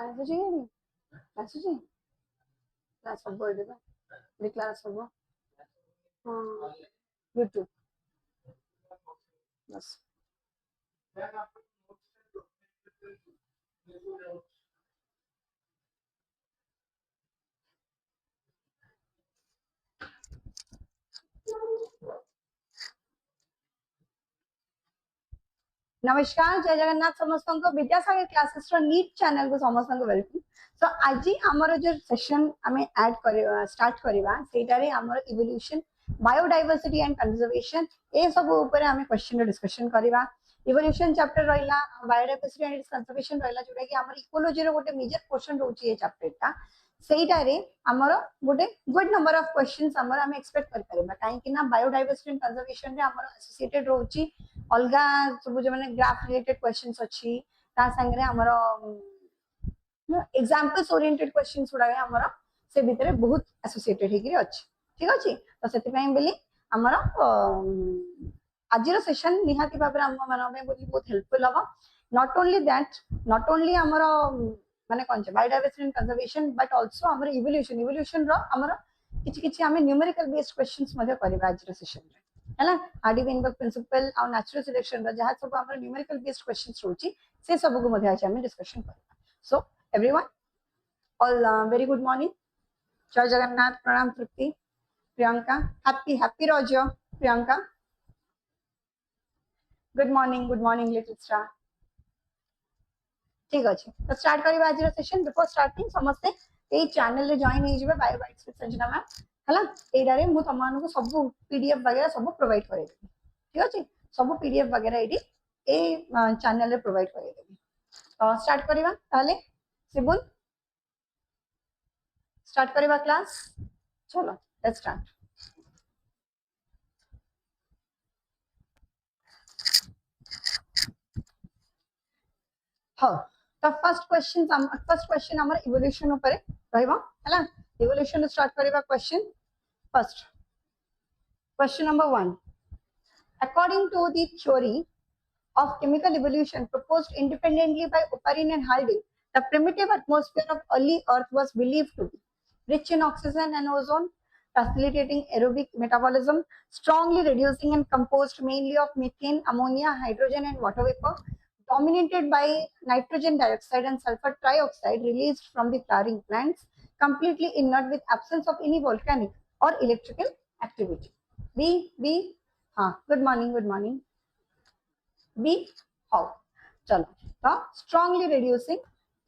Class हो जाएगी class हो जाए क्लास सब बोल देगा मेरी क्लास होगा हाँ यूट्यूब बस नमस्कार जय जगन्नाथ समस्त को विद्यासागर क्लासेस नीट चैनल को समस्त को वेलकम सो आज आमर जो सेशन आम ऐड कर स्टार्ट करवा सेटारे आमर इवोल्यूशन बायोडायवर्सिटी एंड कंजर्वेशन ए सब ऊपर आम क्वेश्चन डिस्कशन करवा इवोल्यूशन चैप्टर रहा बायोडायवर्सिटी एंड कंजर्वेशन रहा जोटा कि आमर इकोलॉजी रो गोटे मेजर पोर्शन रोची ए चैप्टरटा सेटारे आमर गोटे गुड नंबर ऑफ क्वेश्चंस आमर आम एक्सपेक्ट कर परबा काहे ना बायोडायवर्सिटी एंड कंजर्वेशन रे आमर एसोसिएटेड रोची अलगा सब जो माने ग्राफ रिलेटेड क्वेश्चंस अछि ता संगे हमरो एग्जांपल्स ओरिएंटेड क्वेश्चंस उडा हमरो से भितरे बहुत एसोसिएटेड हेकरी अछि ठीक अछि तो सेति पई बोली हमरो आजिरो सेशन निहाती भाबरे हम मानो में बोली बहुत हेल्पफुल हबो not only that not only हमरो माने कोन छै biodiversity and conservation but also हमरो इवोल्यूशन रो हमरो किछि किछि हमें न्यूमेरिकल बेस्ड क्वेश्चंस मध्ये करबा आजिरो सेशन रे है आरडी प्रिंसिपल और नेचुरल सिलेक्शन जहाँ सब हम न्यूमेरिकल बेस्ड क्वेश्चंस रोची से सब को मध्ये आज हम डिस्कशन करबा so everyone all very good morning जय जगन्नाथ प्रणाम तृप्ति प्रियंका हैप्पी रज Priyanka good morning little star ठीक अच्छे तो स्टार्ट करबा आज सेशन बिफोर स्टार्टिंग समस्ते ए चैनल रे जॉइन हो जिवे बायोबाइट्स विद संजना मैम हला एडारे मु तमान को सब पीडीएफ वगैरह सब प्रोवाइड करे देबी ठीक अछि सब पीडीएफ वगैरह एडी ए चैनल रे प्रोवाइड करे देबी तो स्टार्ट करबा ताले सिबुल स्टार्ट करबा क्लास चलो लेट्स स्टार्ट हां तो फर्स्ट क्वेश्चन हमर इवोल्यूशन ऊपर रहबो हला इवोल्यूशन स्टार्ट करबा question First, question number 1. According to the theory of chemical evolution proposed independently by Oparin and Haldane, the primitive atmosphere of early Earth was believed to be rich in oxygen and ozone, facilitating aerobic metabolism, strongly reducing and composed mainly of methane, ammonia, hydrogen, and water vapor, dominated by nitrogen dioxide and sulfur trioxide released from the flowering plants, completely inert with absence of any volcanic or electrical activity. B हाँ good morning B how चलो तो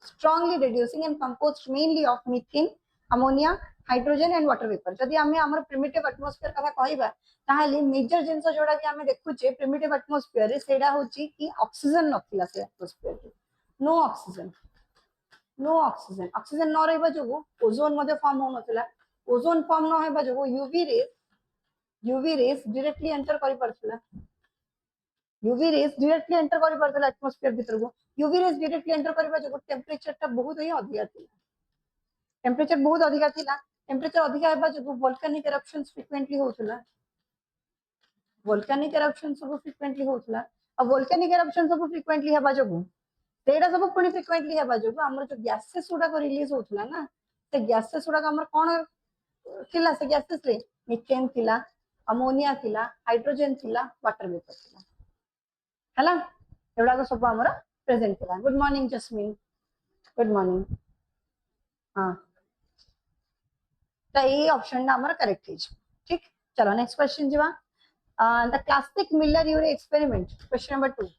strongly reducing and composed mainly of methane, ammonia, hydrogen and water vapor जदि हमें हमर primitive atmosphere कथा कहबा ताहाले major जिंस जोडा कि हमें देखुचे primitive atmosphere रे सेडा होची कि ऑक्सीजन नथिला से atmosphere रे नो ऑक्सीजन न रहबा जोगु ओजोन मध्ये फॉर्म हो नथिला ओजोन फॉर्म न हेबा जो यूवी रेस डायरेक्टली एंटर करि परथला एटमॉस्फेयर भीतर को यूवी रेस डायरेक्टली एंटर करबा जो टेंपरेचर टा बहुत ही अधिका थिला टेंपरेचर अधिका हेबा जो वोल्केनिक एरप्शंस फ्रीक्वेंटली होथला अब वोल्केनिक एरप्शन सब फ्रीक्वेंटली हेबा जो सेडा सब पुनी फ्रीक्वेंटली हेबा जो हमर जो गैसेस उडा को रिलीज होथला ना से गैसेस उडा हमर कोन थिला से गैसेस रे मीथेन थिला अमोनिया थिला हाइड्रोजन थिला वाटर वेपर थिला हला एवडा को सब हमर प्रेजेंट थिला गुड मॉर्निंग जस्मिन गुड मॉर्निंग हां तो ये ऑप्शन ना हमर करेक्ट है ठीक चलो नेक्स्ट क्वेश्चन जीवा the classic Miller Urey experiment question number 2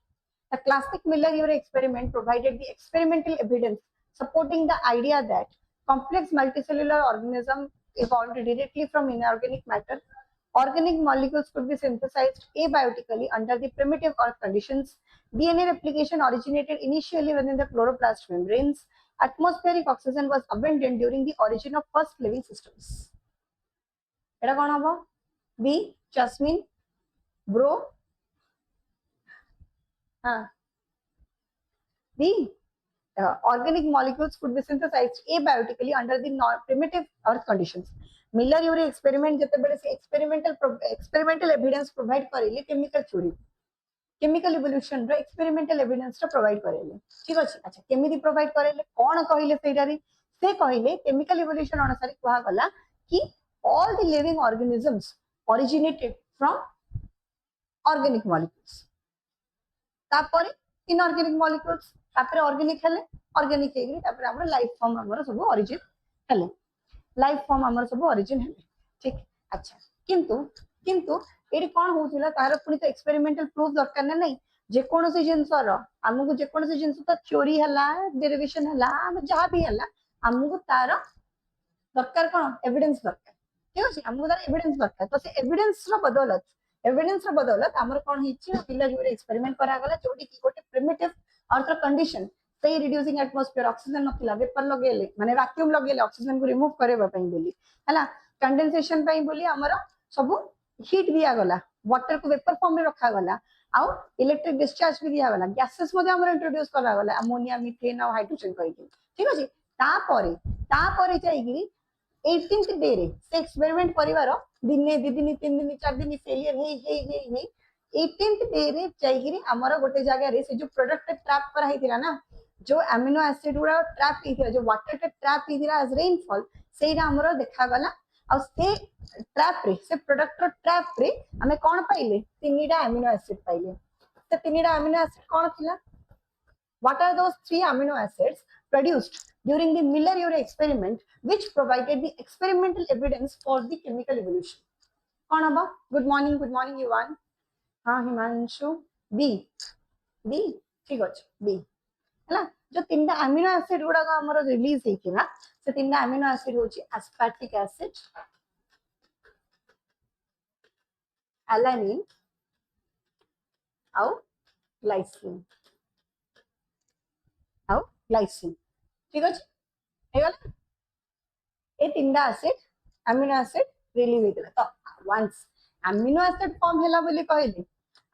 the classic Miller-Urey experiment provided the experimental evidence supporting the idea that complex multicellular organisms evolved directly from inorganic matter. Organic molecules could be synthesized abiotically under the primitive earth conditions. DNA replication originated initially within the chloroplast membranes. Atmospheric oxygen was abundant during the origin of first living systems. Eta kon hobo? B. Jasmine. Bro. B. Organic molecules could be synthesized abiotically under the primitive earth conditions. Miller-Urey experiment जते बड़े से experimental evidence provide करेली chemical theory chemical evolution रो experimental evidence रो provide करेले ठीक अछि अच्छा केमिति provide करेले कोन कहिले सेटारी से कहिले केमिकल इवोल्यूशन अनुसार कहा गला कि all the living organisms originated from organic molecules तापर इनऑर्गेनिक मॉलिक्यूल्स तापर ऑर्गेनिक हेले ऑर्गेनिक हेगरी तापर हमर लाइफ फॉर्म हमर सब ओरिजिन हेले लाइफ फॉर्म हमर सब ओरिजिन हेले ठीक अच्छा किंतु किंतु एडी कोन होउथिला तार पुनी तो एक्सपेरिमेंटल प्रूफ दरकार ना नहीं जे कोनोसी जिंसर हमकु जे कोनोसी जिंस तो थ्योरी हला डेरिवेशन हला जहां भी हला हमकु तार दरकार कोन एविडेंस दरकार ठीक अछि हमकु तार एविडेंस दरकार तो से एविडेंस रो बदौलत हमर कोन हिची पिला जोरे एक्सपेरिमेंट करा गला जोडी की गोटे प्रिमिटिव अर्थ कंडीशन से रिड्यूसिंग एटमॉस्फेयर ऑक्सीजन नथिला वेपर लगेले माने वैक्यूम लगेले ऑक्सीजन को रिमूव करेबा पई बोली हला कंडेंसेशन पई बोली हमर सब हीट दिया गला वाटर को वेपर फॉर्म में रखा गला आउ इलेक्ट्रिक डिस्चार्ज भी दिया गला गैसेस मध्ये हमर इंट्रोड्यूस करा गला अमोनिया मीथेन और हाइड्रोजन कहि ठीक अछि तापरे जाईगिरी 18th डे रे से एक्सपेरिमेंट परिवार दिने दि दिन 3 दिन 4 दिन फेलियर हे 18th डे रे जाईगिरी हमर गोटे जगह रे से जो प्रोडक्ट ट्रैप करा हितिला ना जो अमीनो एसिड गुडा ट्रैप हितिला जो वाटर के ट्रैप हितिला एज रेनफॉल सेटा हमर देखा गला और से ट्रैप रे से प्रोडक्ट रो ट्रैप रे हमें कोन पाइले तीनटा अमीनो एसिड पाइले से तीनटा अमीनो एसिड कोन थिला what are those 3 amino acids produced during the Miller-Urey experiment which provided the experimental evidence for the chemical evolution कौन हबा good morning युवान हां हिमांशु बी ठीक अछि बी हला जो तीनटा अमीनो एसिड गुडा का हमर रिलीज हेकी ना से तीनटा अमीनो एसिड होची aspartic acid alanine और glycine आउ ग्लाइसिन ठीक अछि हेगला ए तीनटा एसिड अमीनो एसिड रिलीज हेतला तो वंस अमीनो एसिड फॉर्म हैला बोली कहले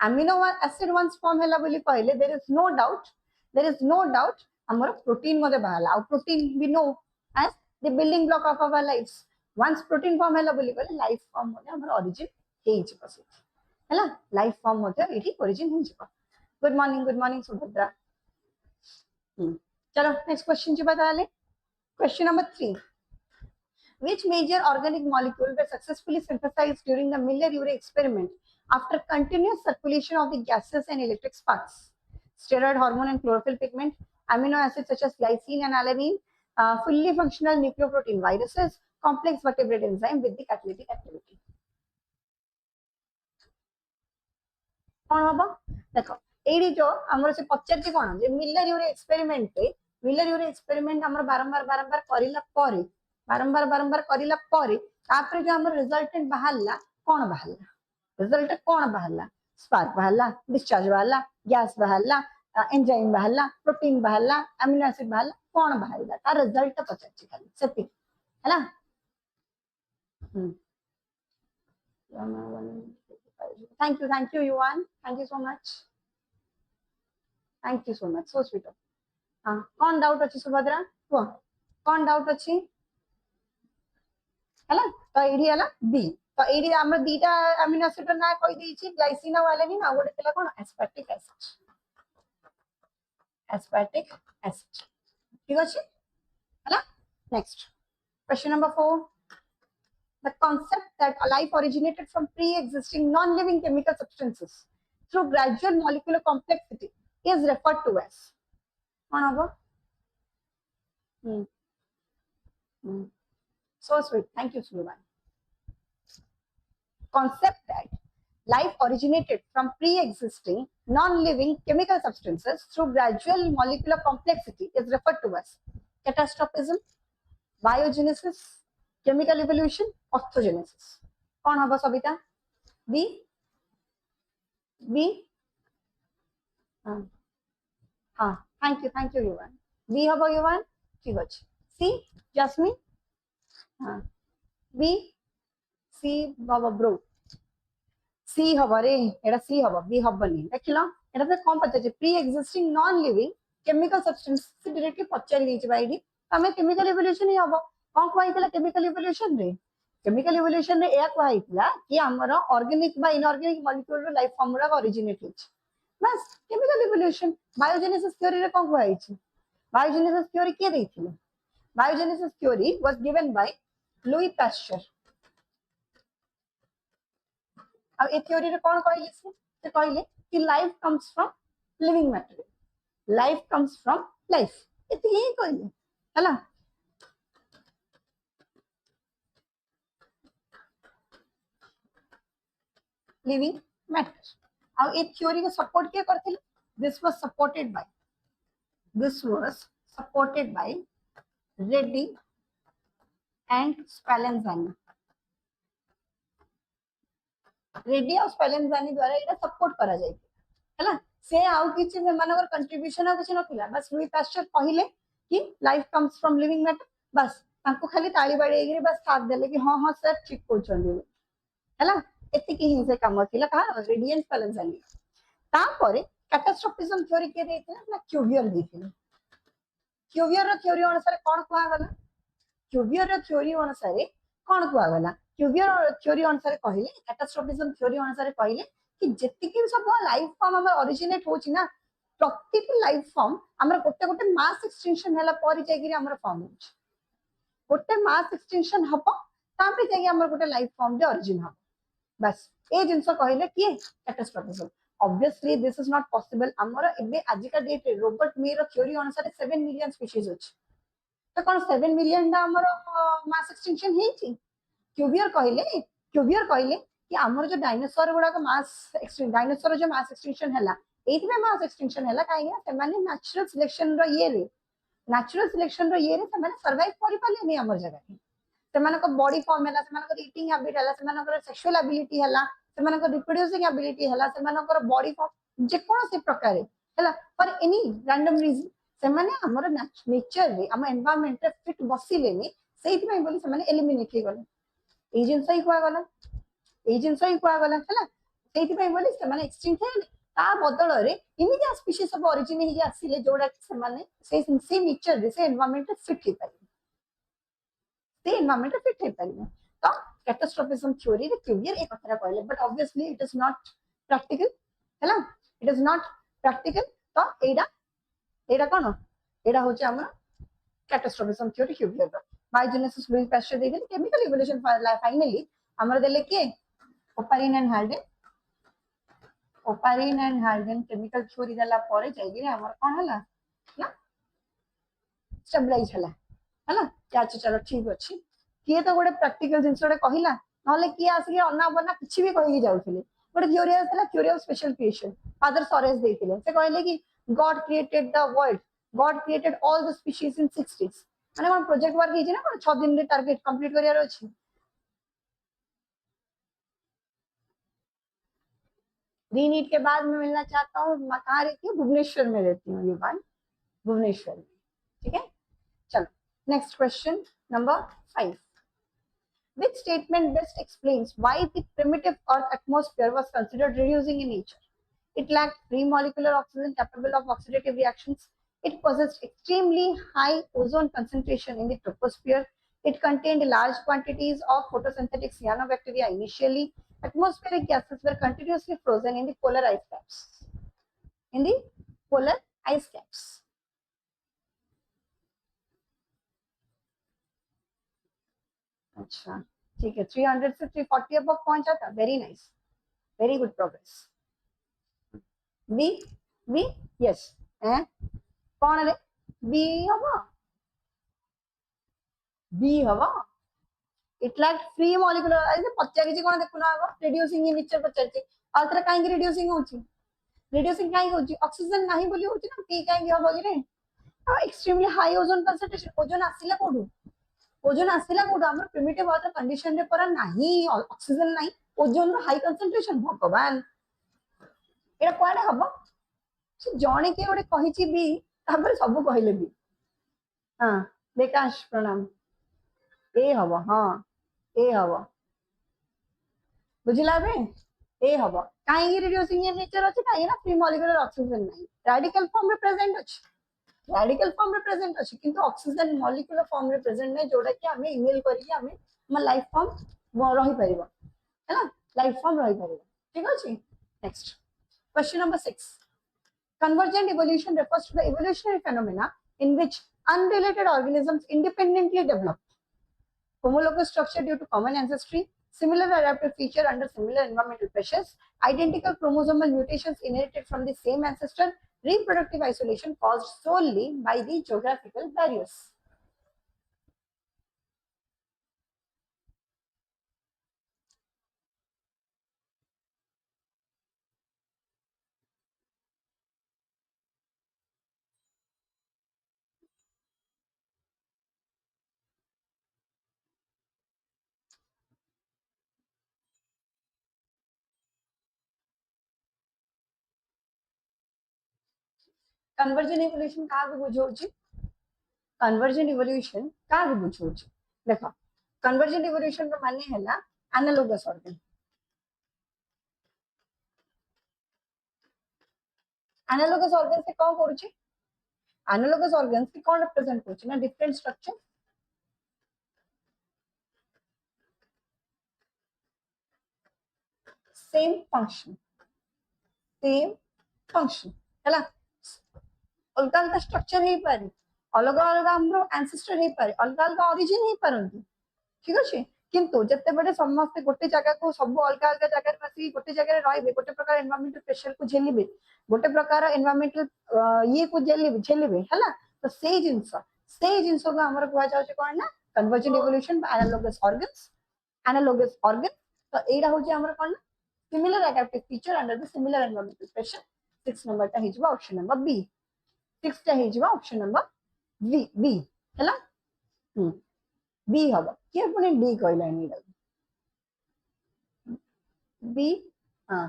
अमीनो एसिड वंस फॉर्म हैला बोली कहले देयर इज नो डाउट हमर प्रोटीन मध्ये बाहला और protein we know as the building block of our life's once protein form हैला बोली कहले लाइफ फॉर्म मध्ये हमर ओरिजिन हेइ छ बस हैला लाइफ फॉर्म मध्ये एठी ओरिजिन हेइ छ गुड मॉर्निंग सुभद्रा चलो नेक्स्ट क्वेश्चन जी बता ले question number 3 which major organic molecule were successfully synthesized during the Miller-Urey experiment after continuous circulation of the gases and electric sparks steroid hormone and chlorophyll pigment amino acids such as glycine and alanine fully functional nucleoprotein viruses complex vertebrate enzyme with the catalytic activity कौन होबा देखो AD जो हमर से पचरची कोन जे Miller यूरे experiment हमर बारंबार करिला परे बारंबार करिला परे तापर जो हमर रिजल्टेंट बाहरला रिजल्ट कोन बाहरला स्पार्क बाहरला डिस्चार्ज बाहरला गैस बाहरला एंजाइम बाहरला प्रोटीन बाहरला अमीनो एसिड बाहरला कोन बाहरला तार रिजल्ट पचरची खाली सेति हैला thank you Yuan thank you so much so sweet हां कौन डाउट अछि सुभद्रा को कौन डाउट अछि हैला तो एडी हला बी तो एडी हमर दीटा अमीनो एसिड ना कहि दै छी ग्लाइसिन और एलानिन आ गोटे तला कोन एस्पार्टिक एसिड ठीक अछि हैला next question number 4 the concept that life originated from pre-existing non-living chemical substances through gradual molecular complexity is referred to as कौन होगा so sweet thank you Suleiman concept that life originated from pre-existing non-living chemical substances through gradual molecular complexity is referred to as catastrophism biogenesis chemical evolution orthogenesis कौन होगा Sabita B हाँ thank you युवान B हबो युवान ठीक अछि सी जस्मिन हाँ B C बाबा bro सी हबो रे एटा सी हबो बी हबनी देखिलो एटा से कोन पचे pre existing non living chemical substance से डायरेक्टली पचारि दै छै बाइडी हमें केमिकल इवोल्यूशन ही हबो कोन कहैतला केमिकल इवोल्यूशन रे या कहैतला कि हमर ऑर्गेनिक बा इनऑर्गेनिक मॉलिक्यूल रो लाइफ फॉर्म रा ओरिजिनेट होछ बस केमिकल इवोल्यूशन बायोजेनेसिस थ्योरी रे कोन कहै छै बायोजेनेसिस थ्योरी के दैथिले biogenesis theory was given by Louis Pasteur अब ए थ्योरी रे कोन कहले से कहले कि life comes from living matter life comes from life एते ही कहले हला लिविंग मैटर अब ए थ्योरी को सपोर्ट के करथिले this was supported by Redi and Spallanzani Redi और स्पेलेंजानी द्वारा एटा सपोर्ट करा जाय हैला से आउ किछि से मानकर कंट्रीब्यूशन आ किछि नथिला बस लुई पास्चर कहिले कि life comes from living matter बस तांको खाली ताली बाडी एगिरी बस साथ देले कि हां हां सर ठीक कहउछन हैला एतिकी ही से काम थिला कहा रेड्डी एंड स्पेलेंजानी तापरे कैटास्ट्रोफिज्म थ्योरी के देथिला ना क्यूवियर देथिला क्यूवियर रो थ्योरी अनुसार कोन कुआ गला क्यूवियर रो थ्योरी अनुसार कोन कुआ गला क्यूवियर थ्योरी अनुसार कहिले कैटास्ट्रोफिज्म थ्योरी अनुसार कहिले कि जेतिकी सब लाइफ फॉर्म हमर ओरिजिनेट होची ना प्रत्येक लाइफ फॉर्म हमर गोटे गोटे मास एक्सटेंशन हला पर जागिरी हमर फॉर्म होची गोटे मास एक्सटेंशन हबो तापे जागी हमर गोटे लाइफ फॉर्म दे ओरिजिन हबो बस ए जिंसो कहिले कि कैटास्ट्रोफिज्म obviously this is not possible हमर एबे आजिका डेट रे रॉबर्ट मे रो थ्योरी अनुसार 7 मिलियन स्पीशीज होची तो कोन 7 मिलियन दा हमर मास एक्सटेंशन हेची क्यूवियर कहिले कि हमर जो डायनासोर गुडा का मास एक्सटेंशन डायनासोर जो मास एक्सटेंशन हला एथि में मास एक्सटेंशन हला काहे ना से माने नेचुरल सिलेक्शन रो ये रे से माने सर्वाइव करि पाले नै हमर जगह के से माने को बॉडी फॉर्म हला से माने को ईटिंग हैबिट हला से माने को सेक्सुअल एबिलिटी हला से माने को रिप्रोड्यूसिंग एबिलिटी हला से माने को बॉडी फॉर्म जे कोन से प्रकार हला फॉर एनी रैंडम रीजन से माने हमर नेचर रे हम एनवायरनमेंट रे फिट बसिलेनी सेहि में बोली से माने एलिमिनेट हे गले एजेंट सही कुआ गला हला सेहि में बोली से माने एक्सटिंक्ट हे ता बदल रे इमिडिया स्पीशीज सब ओरिजिन ही आसीले जोडा कि से माने से नेचर रे से एनवायरनमेंट रे फिट हे पाई से एनवायरनमेंट रे फिट हे पाई तो कैटास्ट्रोफिज्म थ्योरी रे क्यूवियर एक कथरा कहले but obviously it is not practical हैला इट इज नॉट प्रैक्टिकल तो एडा कोन एडा होचे हमर कैटास्ट्रोफिज्म थ्योरी क्यूवियर रो बायोजेनेसिस लुई पास्चर दे देले केमिकल इवोल्यूशन फाइनली हमर देले के ओपारिन एंड हार्डन केमिकल थ्योरी देला परे जाइगिरे हमर कोन हला ना स्टेबलाइज हला क्या चलो ठीक अछि किए तो गोटे प्रैक्टिकल जिनसोडे कहिला नले किए आसी अन्ना बन्ना किछि भी कहि जाउथिले गोटे थ्योरी आसला theory of special creation Father Suarez देथिले से कहले कि God created the world God created all the species in 6 days माने कोन प्रोजेक्ट वर्क हिजे ना 6 दिन रे टारगेट कंप्लीट करियार अछि री-नीट के बाद मैं मिलना चाहता हूँ कहाँ रहती हूँ भुवनेश्वर में रहती हूँ ये बात भुवनेश्वर में ठीक है चलो next question number 5 which statement best explains why the primitive earth atmosphere was considered reducing in nature it lacked free molecular oxygen capable of oxidative reactions it possessed extremely high ozone concentration in the troposphere it contained large quantities of photosynthetic cyanobacteria initially atmospheric gases were continuously frozen in the polar ice caps अच्छा ठीक है 300 से 340 अब पहुंच जाता very nice very good progress B yes हैं कौन रे बी हवा इट लाइक फ्री मॉलिक्यूलर ऐसे पचारि जे कोन देखुना रिड्यूसिंग इन नेचर पचारि आउथरे काहे रिड्यूसिंग होची रिड्यूसिंग काहे होची ऑक्सीजन नाही बोली होची ना पी काहे हबो कि रे extremely high ozone concentration ozone आसिला कोडू हमर प्रिमिटिव वाटर कंडीशन रे पर नाही ऑक्सीजन नाही ओजोन रो हाई कंसंट्रेशन भगवान एटा कोआडे हबो से जणे के ओडे कहिची भी तापर सब कहिले भी हां विकास प्रणाम ए हबो हां ए हबो बुझिला बे ए हबो काहे रिड्यूसिंग इन नेचर अछि काहे ना फ्री मॉलिक्यूलर ऑक्सीजन नाही रेडिकल फॉर्म रे प्रेजेंट अछि किंतु ऑक्सीजन मॉलिक्यूलर फॉर्म रे प्रेजेंट नै जोडा कि हमें इमेल करिए हमें हम लाइफ फॉर्म रही परिबो है ना लाइफ फॉर्म रही परिबो ठीक अछि next question number 6 Convergent evolution refers to the evolutionary phenomena in which unrelated organisms independently develop homologous structure due to common ancestry, similar adaptive feature under similar environmental pressures, identical chromosomal mutations inherited from the same ancestor, reproductive isolation caused solely by the geographical barriers. Convergent evolution କାହାକୁ ବୁଝଉଛି? Convergent evolution କାହାକୁ ବୁଝଉଛି? ଦେଖ, convergent evolution ର ମାନେ ହେଲା analogous organ. Analogous organ से कौन करुଛି? Analogous organs से कौन represent करुଛି ना different structure, same function ହେଲା, अलग अलग स्ट्रक्चर हे पारे, अलग अलग हमरो एंसेस्टर हे पारे, अलग अलग ओरिजिन हे पारंतु, ठीक अछि, किंतु जत्ते बडे समस्त गोटे जगह को सब अलग अलग जगह बसी गोटे जगह रे रहबे, गोटे प्रकार एनवायरमेंटल प्रेशर को झेलिबे, गोटे प्रकार एनवायरमेंटल ये को झेलिबे हला, तो सेही जिंस को हमर कहआ जाउ छै कोन ना convergent evolution bye analogous organ, तो एडा हो जे हमर कोन ना similar adaptive feature under the similar environmental pressure. 6 number ता हिजबा ऑप्शन नंबर बी, 6 टा हिजबा ऑप्शन नंबर बी हला, बी हबो कि अपने डी कहला नि बी, हां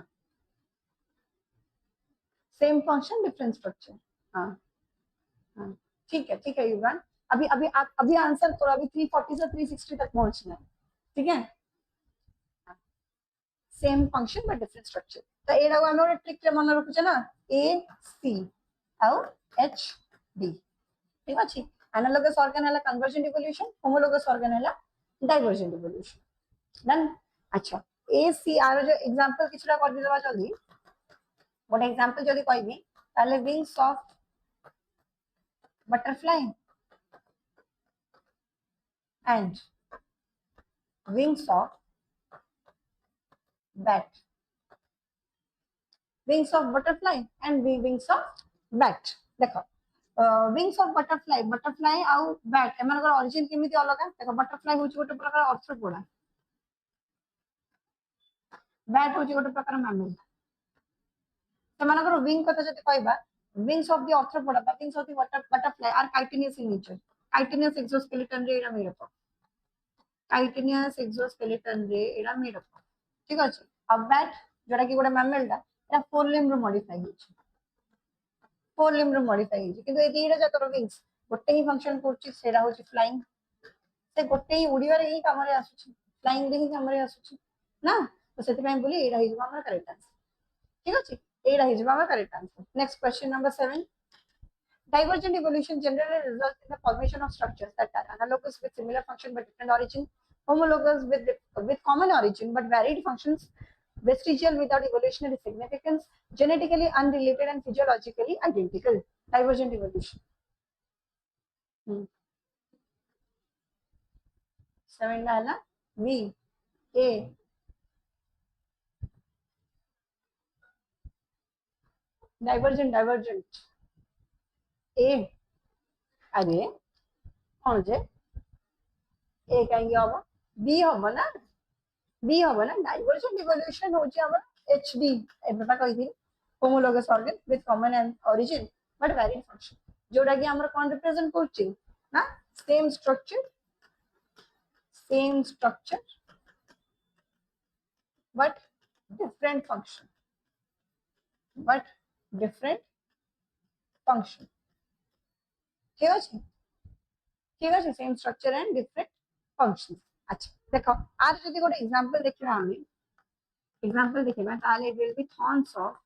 सेम फंक्शन डिफरेंट स्ट्रक्चर, हां हां ठीक है युवान, अभी अभी आप अभी आंसर करो, अभी 340 से 360 तक पहुंचना है, ठीक है, same function but different structure, तो एडा को हम ट्रिक रे मन रखुचे ना ए सी और एच डी, ठीक अछि, एनालॉगस ऑर्गन हला कन्वर्जेंट इवोल्यूशन, होमोलोगस ऑर्गन हला डाइवर्जेंट इवोल्यूशन, डन. अच्छा ए सी आरो जो एग्जांपल किछरा कर दिलवा जल्दी, व्हाट एग्जांपल जल्दी कहबी ताले wings of butterfly and wings of bat, wings of butterfly and wings of bat. देखो wings of butterfly आउ bat एमनकर origin केमिति अलग है, देखो butterfly होची गोटे प्रकार आर्थ्रोपोडा, bat होची गोटे प्रकार मैमल, एमनकर wing कथा जति कहबा, wings of the arthropoda but wings of the butterfly are chitinous in nature, chitinous exoskeleton रे एरा मेरप, chitinous exoskeleton रे एरा मेरप, ठीक अछि, अब bat जोटा कि गोटे मैमल दा एरा फोर लिम्ब रो मॉडिफाई होची, फोर लिम्ब रो मॉडिफाई होची, किंतु ए दीरा जकर विंग्स गोटे ही फंक्शन करची, सेरा होची फ्लाइंग, से गोटे ही उड़िया रे ही काम रे आसुची, फ्लाइंग रे ही काम रे आसुची ना, तो सेति पय बोली एरा हिजबा हमर करेक्ट आंसर, ठीक अछि, एरा हिजबा हमर correct answer. Next question number 7. Divergent evolution generally results in the formation of structures that are analogous with similar function but different origin, homologous with common origin but varied functions, vestigial without evolutionary significance, genetically unrelated and physiologically identical. Divergent evolution. 7 डाला V A divergent A, अरे कौन जे ए कहेंगे हम B हम ना, B हम ना, divergent evolution हो जे हमर एचडी एबा कहि थी homologous organ with common and origin but varied function, जोडा कि हमर कोन रिप्रेजेंट करछि ना same structure but different function, ठीक अछि, same structure and different function. अच्छा देखो आज जदि गोटे एग्जांपल देखिबा, हम एग्जांपल देखिबा ताले it will be thorns of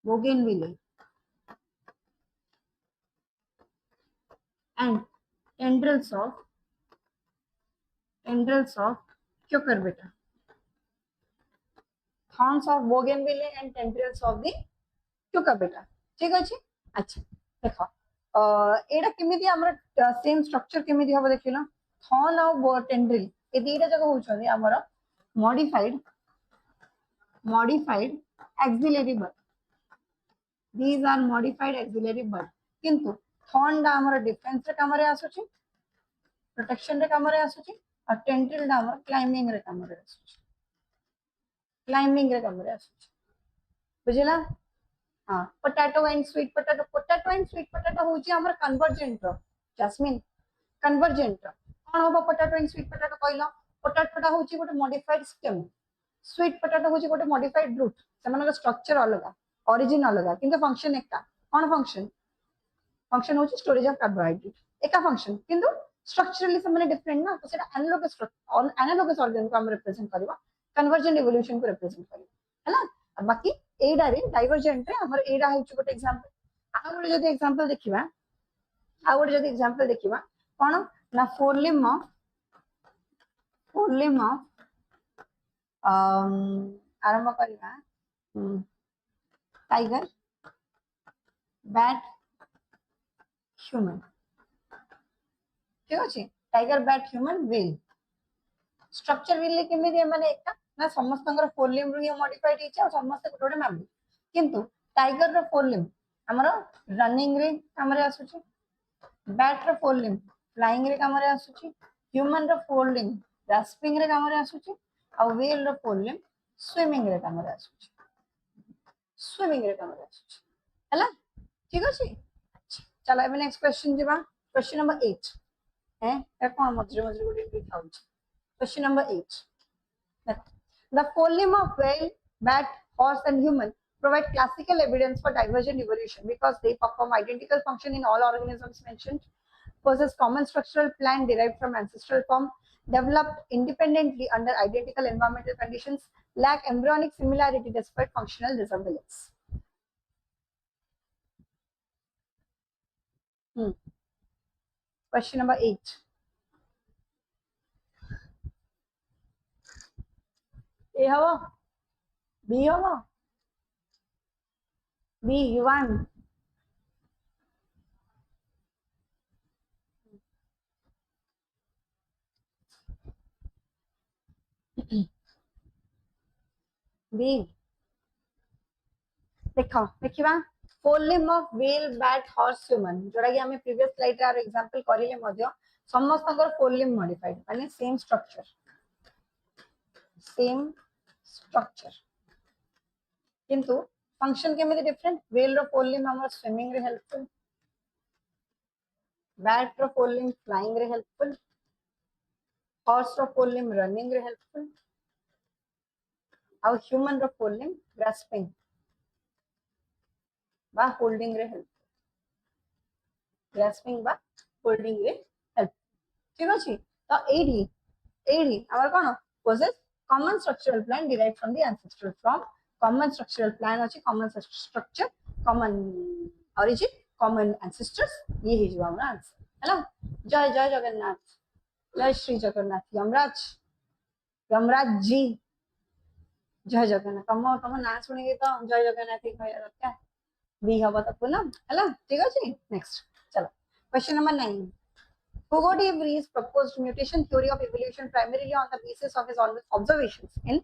bougainvillea and tendrils of cucurbita, thorns of bougainvillea and tendrils of the टुका बेटा ठीक अछि अच्छा देखो एटा केमिति हमर सेम स्ट्रक्चर केमिति हबो देखिलो थॉन और टेंड्रिल ए दीटा जगह होछन हमर modified axillary bud these are modified axillary bud किंतु थॉन डा हमर डिफेंस रे काम रे आसुची प्रोटेक्शन रे काम रे आसुची और टेंड्रिल डा हमर क्लाइंबिंग रे काम रे आसुची बुझिला हाँ पोटैटो एंड स्वीट पोटैटो होची हमर कन्वर्जेंट रो जैस्मिन कन्वर्जेंट कौन होबो पोटैटो एंड स्वीट पोटैटो कहलो पोटैटोटा होची गोटे मॉडिफाइड स्टेम स्वीट पोटैटो होची गोटे मॉडिफाइड रूट सेमान स्ट्रक्चर अलग ओरिजिन अलग किंतु फंक्शन एका कौन फंक्शन होची स्टोरेज ऑफ कार्बोहाइड्रेट एका फंक्शन किंतु स्ट्रक्चरली सेमाने डिफरेंट ना तो सेटा एनालोगस ऑर्गन को हम रिप्रेजेंट करबा कन्वर्जेंट इवोल्यूशन को रिप्रेजेंट करबा हैला बाकी एडा रे डाइवर्जेंट रे हमर एडा होची गोटे एग्जांपल आ गोटे जदी एग्जांपल देखिबा कोन ना फोर लिम्ब आरंभ करबा टाइगर बैट ह्यूमन ठीक अछि tiger bat human whale structure whale केमिति माने एकटा ना समस्तंगर फोर लिम्ब रो मॉडिफाइड हिच आ समस्त गोटे मैमल किंतु टाइगर रो फोर लिम्ब हमरो रनिंग रे काम रे आसुची बैट रो फोर लिम्ब फ्लाइंग रे काम रे आसुची ह्यूमन रो फोर लिम्ब ग्रास्पिंग रे काम रे आसुची आ व्हेल रो फोर लिम्ब स्विमिंग रे काम रे आसुची हैला ठीक अछि चलो एबे नेक्स्ट क्वेश्चन जिबा क्वेश्चन नंबर 8 है ए कोन मजरे गोटे लिखा होची question number 8 the four limb of whale bat horse and human provide classical evidence for divergent evolution because they perform identical function in all organisms mentioned possess common structural plan derived from ancestral form developed independently under identical environmental conditions lack embryonic similarity despite functional resemblance question number 8 A हवा B हवा B युवान B देखा four limb of whale bat horse human जोड़ा कि हमें previous slide रे example करिले मध्य समस्तंकर four limb modified माने सेम स्ट्रक्चर किंतु फंक्शन केमिति डिफरेंट व्हेल रो फोर लिम्ब हमर स्विमिंग रे हेल्पफुल बैट रो फोर लिम्ब फ्लाइंग रे हेल्पफुल हॉर्स रो फोर लिम्ब रनिंग रे हेल्पफुल और ह्यूमन रो फोर लिम्ब ग्रास्पिंग बा होल्डिंग रे हेल्प ग्रास्पिंग बा होल्डिंग रे हेल्प ठीक अछि तो एडी हमर कोन possess common structural plan derived from the ancestral form common structural plan अछि common structure common origin common ancestors ये ही जो हमरा आंसर हैला जय जगन्नाथ जय श्री जगन्नाथ यमराज जी जय जगन्नाथ तम ना सुनिए तो जय जगन्नाथ ही कहया दरकार बी हवा तो पूनम हैला ठीक अछि नेक्स्ट चलो question number 9 Hugo de Vries proposed mutation theory of evolution primarily on the basis of his observations in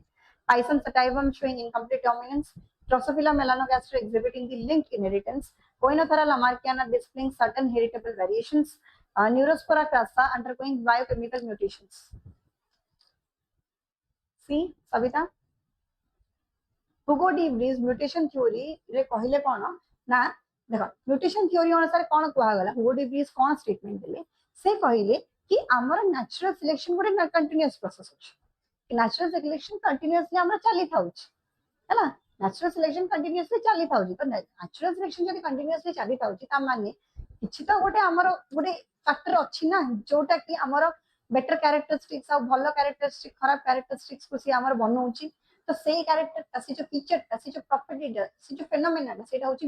Python sativum showing incomplete dominance, Drosophila melanogaster exhibiting the linked inheritance, Coinothera lamarckiana displaying certain heritable variations, Neurospora crassa undergoing biochemical mutations. See, Savita? Hugo de Vries mutation theory रे कहले कोन ना देखो mutation theory अनुसार कोन कहला गला हुगो de Vries कोन statement देले से कहले कि हमर नेचुरल सिलेक्शन गोटे कंटीन्यूअस प्रोसेस अछि नेचुरल सिलेक्शन कंटीन्यूअसली हमरा चली थाउछ हैला नेचुरल सिलेक्शन कंटीन्यूअसली चली थाउछ तो नेचुरल सिलेक्शन जदी कंटीन्यूअसली चली थाउछ ता माने किछि तो गोटे हमर गोटे फैक्टर अछि ना जोटा कि हमर बेटर कैरेक्टरिस्टिक्स और भलो कैरेक्टरिस्टिक खराब कैरेक्टरिस्टिक्स को सी हमर बनौछि तो सेही कैरेक्टर से जो फीचर से जो प्रॉपर्टी से जो फेनोमेना सेटा होछि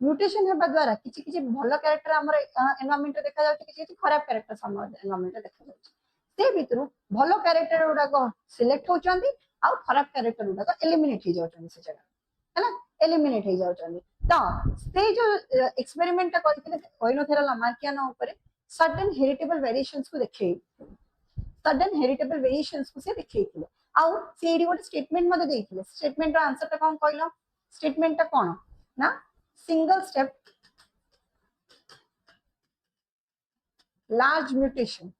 म्यूटेशन हेबा द्वारा किछि किछि भलो कैरेक्टर हमर एनवायरनमेंट देखा जाउछि किछि खराब कैरेक्टर हमर एनवायरनमेंट देखा जाउछि से भितरु भलो कैरेक्टर उडा को सिलेक्ट होचंदी आ खराब कैरेक्टर उडा को एलिमिनेट हो जाउछन से जगह हैला एलिमिनेट हो जाउछन तो से जो एक्सपेरिमेंट ता करथिले ओइनोथेरा लामार्कियाना ऊपर सडन हेरिटेबल वेरिएशंस को देखै सडन हेरिटेबल वेरिएशंस को से देखैथिले आउ सेडी गोटे स्टेटमेंट मते देथिले स्टेटमेंट रो आंसर ता कोन कहलो स्टेटमेंट ता कोन ना single step large mutation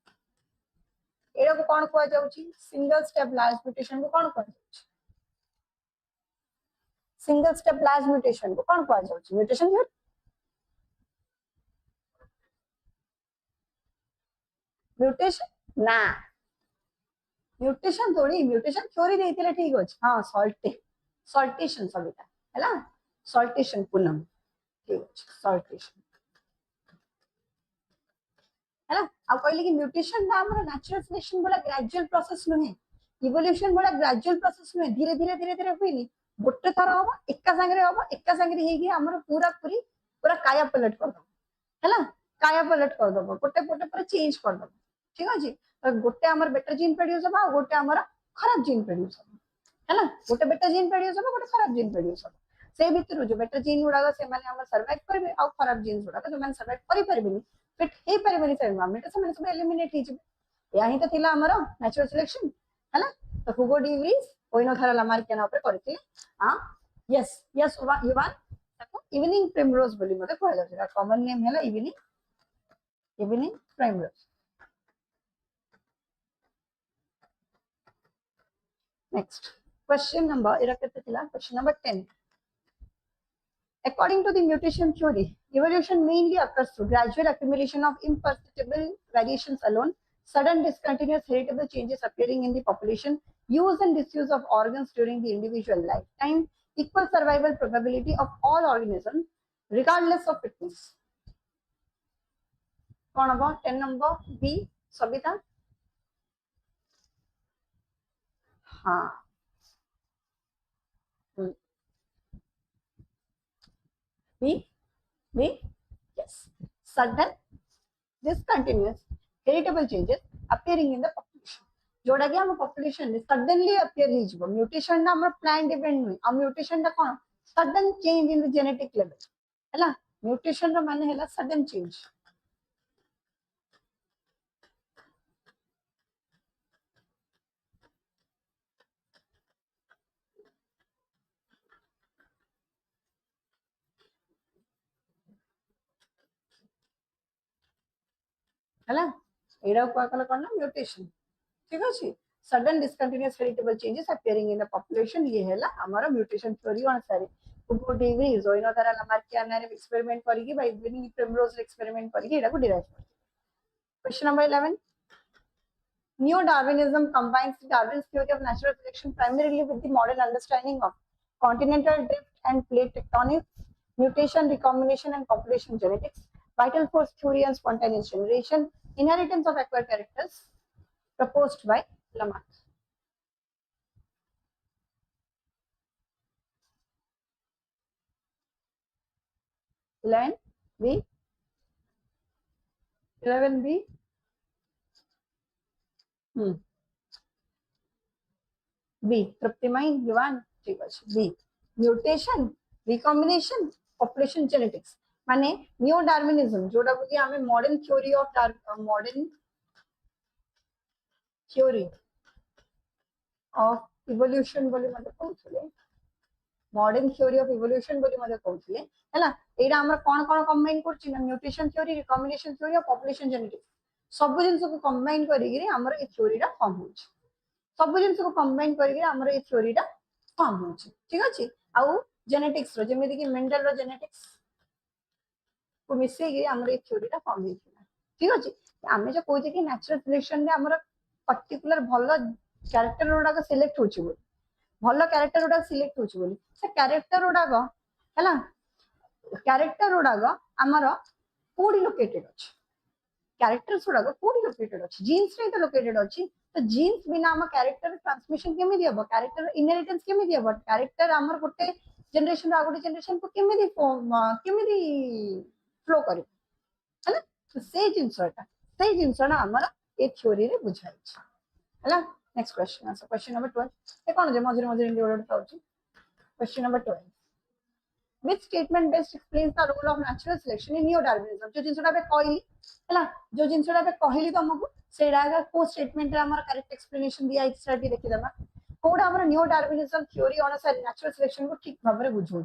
era को कोन कहै जाउची सिंगल स्टेप लार्ज म्यूटेशन को कोन कहै जाउची सिंगल स्टेप लार्ज म्यूटेशन को कोन कहै जाउची म्यूटेशन थ्योरी म्यूटेशन ना म्यूटेशन थोड़ी म्यूटेशन थ्योरी देथिले ठीक अछि हां सॉल्टेशन सबिता हैला सॉल्टेशन पुनम ठीक अछि सॉल्टेशन है ना अब कहले कि म्यूटेशन ना हमर नेचुरल सिलेक्शन वाला ग्रेजुअल प्रोसेस नहे इवोल्यूशन वाला ग्रेजुअल प्रोसेस नहे धीरे धीरे धीरे धीरे होइनी गोटे थर होबा एका संगे हेगी हमर पूरा काया पलट कर दो हैला काया पलट कर दो गोटे गोटे पर चेंज कर दो ठीक अछि तो गोटे हमर बेटर जीन प्रोड्यूस होबा गोटे हमर खराब जीन प्रोड्यूस होबा हैला गोटे बेटर जीन प्रोड्यूस होबा गोटे खराब जीन प्रोड्यूस होबा से भीतर जो बेटर जीन उडा से माने हमर सर्वाइव करबे आ खराब जीन उडा जो माने सर्वाइव करि परबेनी फिट हे परबेनी से एनवायरनमेंट से माने सब एलिमिनेट ही जबे या ही तो थिला हमर नेचुरल सिलेक्शन हैला तो हुगो डिग्रीज ओइनो थारा लामार्क केना ऊपर करथि हां यस यस युवान ताको इवनिंग प्राइमरोज बोली मते कहला जाय कॉमन नेम हैला evening primrose next question number era केते थिला question number 10 according to the mutation theory evolution mainly occurs through gradual accumulation of imperceptible variations alone sudden discontinuous heritable changes appearing in the population use and disuse of organs during the individual lifetime equal survival probability of all organisms regardless of fitness कौन अब 10 number B Sabita हाँ B yes sudden discontinuous heritable changes appearing in the population जोड़ा कि हम population में suddenly appear ही जब mutation ना हमारा planned event में अब mutation ना कौन sudden change in the genetic level है ना mutation रा माने है ना sudden change है ना एरा को कल करना म्यूटेशन ठीक अछि sudden discontinuous heritable changes appearing in the population ये हैला हमारा म्यूटेशन थ्योरी अनुसार उको डिग्री जोइनो तारा लामार्किया ने एक्सपेरिमेंट करिकि बाय इवनिंग प्राइमरोज एक्सपेरिमेंट करिकि एरा को derive question number 11 Neo-Darwinism combines the Darwin's theory of natural selection primarily with the modern understanding of continental drift and plate tectonics, mutation, recombination, and population genetics, vital force theory and spontaneous generation, inheritance of acquired characters, proposed by Lamarck. B. 11B. B. Tryptamine, Yuvan, B. Mutation, recombination, population genetics. माने new Darwinism जोड़ा बोली हमें modern theory of evolution बोली मते कहउछले modern theory of evolution बोली मते कहउछले हैला एडा हमरा कोन कंबाइन करछि ना म्यूटेशन थ्योरी रिकॉम्बिनेशन थ्योरी और पॉपुलेशन जेनेटिक्स सब जिंस को कंबाइन करिगिरी हमरा ए थ्योरीटा फॉर्म होछि सब जिंस को कंबाइन करिगिरी हमरा ए थ्योरीटा फॉर्म होछि ठीक अछि आउ जेनेटिक्स रो जेमेदि कि मेंडल रो जेनेटिक्स को मिसे गिरी हमरा ए थ्योरीटा फॉर्म होइछिना ठीक अछि आमे जो कहै कि नेचुरल सिलेक्शन में हमरा पर्टिकुलर भलो कैरेक्टर रोडा को सिलेक्ट होछि बोली भलो कैरेक्टर रोडा सिलेक्ट होछि बोली से कैरेक्टर रोडा को हैला कैरेक्टर रोडा को हमर कोडी लोकेटेड अछि कैरेक्टर्स रोडा को कोडी लोकेटेड अछि जीन्स रे तो लोकेटेड अछि तो जीन्स बिना हम कैरेक्टर ट्रांसमिशन केमि दियबो कैरेक्टर इनहेरिटेंस केमि दियबो कैरेक्टर हमर गोटे जनरेशन आ गोटे जनरेशन को केमि फ्लो करे हैला तो से जिंसटा हमर ए थ्योरी रे बुझाइ छै हैला next question answer question number 12 ए कोन जे मझे मझे इंडिविजुअल ताउची question number 12 which statement best explains the role of natural selection in neo-darwinism? जो जिनसोटा बे कहली हैला जो जिनसोटा बे कहली तुमको सेडागा को स्टेटमेंट रे हमर करेक्ट एक्सप्लेनेशन दिया स्टडी देखि दबा कोडा हमर neo-darwinism theory अनुसार natural selection को ठीक भाबरे बुझौ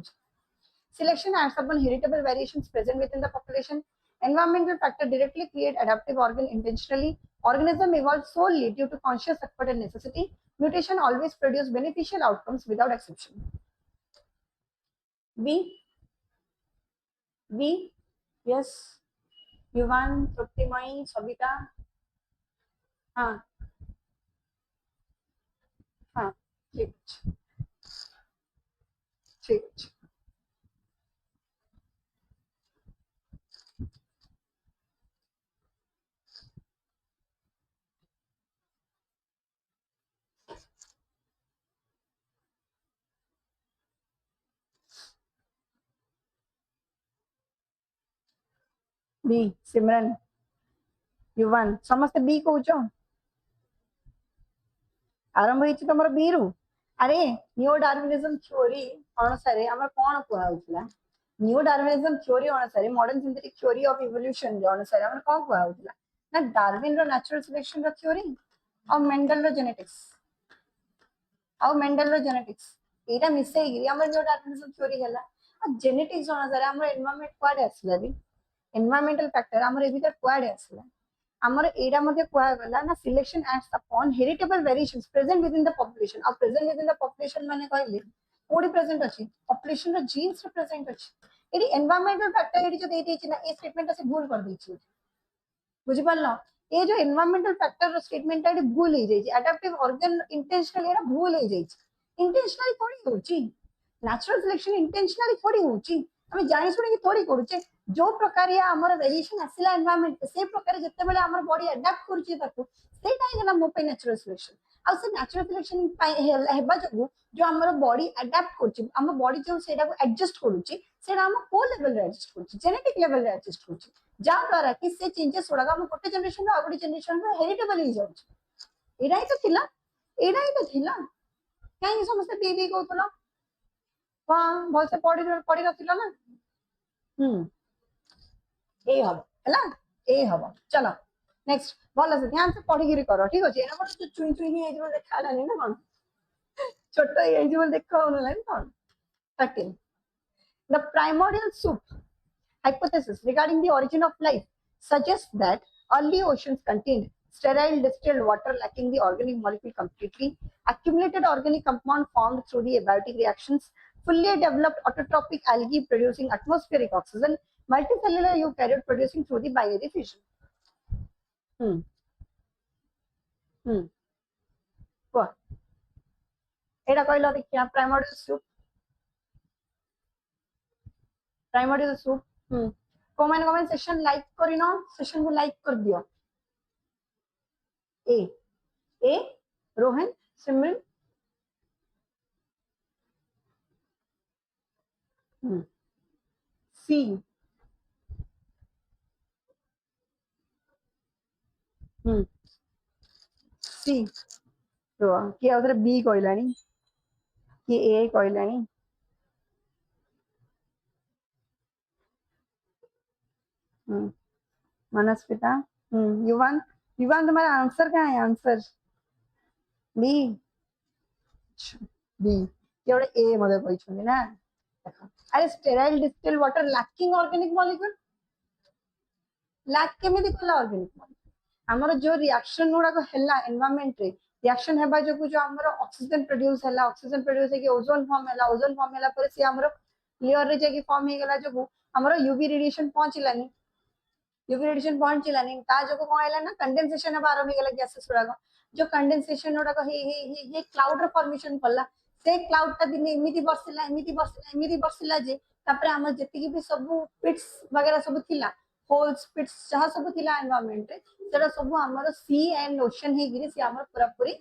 selection acts upon heritable variations present within the population environmental factor directly create adaptive organ intentionally organism evolved solely due to conscious effort and necessity mutation always produce beneficial outcomes without exception B yes Yuvan Truptimai Sabita हाँ हाँ ठीक ठीक B सिमरन युवन समस्त B कहूच आरंभ होइछि तमर B रु अरे new Darwinism theory अनुसार हमर कोन कुआ होतला न्यू डार्विनिज्म थ्योरी अनुसार modern synthetic theory of evolution अनुसार हमर कोन कुआ होतला ना डार्विन रो नेचुरल सिलेक्शन रो थ्योरी और मेंडल रो जेनेटिक्स एटा मिसै गिरी हमर न्यू डार्विनिज्म थ्योरी हला आ जेनेटिक्स अनुसार हमर एनवायरनमेंट क्वाड आसला भी एनवायरमेंटल फैक्टर हमर ए भीतर क्वाड आसला हमर एडा मध्ये कुआ गला ना selection acts upon heritable variations present within the population अब present within the population माने कहले कोडी प्रेजेंट अछि पॉपुलेशन रो जीन्स रो प्रेजेंट अछि एडी एनवायरमेंटल फैक्टर एडी जो देई दैछि ना ए स्टेटमेंट से भूल कर दैछि बुझि पारलो ए जो एनवायरमेंटल फैक्टर रो स्टेटमेंट एडी भूल हो जाइछि एडाप्टिव ऑर्गन इंटेंशनली एरा भूल हो जाइछि इंटेंशनली थोड़ी होछि नेचुरल सिलेक्शन इंटेंशनली थोड़ी होछि हमें जानि सुनि कि थोड़ी करूचे जो प्रकार या हमर वेरिएशन आसिला एनवायरनमेंट से प्रकार जत्ते बेले हमर बॉडी अडैप्ट करूची ताको सेटा ही गला मोपे नेचुरल सिलेक्शन आ से नेचुरल सिलेक्शन हेबा जगु जो हमर बॉडी अडैप्ट करूची हमर बॉडी जो सेटा को एडजस्ट करूची सेटा हम को लेवल रे एडजस्ट करूची जेनेटिक लेवल रे एडजस्ट करूची जा द्वारा कि से चेंजेस होडा हम गोटे जनरेशन रो अगडी जनरेशन रो हेरिटेबल ही जाउची एडा ही तो थिला काई समस्त बीबी कहतलो हां बहुत से पढ़ी नथिला ना ए हबो हला ए हबो चलो नेक्स्ट भलो से ध्यान से पढ़ी गिरी करो ठीक अछि एना पर चुई चुई ही एजो देखा लानी ना कोन छोटो एजो देखा होन line cone 13 the primordial soup hypothesis regarding the origin of life suggests that early oceans contained sterile distilled water lacking the organic molecule completely accumulated organic compound formed through the abiotic reactions fully developed autotrophic algae producing atmospheric oxygen multicellular eukaryote producing through the binary fission what एटा कहलो देखिया primordial soup comment session like करिनो session को like कर दियो ए रोहन सिमरन सी सी तो किए आउथरे B कहलानी कि ए कहलानी मनस्विता युवान तुम्हारा आंसर क्या है आंसर बी केवल ए मते कहछनी ना देखो अरे sterile distil water lacking organic molecule lack केमिति कला ऑर्गेनिक मॉलिक्यूल हमर जो रिएक्शन गुडा को हल्ला एनवायरनमेंट रे रिएक्शन हेबा जो हमर ऑक्सीजन प्रोड्यूस हल्ला ऑक्सीजन प्रोड्यूस है कि ओजोन फॉर्म हला पर से हमर लेयर रे जे कि फॉर्म हे गला जो हमर यूवी रेडिएशन पहुंचलानी ता जो को आइला ना कंडेंसेशन अब आरंभ हो गला गैसेस गुडा जो कंडेंसेशन गुडा को हे क्लाउड रे फॉर्मेशन करला से क्लाउड ता दिन एमिति बरसिला जे तापर हम जति भी सब पिट्स वगैरह सब थिला होल्स पिट्स जहां सब थिला एनवायरनमेंट रे सेरा सब हमर सी एंड ओशन हे गिरी से हमर पूरा पूरी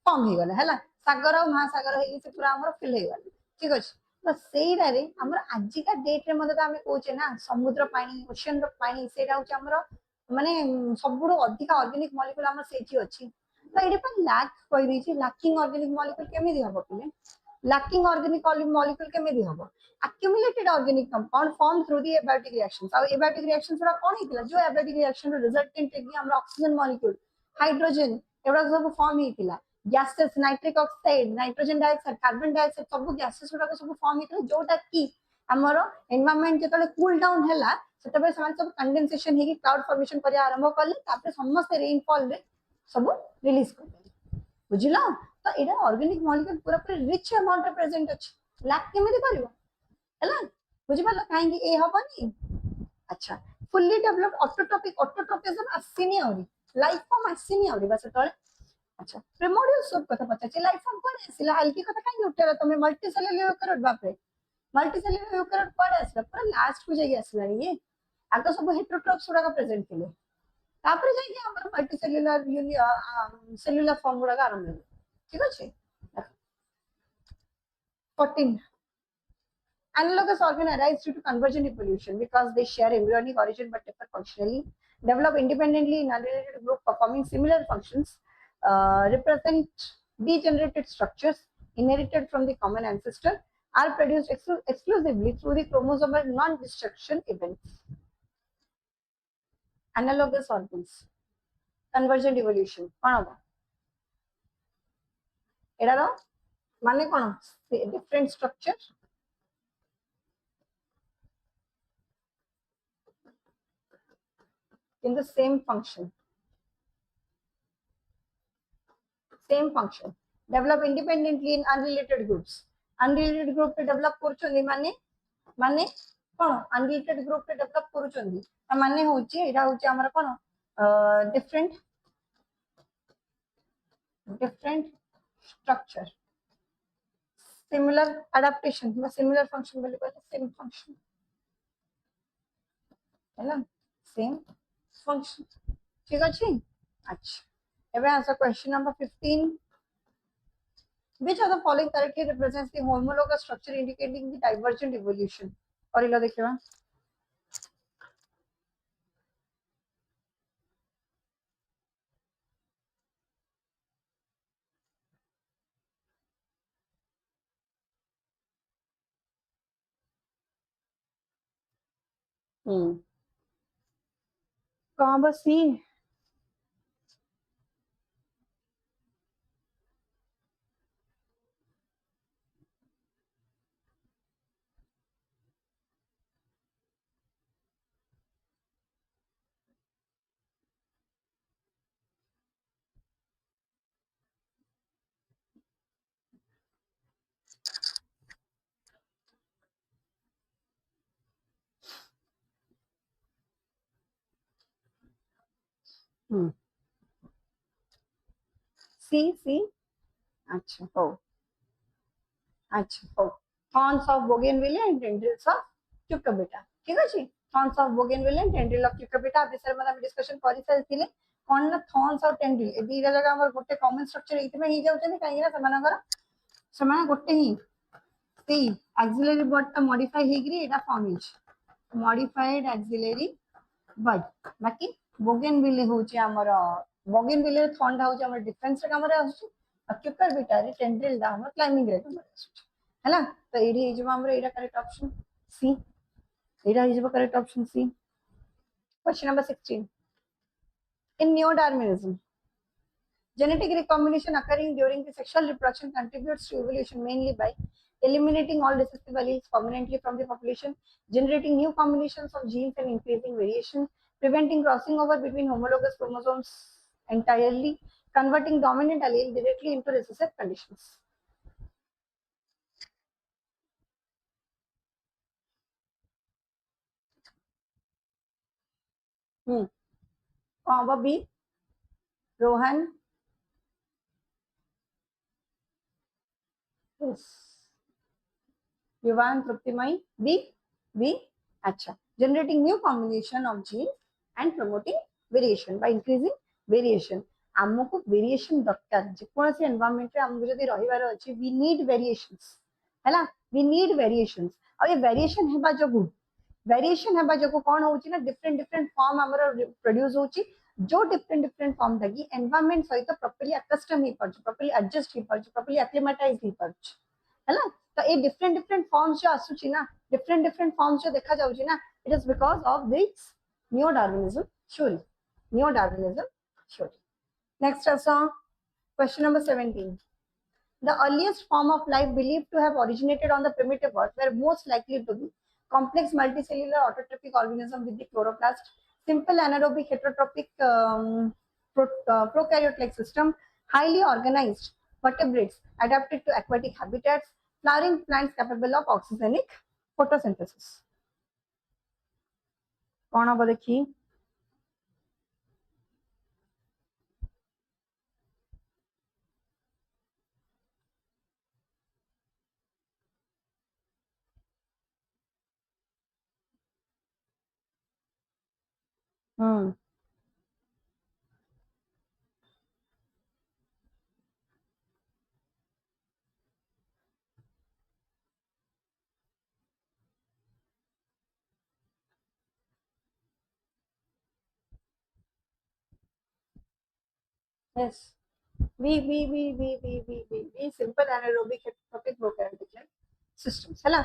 फॉर्म हे गला हैला सागर और महासागर हे से पूरा हमर फिल हे गला ठीक अछि तो सेरा रे हमर आजि का डेट रे मते हम कहूचे ना समुद्र पानी ओशन रो पानी सेरा होचे हमर माने सबुडो अधिक ऑर्गेनिक मॉलिक्यूल हमर सेठी अछि तो एडे पर लैक कहि दै छी लैकिंग ऑर्गेनिक मॉलिक्यूल केमि दी हबो पिले lacking organic molecule केमेदी हबो accumulated organic compound formed through the abiotic reactions और abiotic reactions रा कोन हेतिला जो abiotic reaction resultant कि हमरा oxygen molecule hydrogen एवरा सब form हेतिला gases nitric oxide nitrogen dioxide carbon dioxide सब gases रा सब फॉर्म हेतिला जोटा कि हमरो एनवायरनमेंट जेतले कूल डाउन हैला सेतबे समान सब कंडेंसेशन हेकी क्लाउड फॉर्मेशन करे आरंभ करले तापर समस्त रेनफॉल रे सब रिलीज कर बुझिला तो एटा ऑर्गेनिक मॉलिक्यूल पूरा पूरा रिच अमाउंट रे प्रेजेंट अछि लैक केमे करिवो हैला बुझि पालो काहेकि ए हबनी अच्छा फुल्ली डेवलप्ड ऑटोट्रोपिज्म आसीनी आउरी लाइफ फॉर्म आसीनी आउरी बस तळे अच्छा प्रिमोडियल सोप कथा पचा लाइफ फॉर्म कोन आसीला हल्की कथा काहे उठेला तमे मल्टी सेलुलर यूकैरियोट बाप रे मल्टी सेलुलर यूकैरियोट कोन आसीला पूरा लास्ट को जाई आसीला ये आगे सब हेटेरोट्रोप्स गुडा प्रेजेंट थिले तापर जाई कि हमर मल्टी सेलुलर सेलुलर फॉर्म गुडा आरंभ हो ठीक अछि 14 analogous organs arise due to convergent evolution because they share embryonic origin but differ functionally develop independently in unrelated group performing similar functions represent degenerated structures inherited from the common ancestor are produced exclusively through the chromosomal non-destruction events analogous organs convergent evolution कोन हबो एडारो माने कोन different structure in the same function develop independently in unrelated groups पे develop करछोनी माने कोन unrelated group पे develop करछोनी त माने होची एटा होची हमर कोन different structure similar adaptation বা similar function बोले same function हैला same function ठीक अछि अच्छा एबे answer question number 15 which of the following correctly represents the homologous structure indicating the divergent evolution और इला देखिबा कहां बस सी सी अच्छा हो thorns of bougainvillea and tendrils of cucurbita ठीक अछि thorns of bougainvillea and tendril of cucurbita विषय में हम डिस्कशन करि सारिथिले कोन ना thorns और tendril ए दीटा जगह हमर गोटे कॉमन स्ट्रक्चर एइतमे ही जाउछन काहेकि ना समान गोटे ही सी एक्सिलरी बड ता modify हेग्री Etah form is modified axillary बड बाकी बोगेनविले होची हमर बोगेनविले थॉर्न होची हमर डिफेंस रे कामरे आछी cucurbita रे टेंड्रिल दा हमर क्लाइंबिंग रे कामरे आछी हैला तो एडी हे जबा हमरे एटा करेक्ट ऑप्शन सी एटा हे जबा correct option C question number 16 in neodarwinism genetic recombination occurring during the sexual reproduction contributes to evolution mainly by eliminating all recessive alleles permanently from the population, generating new combinations of genes and increasing variation, preventing crossing over between homologous chromosomes entirely, converting dominant allele directly into recessive conditions. B. Rohan. Yes. Yuvan Truptimai. B. Acha. Generating new combination of genes and promoting variation by increasing variation. आमको variation दरकार जे कोनसी environment रे हमको जदी रहिबार अछि we need variations हैला we need variations और ये वेरिएशन हेबा जगो कोन होची ना डिफरेंट फॉर्म हमर प्रोड्यूस होची जो डिफरेंट फॉर्म लगी एनवायरनमेंट सहित प्रॉपर्ली अकस्टम ही पड़ प्रॉपर्ली एडजस्ट ही पड़ प्रॉपर्ली एक्लिमेटाइज ही पड़ है ना। तो ये डिफरेंट डिफरेंट फॉर्म्स जो आसुची ना, डिफरेंट डिफरेंट फॉर्म्स जो देखा जाउची ना, it is because of this new Darwinism theory, new Darwinism theory. Next आसा question number 17। The earliest form of life believed to have originated on the primitive earth were most likely to be complex multicellular autotrophic organism with the chloroplast, simple anaerobic heterotrophic prokaryote-like system, highly organized vertebrates adapted to aquatic habitats, flowering plants capable of oxygenic photosynthesis. कौन अब देखिए yes we simple anaerobic heterotrophic prokaryotic systems है ना।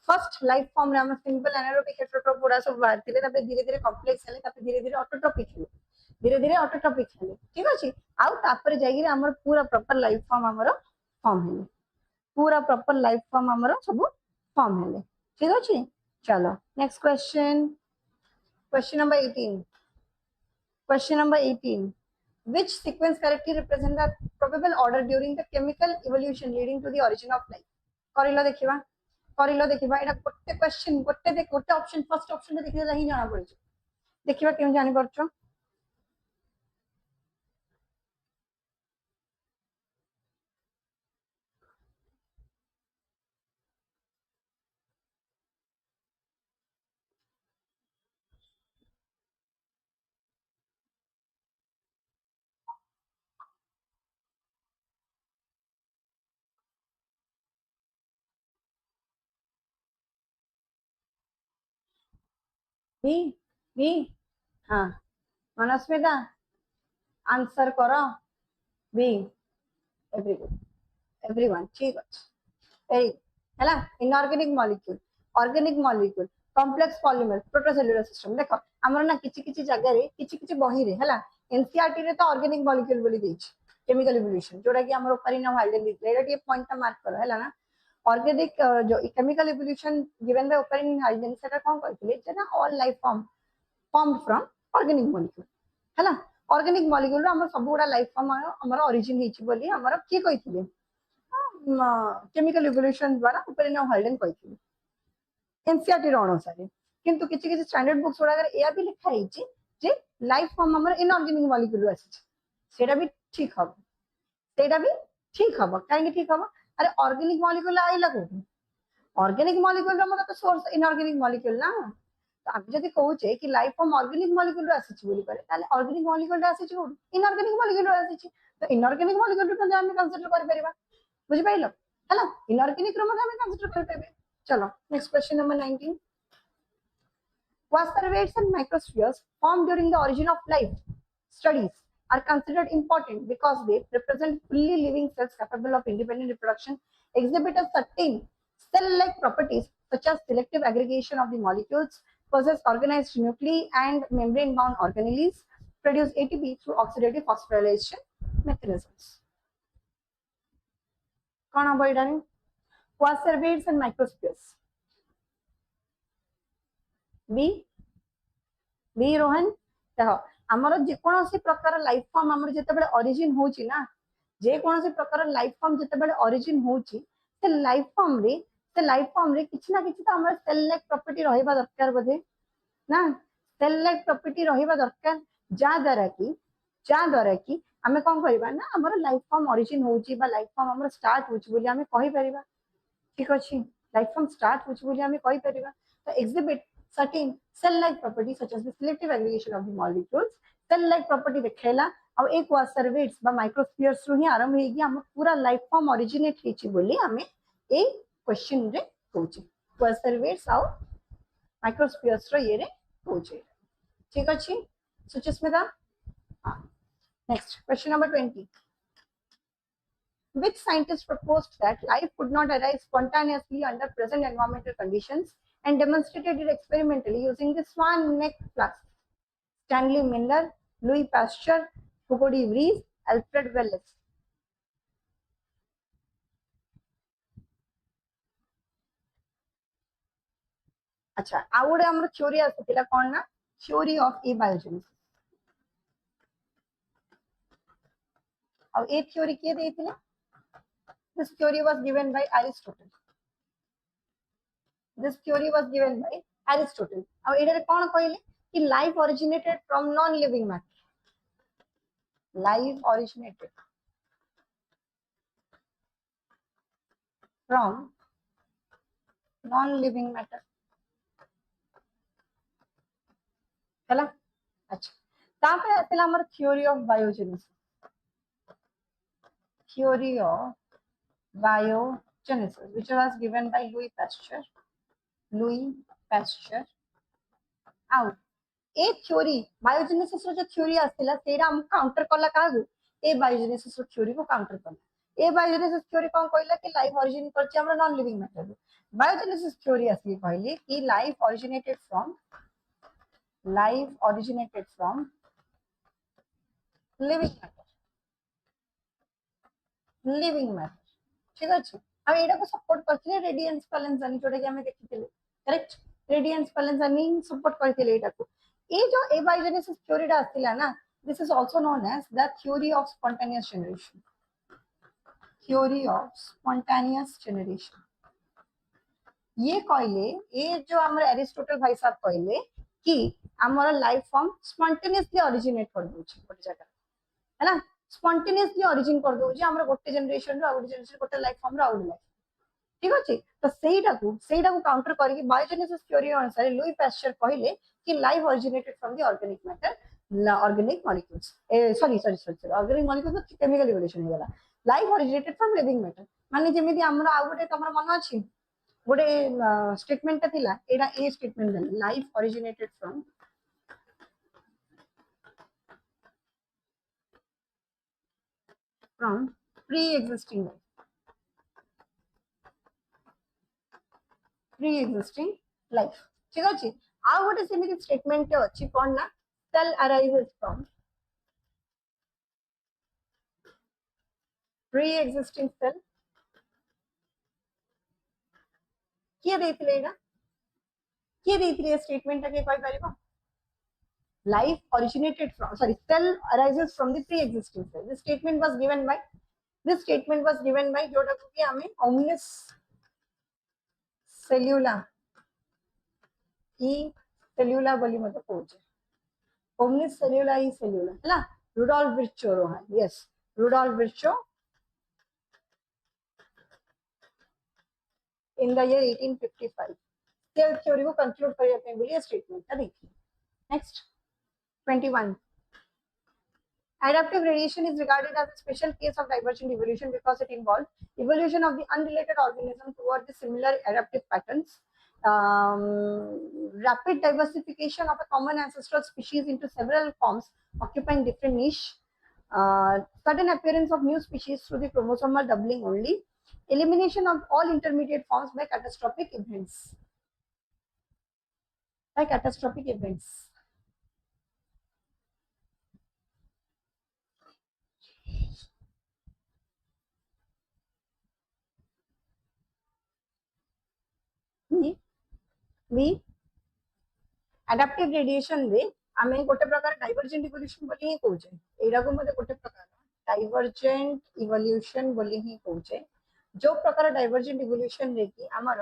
First life form रे हम simple anaerobic हेटरोट्रोप गुडा सब बाहरथिले, तापर धीरे धीरे कॉम्प्लेक्स हेले, तापर धीरे धीरे ऑटोट्रोपिक हेले, धीरे धीरे ऑटोट्रोपिक हेले, ठीक अछि। आउ तापर जाई हमर पूरा प्रॉपर लाइफ फॉर्म हमर फॉर्म हेले, पूरा प्रॉपर लाइफ फॉर्म हमर सब फॉर्म हेले, ठीक अछि। चलो next question, question number 18। Question number 18, which sequence correctly represent the probable order during the chemical evolution leading to the origin of life? करिलो देखिबा, करिलो देखिबा, एटा गोटे क्वेश्चन गोटे दे गोटे ऑप्शन, फर्स्ट ऑप्शन रे देखिला ही जाना पड़छ, देखिबा केम जानि परछो। बी बी हां मनस्मिता आंसर करो बी, एवरीवन एवरीवन ठीक अछि वेरी हैला। Inorganic molecule, organic molecule, complex polymer, protocellular system. देखो हमर ना किछि किछि जगह रे किछि किछि बही रे हैला एनसीईआरटी रे तो ऑर्गेनिक मॉलिक्यूल बोली देछि केमिकल इवोल्यूशन, जोटा कि हमर परिणाम हाइडेन दिखले, एटा ये पॉइंट टा मार्क करो हैला ना। ऑर्गेनिक जो केमिकल इवोल्यूशन गिवन बाय ओपनिंग हाइडेन सेटा कोन कहथिले जे ना all life form formed from organic molecule हैला। ऑर्गेनिक मॉलिक्यूल हमर सब गुडा लाइफ फॉर्म हमर ओरिजिन हेछि बोली हमर की कहिथिले केमिकल इवोल्यूशन द्वारा परिणाम हाइडेन कहिथिले एनसीईआरटी रो अनुसार। किंतु किछि किछि स्टैंडर्ड बुक्स गुडा एया भी लिखा हेछि जे लाइफ फॉर्म हमर इनऑर्गेनिक मॉलिक्यूल आछि, सेटा भी ठीक हबो, सेटा भी ठीक हबो, काहे कि ठीक हबो, अरे ऑर्गेनिक मॉलिक्यूल आइला को, ऑर्गेनिक मॉलिक्यूल रो मतलब तो सोर्स इनऑर्गेनिक मॉलिक्यूल ना। तो हम जदि कहूचे कि लाइफ फॉर्म ऑर्गेनिक मॉलिक्यूल रो आछि बोली करे, ताले ऑर्गेनिक मॉलिक्यूल आछि को इनऑर्गेनिक मॉलिक्यूल रो आछि, तो इनऑर्गेनिक मॉलिक्यूल को हम कंसीडर कर परिबा, बुझि पाइलो हैला। इनऑर्गेनिक रो हम कंसीडर कर परिबे। चलो next question number 19। Quasarvates and microspheres formed during the origin of life studies are considered important because they represent fully living cells capable of independent reproduction, exhibit a certain cell-like properties such as selective aggregation of the molecules, possess organized nuclei and membrane-bound organelles, produce ATP through oxidative phosphorylation mechanisms. कौन हम बोल रहे हैं? Quasarvates and microspheres. B B Rohan देख आमर जेकोसी प्रकार life form आमर जेतेबेले origin होची ना, जेकोसी प्रकार लाइफ फॉर्म जेतेबेले ओरिजिन होची से लाइफ फॉर्म रे किछि ना किछि त हमर सेल लाइक प्रॉपर्टी रहइबा दरकार बधे ना, सेल लाइक प्रॉपर्टी रहइबा दरकार, जा द्वारा कि हमें कोन करबा ना हमर लाइफ फॉर्म ओरिजिन होची बा लाइफ फॉर्म हमर स्टार्ट होची बोली हमें कहि परिबा, ठीक अछि। लाइफ फॉर्म स्टार्ट होची बोली हमें कहि परिबा। तो exhibit certain cell-like properties such as the selective aggregation of the molecules, cell-like property देखेला अब एक क्वासर्वेट्स बा माइक्रोस्फियर्स रु ही आरंभ हेगी हम पूरा लाइफ फॉर्म ओरिजिनेट हेची बोली हमें ए क्वेश्चन रे कहूचे क्वासर्वेट्स और माइक्रोस्फियर्स रो ये रे कहूचे, ठीक अछि Suchismita. Next question number 20। Which scientist proposed that life could not arise spontaneously under present environmental conditions and demonstrated it experimentally using the swan neck flask? Stanley Miller, Louis Pasteur, Hugo de Vries, Alfred Wallace. अच्छा आ गोटे हमर theory आसीला कोन ना theory of एबायोजेनिसिस और ए theory के देथिले this theory was given by Aristotle this theory was given by Aristotle और एडा कोन कहले कि life originated from non living matter life originated from non living matter हैला अच्छा तापर आतिला हमर theory of biogenesis theory of biogenesis, which was given by Louis Pasteur. Louis Pasteur. Out. A theory, biogenesis जो theory आस्तिला तेरा हम counter कला कागु ए biogenesis theory को counter कला ए biogenesis theory कौन कहला कि life origin करछि हमरा non living matter biogenesis theory आस्ति कहले कि life originated from living matter living matter ठीक अछि हम एटा को सपोर्ट करथिले रेडियंस स्पेलेंजानी जोटा कि हमें देखिथिले करेक्ट रेडियंस स्पेलेंजानी सपोर्ट करथिले एटा को ए जो एबायोजेनेसिस थ्योरीटा आस्तिला ना this is also known as the theory of spontaneous generation ये कहले ए जो हमर एरिस्टोटल भाई साहब कहले कि हमर लाइफ फॉर्म स्पॉन्टेनियसली ओरिजिनेट कर दोछि गोटे जगह है ना स्पॉन्टेनियसली ओरिजिन कर दोछि हमर गोटे जनरेशन रो गोटे जनरेशन गोटे लाइफ फॉर्म रो आउट लाइफ ठीक अछि तो सेटा को काउंटर करके बायोजेनेसिस थ्योरी अनुसार लुई पास्चर कहले कि life originated from the organic matter organic molecules sorry organic molecules chemical evolution हो गला life originated from living matter माने जेमिति हमरा आ गोटे तमर मन अछि गोटे स्टेटमेंट थिला एडा ए स्टेटमेंट देला life originated from pre-existing life ठीक अछि आ गोटे सेमिति स्टेटमेंट अछि कोन ना cell arises from pre-existing cell किए देथिले एडा किए देथिले स्टेटमेंट के कोइ परिबा life originated from cell arises from the pre-existing cell this statement was given by जोटा को कि हमें omnis cellula बोली मतलब कोच omnis cellula है ना रुडोल्फ विर्चो रो है yes Rudolf Virchow in the year 1855 cell theory को कंक्लूड कर जाते हैं बोलिए स्टेटमेंट का देखिए next 21 adaptive radiation is regarded as a special case of divergent evolution because it involves evolution of the unrelated organism toward the similar adaptive patterns rapid diversification of a common ancestral species into several forms occupying different niche sudden appearance of new species through the chromosomal doubling only elimination of all intermediate forms by catastrophic events adaptive radiation रे आमे गोटे प्रकार divergent evolution बोली ही कहूचे era को मते गोटे प्रकार divergent evolution बोली ही कहूचे जो प्रकार डाइवर्जेंट इवोल्यूशन रे कि हमर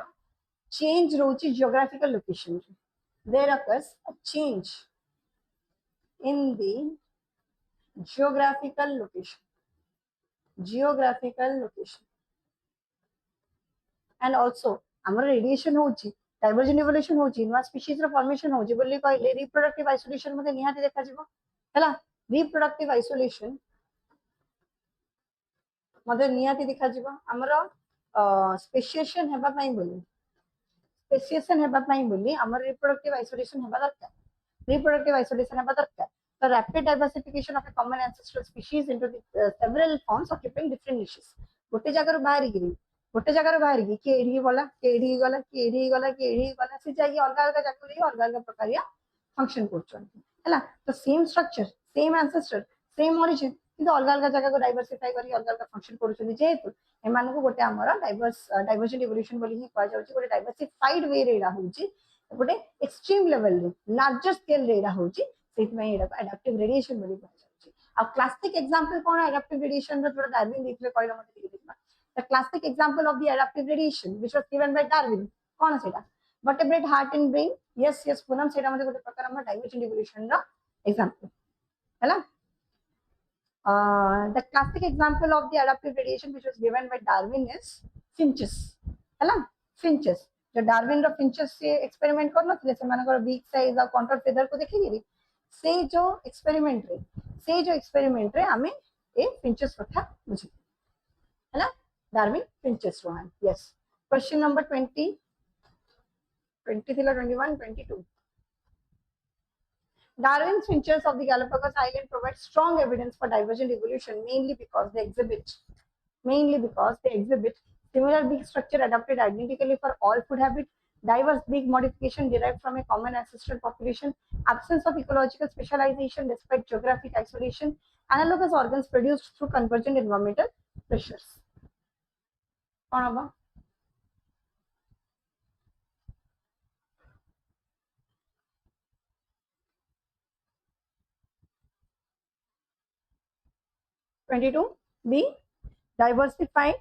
चेंज रोची geographical location there occurs a change in the geographical location and also हमर रेडिएशन होची डाइवर्जेंट इवोल्यूशन होची नवा स्पीशीज रो फॉर्मेशन होची बोली कहले रिप्रोडक्टिव आइसोलेशन मध्ये निहाती देखा जिवो हला रिप्रोडक्टिव आइसोलेशन मध्ये निहाती देखा जिवो हमर स्पेसिएशन हेबा पई बोली हमर रिप्रोडक्टिव आइसोलेशन हेबा दरकार the rapid diversification of a common ancestral species into the several forms occupying different niches गोटे जगह बाहर किए एडी गला किए एडी गला किए एडी गला किए एडी गला से जाई अलग अलग जगह अलग अलग प्रकार फंक्शन कर तो same structure same ancestor same origin किंतु अलग अलग जगह को डाइवर्सिफाई करी अलग अलग फंक्शन करूछन जेहेतु एमान को गोटे हमर डाइवर्सिटी इवोल्यूशन बोली ही कहा जाउची गोटे डाइवर्सिफाइड वे रे एडा होउची गोटे एक्सट्रीम लेवल रे लार्जर स्केल रे एडा होउची सेट में एडा एडाप्टिव रेडिएशन बोली कहा जाउची आ क्लासिक एग्जांपल कोन एडाप्टिव रेडिएशन रो थोड़ा डार्विन देखले कहला मते देखिबा the classic example of the adaptive radiation which was given by Darwin कोन सेटा vertebrate heart and brain yes yes Poonam सेटा मते गोटे प्रकार हमर डाइवर्सिटी इवोल्यूशन रो एग्जांपल हैला the classic example of the adaptive radiation which was given by Darwin is finches है finches जो डार्विन रो finches से एक्सपेरिमेंट करनो थे से मानकर बिग साइज और कंट्रोल फेदर को देखिए से जो एक्सपेरिमेंट रे हमें ए finches कथा बुझी है ना Darwin finches Rohan yes question number 20 थिला 21 22 Darwin's finches of the Galapagos Island provide strong evidence for divergent evolution, mainly because they exhibit similar beak structure adapted identically for all food habits, diverse beak modification derived from a common ancestral population, absence of ecological specialization despite geographic isolation, analogous organs produced through convergent environmental pressures. कौन होगा? B diversified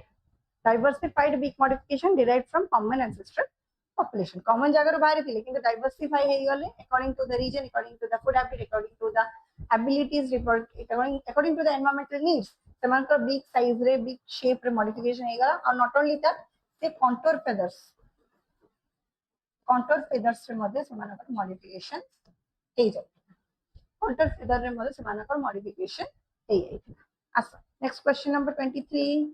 beak modification derived from common ancestral population. Common जगह बाहर थी लेकिन diversify है ये वाले according to the region, according to the food habit, according to the abilities, according to the environmental needs. सेमानकर beak size रे beak shape रे modification है ये और not only that से contour feathers रे मध्य सेमानकर modification है जाए contour feather रे मध्य सेमानकर modification है जाए Next question number 23.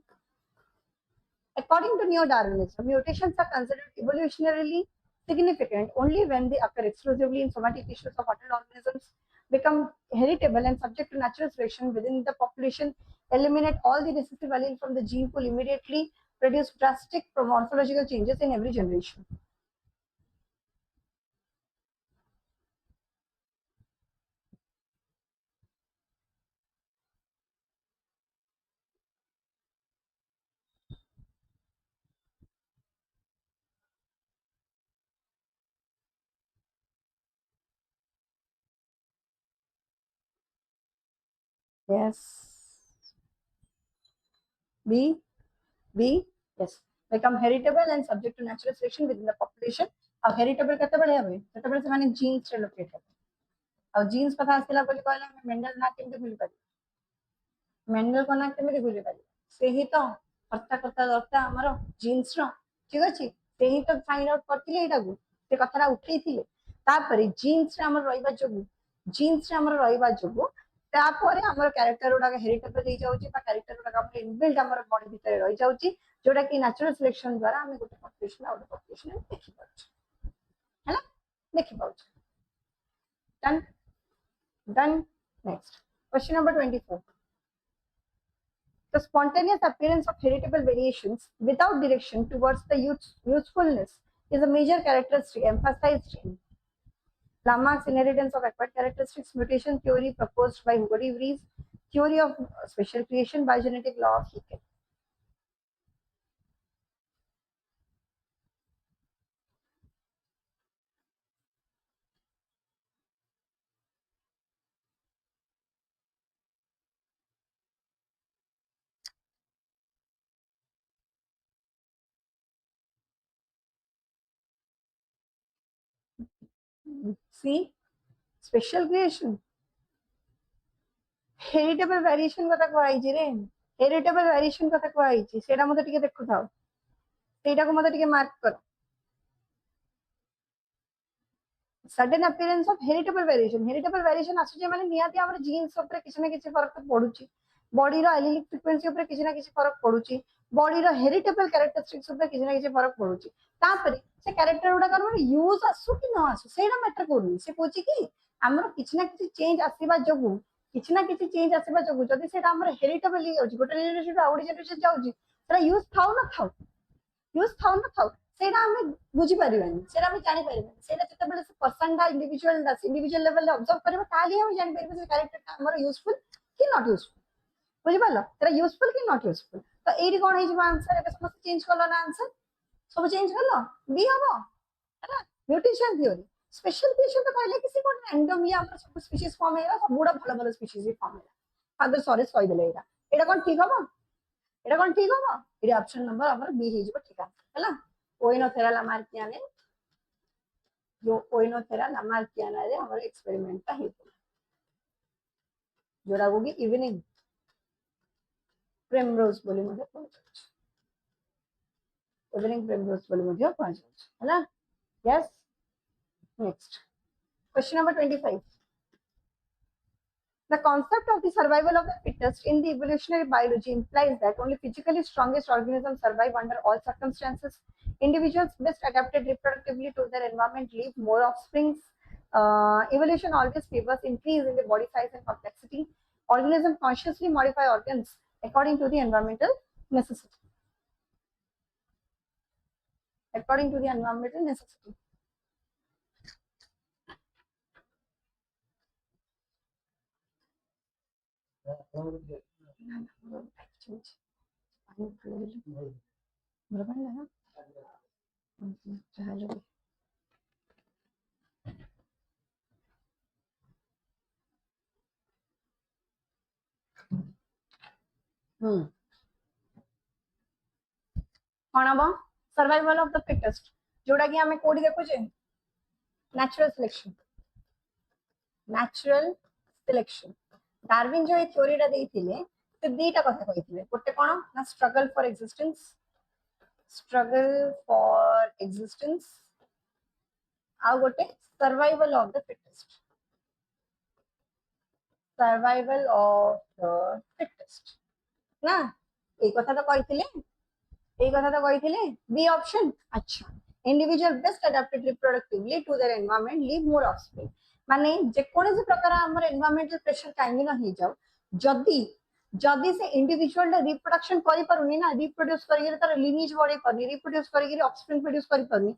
According to neo-Darwinism, mutations are considered evolutionarily significant only when they occur exclusively in somatic tissues of adult organisms, become heritable and subject to natural selection within the population, eliminate all the recessive allele from the gene pool immediately, produce drastic morphological changes in every generation. Yes. B. Yes. Become heritable and subject to natural selection within the population. अब heritable कते बड़े हवे heritable से माने genes रे locate है अब genes पता आसला बोली कहला मेंडल ना केमते भूली पारी मेंडल को ना केमते भूली पारी से ही तो करता हमरो genes रो ठीक अछि से ही तो फाइंड आउट करथिले एटा को से कथरा उठैथिले तापरे genes रे हमर रहिबा जोगु तापरे हमर कैरेक्टर उडा हेरिटेबल दे जाउची बा कैरेक्टर उडा हमर इनबिल्ट हमर बॉडी भीतर रहि जाउची जोटा कि नेचुरल सिलेक्शन द्वारा हम गोटे पॉपुलेशन आउट पॉपुलेशन देखि पाउछ हैला देखि पाउछ done next question number 24 the spontaneous appearance of heritable variations without direction towards the usefulness is a major characteristic emphasized in Lamarck's inheritance of acquired characteristics mutation theory proposed by Hugo de Vries, theory of special creation by genetic law of Haeckel. See, special creation. Heritable variation कथा कहैछि रे heritable variation कथा कहैछि सेटा मते टिके देखु थाओ सेटा को मते टिके मार्क करो sudden appearance of heritable variation आसुचे माने नियाती हमर जीन्स ऊपर किछ ना किछ फरक पडुची बॉडी रो एलिलिक फ्रीक्वेंसी ऊपर किछ ना किछ फरक पडुची बॉडी रो हेरिटेबल कैरेक्टरिस्टिक्स ऊपर किछ ना किछ फरक पडुची तापरे से कैरेक्टर उडा कर माने यूज आसु कि न आसु सेटा मैटर करूनी से पूछि कि हमर किछ ना किछ चेंज आसीबा जोगु किछ ना किछ चेंज आसीबा जोगु जदी सेटा हमर हेरिटेबल ही होची गोटे जनरेशन आउडी जनरेशन जाउची सेटा यूज थाउ ना थाउ सेटा हमें बुझी परिबानी सेटा हमें जानि परिबानी सेटा जते बेले से पर्सन दा इंडिविजुअल लेवल ऑब्जर्व करबा ताली हम जानि परिबा से कैरेक्टर ता हमर यूजफुल कि नॉट यूजफुल बुझी पालो सेटा यूजफुल कि नॉट यूजफुल तो एडी कोन हे जबा आंसर एबे समस्त चेंज करलो ना आंसर सब चेंज करलो बी हबो हैला म्यूटेशन थ्योरी स्पेशल क्वेश्चन तो कहले किसी को रैंडम या हमर सब स्पीशीज फॉर्म हेला सब बड़ा भलो भलो स्पीशीज फॉर्म हेला फादर सॉरी कहि देले एटा कोन ठीक हबो एटा कोन ठीक हबो एडी ऑप्शन नंबर हमर बी हे जबो ठीक हैला ओइनोथेरा लामार्कियाने जो ओइनोथेरा लामार्कियाना रे हमर एक्सपेरिमेंट ता हेतु जोड़ा होगी इवनिंग प्रेमरोज बोली मध्ये पहुंच इवनिंग प्रेमरोज बोली मध्ये पहुंच हैला yes next question number 25 The concept of the survival of the fittest in the evolutionary biology implies that only physically strongest organisms survive under all circumstances. Individuals best adapted reproductively to their environment leave more offspring. Evolution always favors increase in the body size and complexity. Organisms consciously modify organs according to the environmental necessity. According to the environmental necessity. कौन हम survival of the fittest जोड़ा कि हमें कोडी देखुचे natural selection Darwin जो ये theory टा देइथिले तो दीटा कथा कहिथिले गोटे कोन ना स्ट्रगल फॉर एक्जिस्टेंस आ गोटे सर्वाइवल ऑफ द फिटेस्ट ना ए कथा तो कहिथिले बी ऑप्शन अच्छा individual best adapted reproductively to their environment leave more offspring माने जे कोनोसी प्रकार हमर एनवायरनमेंटल प्रेशर कांगी न ही जाऊ जदी से इंडिविजुअल रिप्रोडक्शन करि परुनी ना रिप्रोड्यूस करिके तार लिनिएज बढ़े परनी रिप्रोड्यूस करिके ऑफस्प्रिंग प्रोड्यूस करि परनी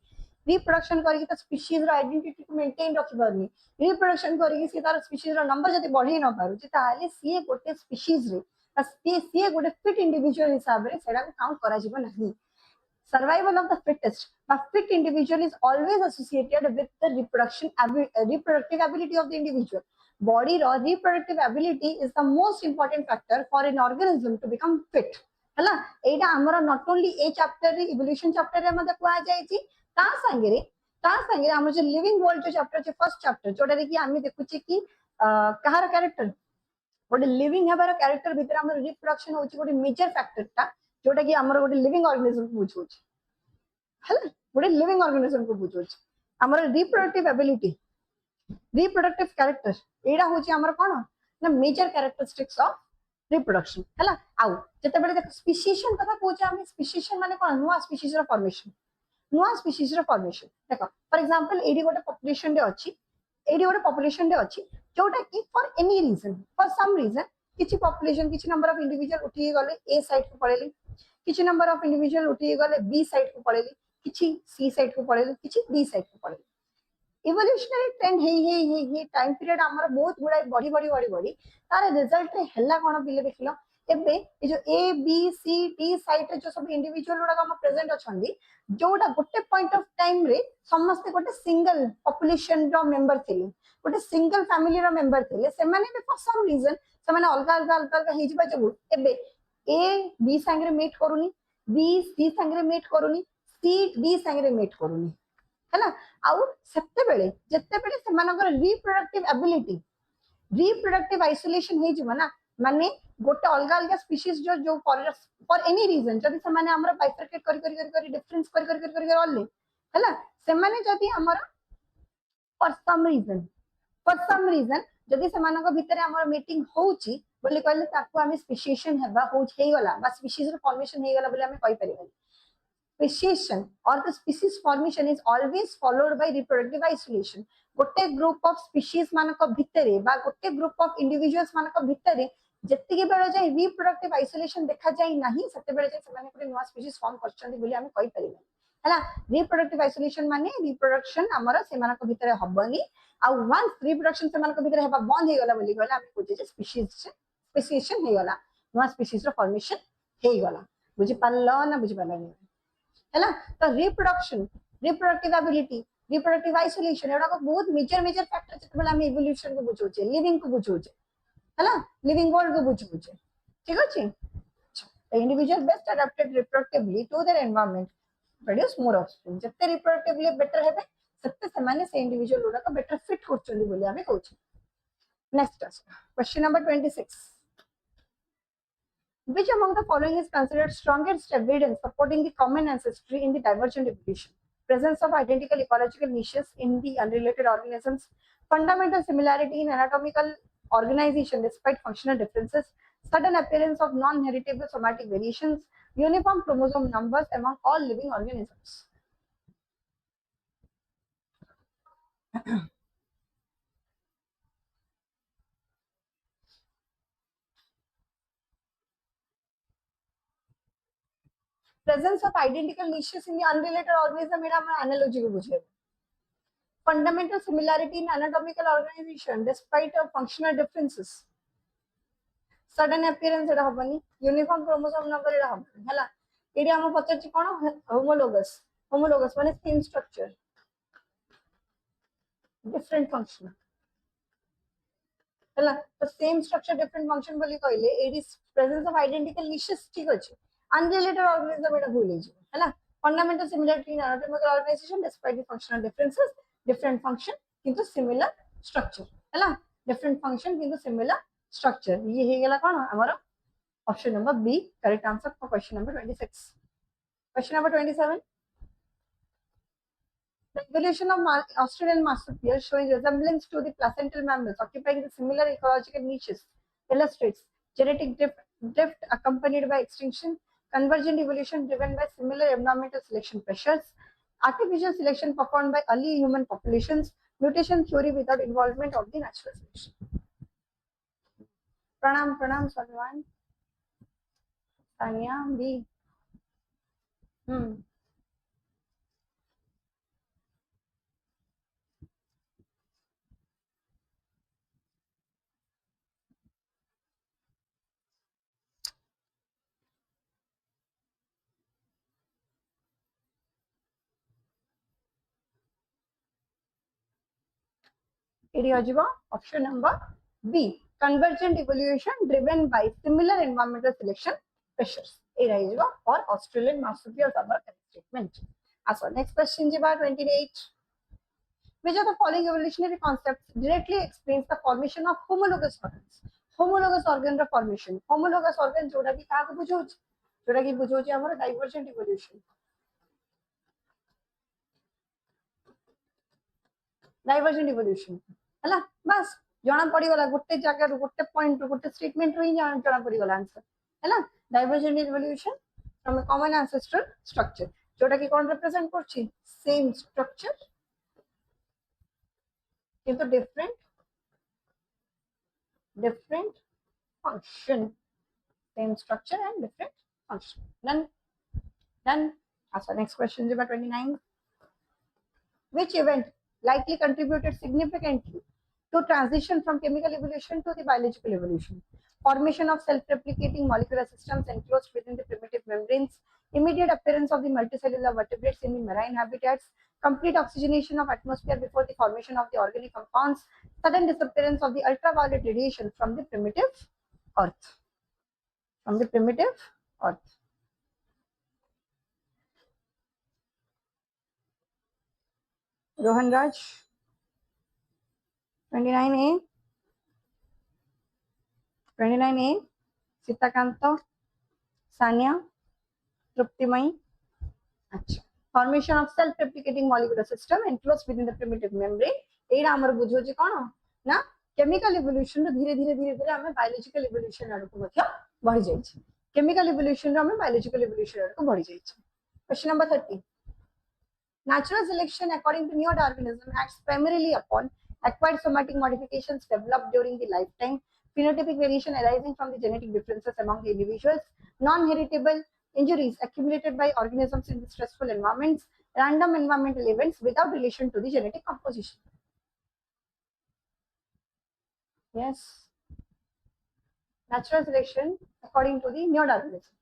रिप्रोडक्शन करिके त स्पीशीज रो आइडेंटिटी को मेंटेन रखि परनी रिप्रोडक्शन करिके से तार स्पीशीज रो नंबर जदी बढ़ी न पारु जे ताले सी गोटे स्पीशीज रे सी गोटे फिट इंडिविजुअल हिसाब रे सेडा को काउंट करा जिवो नहीं survival of the fittest a fit individual is always associated with the reproductive ability of the individual body raw reproductive ability is the most important factor for an organism to become fit हला एटा हमरा not only A chapter रे evolution chapter रे मते कुआ जाय छी ता संगे हमर जे लिविंग वर्ल्ड जो चैप्टर जे फर्स्ट चैप्टर जोटा रे कि आमी देखु छी कि कहार कैरेक्टर गोटे लिविंग हेबार कैरेक्टर भीतर हमर रिप्रोडक्शन होची गोटे मेजर फैक्टर ता जोटा कि हमर गोटे लिविंग ऑर्गेनिज्म को बुझोची हला गोटे लिविंग ऑर्गेनिज्म को बुझोची हमर रिप्रोडक्टिव एबिलिटी रिप्रोडक्टिव कैरेक्टर एडा होची हमर कोन ना मेजर कैरेक्टरिस्टिक्स ऑफ रिप्रोडक्शन हला आउ जते बेले देख स्पीशीशन कथा पूछे हम स्पीशीशन माने कोन नुवा स्पीशीज रो फॉर्मेशन देखो फॉर एग्जांपल एडी गोटे पॉपुलेशन रे अछि जोटा कि for any reason for some reason किछि पॉपुलेशन किछि नंबर ऑफ इंडिविजुअल उठी गले ए साइड को पळेली किछि नंबर ऑफ इंडिविजुअल उठी गले बी साइड को पळेली किछि सी साइड को पळेली किछि डी साइड को पळेली इवोल्यूशनरी ट्रेंड हे टाइम पीरियड हमर बहुत गुडा बड़ी तार रिजल्ट रे हल्ला कोन बिले देखिलो एबे ए जो A B C D side रे जो सब इंडिविजुअल गुडा हम प्रेजेंट अछंदी जोटा गोटे पॉइंट ऑफ टाइम रे समस्त गोटे सिंगल पॉपुलेशन रो मेंबर थिले गोटे सिंगल फैमिली रो मेंबर थिले से माने बे फॉर सम रीजन से माने अलगा हे जिबा जबु एबे ए बी संगे मीट करूनी बी सी संगे मीट करूनी सी डी संगे मीट करूनी हैला आउ जत्ते बेले से मानकर रिप्रोडक्टिव आइसोलेशन हे जिवो ना माने गोटे अलगा स्पीशीज जो फॉर एनी रीजन जदी से माने हमरा बाइफरकेट करी डिफरेंस करी रहले हैला से माने जदी हमरा फॉर सम रीजन जदी से मानक भितरे हमरा मीटिंग होउची बोली कहले ताकू हम स्पेसिएशन हेबा हे गला बा स्पीशीज रो फॉर्मेशन हे गला बोली हम कहि परिबनी speciation or the species formation is always followed by reproductive isolation गोटे ग्रुप ऑफ स्पीशीज मानक भितरे बा गोटे ग्रुप ऑफ इंडिविजुअल्स मानक भितरे ଯେତିକି ବେଳ ଯାଏ ରିପ୍ରଡକ୍ଟିଭ ଆଇସୋଲେସନ ଦେଖା ଯାଇ ନାହିଁ ସେତେବେଳେ ଯାଏ ସେମାନେ ଗୋଟେ ନୂଆ ସ୍ପିସିସ୍ ଫର୍ମ କରିଛନ୍ତି ବୋଲି ଆମେ କହିପାରିବା ହେଲା ରିପ୍ରଡକ୍ଟିଭ ଆଇସୋଲେସନ ମାନେ ରିପ୍ରଡକ୍ସନ ଆମର ସେମାନଙ୍କ ଭିତରେ ହବନି ଆଉ ୱାନ୍ସ ରିପ୍ରଡକ୍ସନ ସେମାନଙ୍କ ଭିତରେ ହେବା ବନ୍ଦ ହେଇଗଲା ବୋଲି କହିଲେ ଆମେ କହୁଛେ ଯେ ସ୍ପେସିଏସନ ହେଇଗଲା ନୂଆ ସ୍ପିସିସ୍ ର ଫର୍ମେସନ ହେଇଗଲା ବୁଝିପାରିଲ ନା ବୁଝିପାରିଲନି ହେଲା ତ रिप्रोडक्टिव एबिलिटी रिप्रोडक्टिव आइसोलेशन एडा को बहुत मेजर मेजर फैक्टर जेतबेला हम इवोल्यूशन को बुझौचे लिविंग को बुझौचे हैला लिविंग वर्ल्ड को बुझौचे ठीक अछि the individual best adapted reproductively to their environment produce more offspring जते reproductively better हेबे सत्ते समान से इंडिविजुअल उडा को बेटर फिट करचोली बोली आमे कहउछ next question number 26 which among the following is considered strongest evidence supporting the common ancestry in the divergent evolution presence of identical ecological niches in the unrelated organisms fundamental similarity in anatomical organization despite functional differences sudden appearance of non-heritable somatic variations uniform chromosome numbers among all living organisms presence of identical niches in the unrelated organism एटा हम analogy को बुझे fundamental similarity in anatomical organization despite of functional differences sudden appearance Etah हबनी uniform chromosome number एटा हबनी हला AD हम पचछि कोन homologous माने same structure different function हला तो same structure different function बोली कहले AD presence of identical niches ठीक अछि unrelated organism एटा भूल हे हला fundamental similarity in anatomical organization despite the functional differences different function किंतु similar structure हला different function किंतु similar structure ये हे गेला कोन हमर option number B correct answer for question number 26 question number 27 the evolution of Australian marsupials showing resemblance to the placental mammals occupying the similar ecological niches illustrates genetic drift accompanied by extinction convergent evolution driven by similar environmental selection pressures, artificial selection performed by early human populations, mutation theory without involvement of the natural selection. Pranam, Salman. Tanya, B. Option number B. Convergent evolution driven by similar environmental selection pressures. For Australian marsupials our statement. So next question 28. Which of the following evolutionary concepts directly explains the formation of homologous organs? Homologous organ formation. Homologous organ जोड़ा की क्या बुझौछ? जोड़ा की बुझौछ हमर divergent evolution. Divergent evolution. हला बस जाना पड़ी वाला गुट्टे जगह रो गुट्टे पॉइंट रो गुट्टे स्टेटमेंट रो ही जाना पड़ी वाला आंसर हला divergent evolution from a common ancestral structure जोटा की कोन रिप्रेजेंट करछि सेम स्ट्रक्चर किंतु different function same structure and different function done अच्छा next question number 29 which event likely contributed significantly to transition from chemical evolution to the biological evolution? Formation of self-replicating molecular systems enclosed within the primitive membranes, immediate appearance of the multicellular vertebrates in the marine habitats, complete oxygenation of atmosphere before the formation of the organic compounds, sudden disappearance of the ultraviolet radiation from the primitive Earth. Rohan Raj. 29A. Sitakanto. Sanya. Truptimai. Achha. Formation of self-replicating molecular system enclosed within the primitive membrane. एडा हमर बुझो जे कोन ना chemical evolution रो धीरे धीरे हमें biological evolution आड़ को मध्य बढ़ी जाय छै केमिकल इवोल्यूशन रो हमें बायोलॉजिकल इवोल्यूशन आड़ को बढ़ी जाय छै question number 30 Natural selection according to neo-Darwinism acts primarily upon acquired somatic modifications developed during the lifetime, phenotypic variation arising from the genetic differences among the individuals, non-heritable injuries accumulated by organisms in stressful environments, random environmental events without relation to the genetic composition. Yes. Natural selection according to the neo-Darwinism.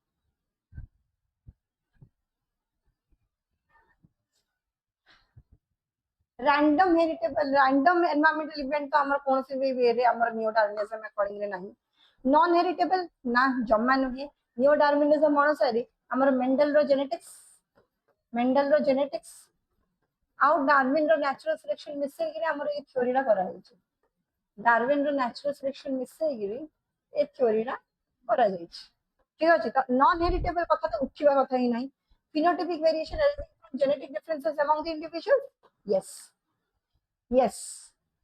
Random heritable, random environmental event तो हमारा कौन से वे रे हमारा neo-Darwinism accordingly नहीं. Non-heritable ना जम्मा नुहे. Neo-Darwinism अनुसारी हमारा Mendel रो genetics आउ Darwin रो natural selection मिससे गिरे हमारा ये theory रा करा है. Darwin रो natural selection मिससे गिरे ये theory रा करा है. ठीक है तो non-heritable कथा तो उच्चीवा कथा ही नहीं. Phenotypic variation arising from genetic differences among the individuals. Yes. Yes.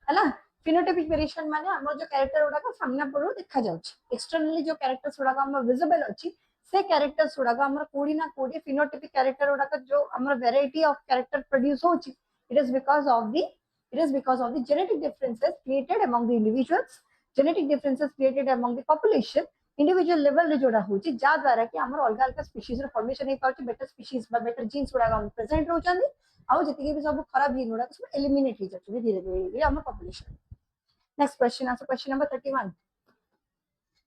है ना? Phenotypic variation माने हमर जो character उड़ा का सामना परो देखा जाउछ. Externally जो characters उड़ा का हमर visible अछि से characters उड़ा का हमर कोडी ना कोडी phenotypic character उड़ा का जो हमर variety of character produce होछि. It is because of the genetic differences created among the individuals, genetic differences created among the population, individual level रे जोड़ा होछि जा द्वारा कि हमर अलग अलग species रे formation हे पाउछि, better species बा better genes उड़ा का present होछंदी. आउ जति भी सब खराब जीन उड़ा सब एलिमिनेट हो जाछे धीरे धीरे हमर population. Next question answer question number 31.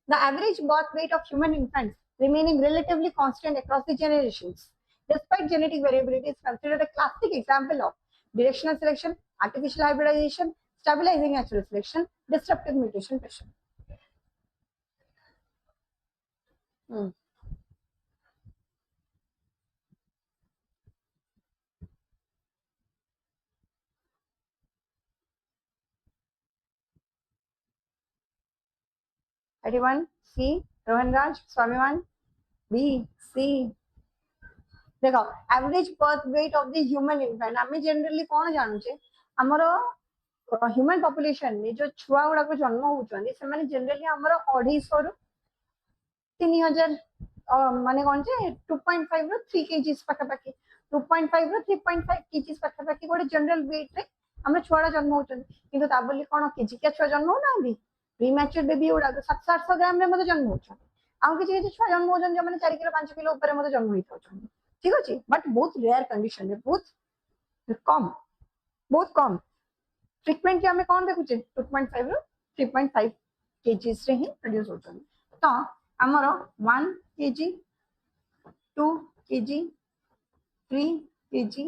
The average birth weight of human infants remaining relatively constant across the generations despite genetic variability is considered a classic example of directional selection, artificial hybridization, stabilizing natural selection, disruptive mutation pressure. Anyone? C. Rohan Raj, Swamiman. B. C. देखो average birth weight of the human infant आम generally कौन जानूचे आमर human population में जो छुआ गुड़ा को जन्म होचंदी से माने जनरली आमर 250 रु 3000 माने कौन जे 2.5 रु 3 केजीस पाखापाखी 2.5 रु 3.5 केजीस पाखापाखी गोटे जनरल वेट रे आमर छुआड़ा जन्म होचंदी किंतु ता बोली कोन केजी के छुआ जन्म हो नांदी प्रीमैच्योर बेबी गुड़ा 700 ग्राम रे मते जन्म होचंदी आउ किछि किछि छुआ जन्म होचंदी जो माने 4 किलो 5 किलो ऊपर मते जन्म होई थाउचंदी. ठीक अच्छे बट बहुत रेयर कंडीशन है बहुत कम फ्रिक्वेंटली हमें कौन देखुचे 2.5 रु 3.5 केजीस रे ही प्रोड्यूस होचन. तो हमर 1 KG 2 KG 3 KG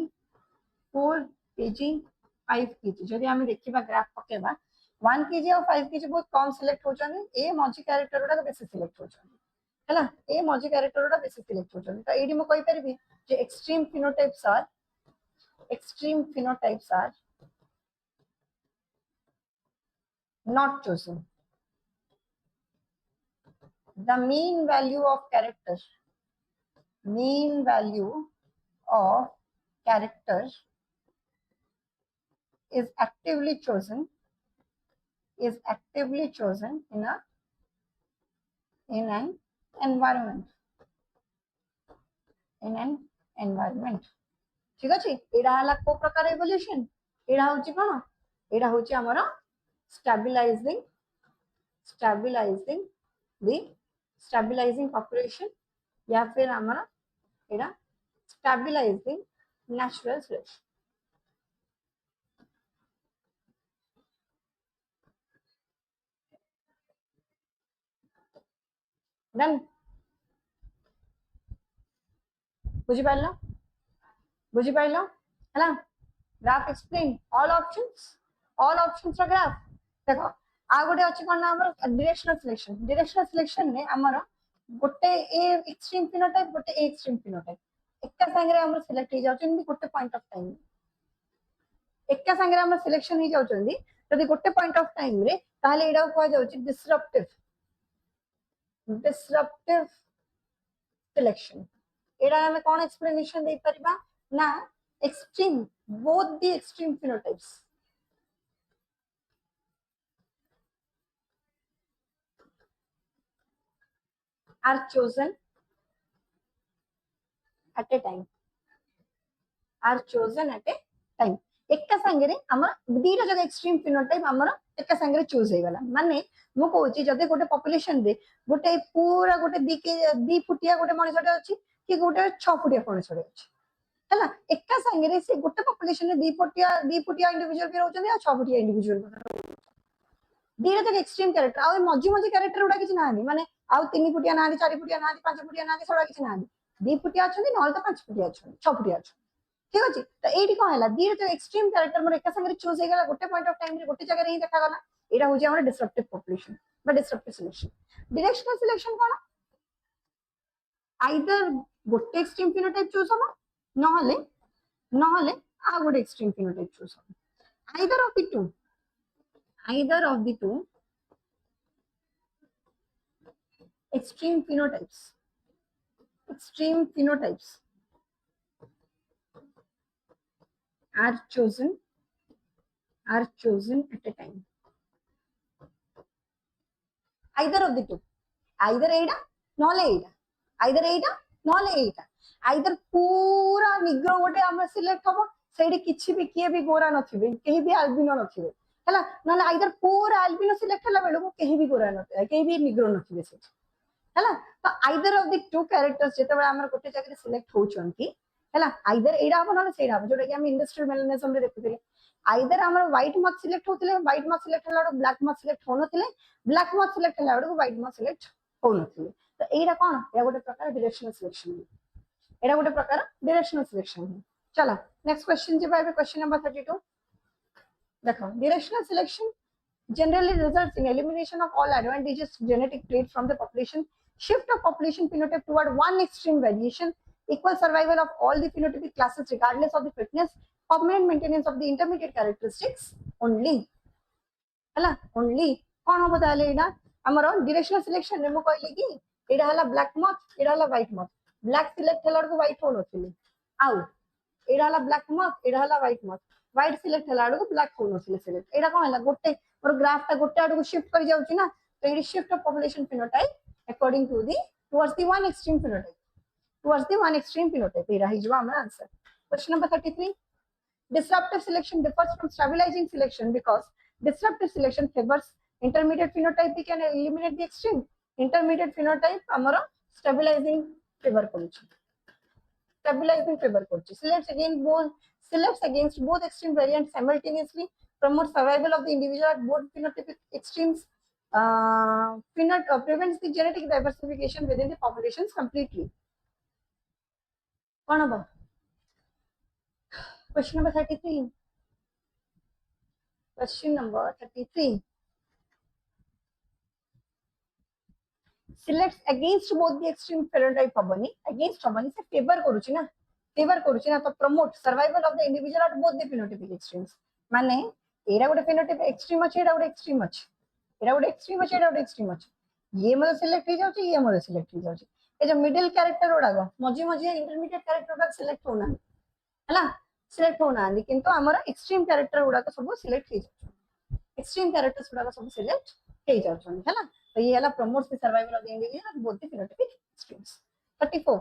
4 KG 5 KG जदि हमें देखिबा ग्राफ पकेबा 1 केजी और 5 केजी बहुत कम सिलेक्ट होचन. ए मजी कैरेक्टर उडा बेसी सिलेक्ट होचन है ना. ए मजी कैरेक्टर उडा बेसी सिलेक्ट होचन. तो एडी म कहि परबी जे extreme phenotypes are not chosen. The mean value of character is actively chosen in an environment. ठीक अछि. एडा हला को प्रकार एवोल्यूशन एडा होची कोन एडा होची हमर stabilizing population या फिर हमारा एडा stabilizing natural selection. डन बुझी पाइलो है ना. ग्राफ एक्सप्लेन ऑल ऑप्शंस रो ग्राफ देखो आ गोटे अछि कोन हमर डायरेक्शनल सिलेक्शन ने हमर गोटे ए एक्सट्रीम फिनोटाइप गोटे ए एक्सट्रीम फिनोटाइप एकटा संगे हमर सिलेक्ट हो जाउछन गोटे पॉइंट ऑफ टाइम एकटा संगे हमर सिलेक्शन हो जाउछन जदि गोटे पॉइंट ऑफ टाइम रे ताले एडा को जाउछि डिसरप्टिव सिलेक्शन. एडा हमें कौन एक्सप्लेनेशन दे परिबा ना extreme both the extreme phenotypes are chosen at a time एका संगे आम दीटा जगह एक्सट्रीम फिनोटाइप आमर एका संगे चूज हो गला माने मु कहूची जदि गोटे पॉपुलेशन रे गोटे पूरा गोटे दी फुटिया गोटे मनुष्यटे अछि कि गोटे 6 फुटिया मनुष्यटे अछि हैला एका संगे से गोटे पॉपुलेशन रे दी फुटिया इंडिविजुअल भी रहउछन आ 6 फुटिया इंडिविजुअल दीटा जगह एक्सट्रीम कैरेक्टर आ मझी मझी कैरेक्टर गुडा किछ नानी माने आ 3 फुटिया नानी 4 फुटिया नानी 5 फुटिया नानी सडा किछ नानी दी फुटिया अछन नल तो 5 फुटिया अछन 6 फुटिया अछन ठीक अछि तो एठी कोन हला दीटा जो एक्सट्रीम कैरेक्टर मोर एका संगे चूज हे गला गोटे पॉइंट ऑफ टाइम रे गोटे जगह रे ही देखा गला एटा होजे हमर डिसरप्टिव पॉपुलेशन बा डिसरप्टिव सिलेक्शन डायरेक्शनल सिलेक्शन कोन आइदर गोटे एक्सट्रीम फिनोटाइप चूज हो नहले नहले आ गोटे एक्सट्रीम फिनोटाइप चूज हो either of the two extreme phenotypes are chosen at a time either of the two either एटा नहले एटा either एटा नहले एटा either पूरा निग्रो गोटे हम सिलेक्ट हबो सेडी किछि भी किए भी गोरा नथिबे केही भी अल्बिनो नथिबे हला नहले आइदर पूरा अल्बिनो सिलेक्ट हला बेलको केही भी गोरा नथिबे केही भी निग्रो नथिबे से हला तो either of the two characters जेते बेला हमर गोटे जगह सिलेक्ट होचंती हला आइदर एडा हबो नहले सेडा हबो जोटा कि हम इंडस्ट्रियल मेलानिज्म रे देखुथिले आइदर हमर व्हाइट मत सिलेक्ट होतिले व्हाइट मत सिलेक्ट हला ब्लैक मत सिलेक्ट होनथिले ब्लैक मत सिलेक्ट हला व्हाइट मत सिलेक्ट होनथिले तो एडा कोन या गोटे प्रकार डायरेक्शनल सिलेक्शन एडा गोटे प्रकार डायरेक्शनल सिलेक्शन चला next question J by question number 32 देखो directional selection generally results in elimination of all advantageous genetic traits from the population, shift of population phenotype toward one extreme variation, equal survival of all the phenotypic classes regardless of the fitness, permanent maintenance of the intermediate characteristics only. हला only कौन हम बता ले ना हमारा directional selection रे मु कहले कि एडा हला ब्लैक मत एडा हला व्हाइट मत ब्लैक सिलेक्ट हला को व्हाइट होन होथिले आउ एडा हला ब्लैक मत एडा हला व्हाइट मत व्हाइट सिलेक्ट हला को ब्लैक होन होथिले सिलेक्ट एडा कोन हला गोटे और ग्राफ ता गोटे आडू शिफ्ट कर जाउची ना तो it shift of population phenotype according to the towards the one extreme phenotype एरा ही जवा हमरा answer question number 33 disruptive selection differs from stabilizing selection because disruptive selection favors intermediate phenotype can eliminate the extreme intermediate phenotype amara stabilizing favor କରୁଛି selects against both extreme variants simultaneously promotes survival of the individual at both phenotypic extremes prevents the genetic diversification within the populations completely कौन अब question number 33 selects against both the extreme phenotype hobani against hobani se favor करूची ना तो promote survival of the individual at both the phenotypic extremes माने era गोटे phenotype extreme अछि era गोटे extreme अछि एरा गोटे extreme अछि एरा गोटे extreme अछि ये मले सिलेक्ट हो जाउची ये मले सिलेक्ट हो जाउची ए जो मिडिल कैरेक्टर उडागो मझी मझी इंटरमीडिएट कैरेक्टर उडा सिलेक्ट होना हला सिलेक्ट होना किंतु हमर एक्सट्रीम कैरेक्टर उडा सब सिलेक्ट हो जाउची एक्सट्रीम कैरेक्टर्स उडा सब सिलेक्ट हो जाउची हला तो ये हला promotes the survival of the individual at both the phenotypic extremes 34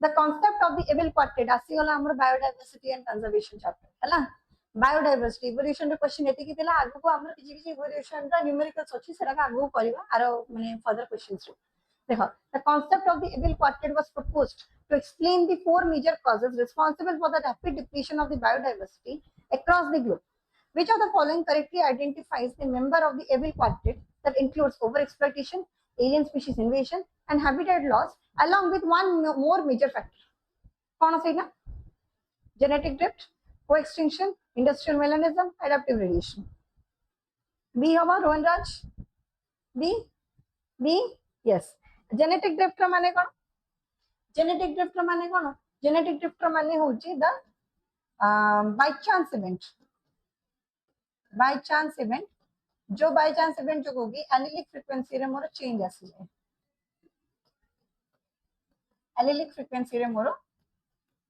the concept of the able quartet आसी गला हमर बायोडायवर्सिटी एंड कंजर्वेशन चैप्टर हला बायोडायवर्सिटी इवोल्यूशन रे क्वेश्चन एति कितला आगु को हमर किछि इवोल्यूशन रा न्यूमेरिकल्स अछि सेरा आगु करबा आरो माने फर्दर क्वेश्चंस देखो the concept of the able quartet was proposed to explain the four major causes responsible for the rapid depletion of the biodiversity across the globe. Which of the following correctly identifies the member of the able quartet that includes overexploitation, alien species invasion, and habitat loss, along with one more major factor? कौन सा ना? Genetic drift, co-extinction, industrial melanism, adaptive radiation. B हमारा रोहन राज. B yes. Genetic drift का माने कौन? Genetic drift का माने कौन? Genetic drift का माने होची the by chance event. By chance event जो बाय चांस इवेंट जो होगी एलिलिक फ्रीक्वेंसी रे मोर चेंज आसी जाए एलिलिक फ्रीक्वेंसी रे मोर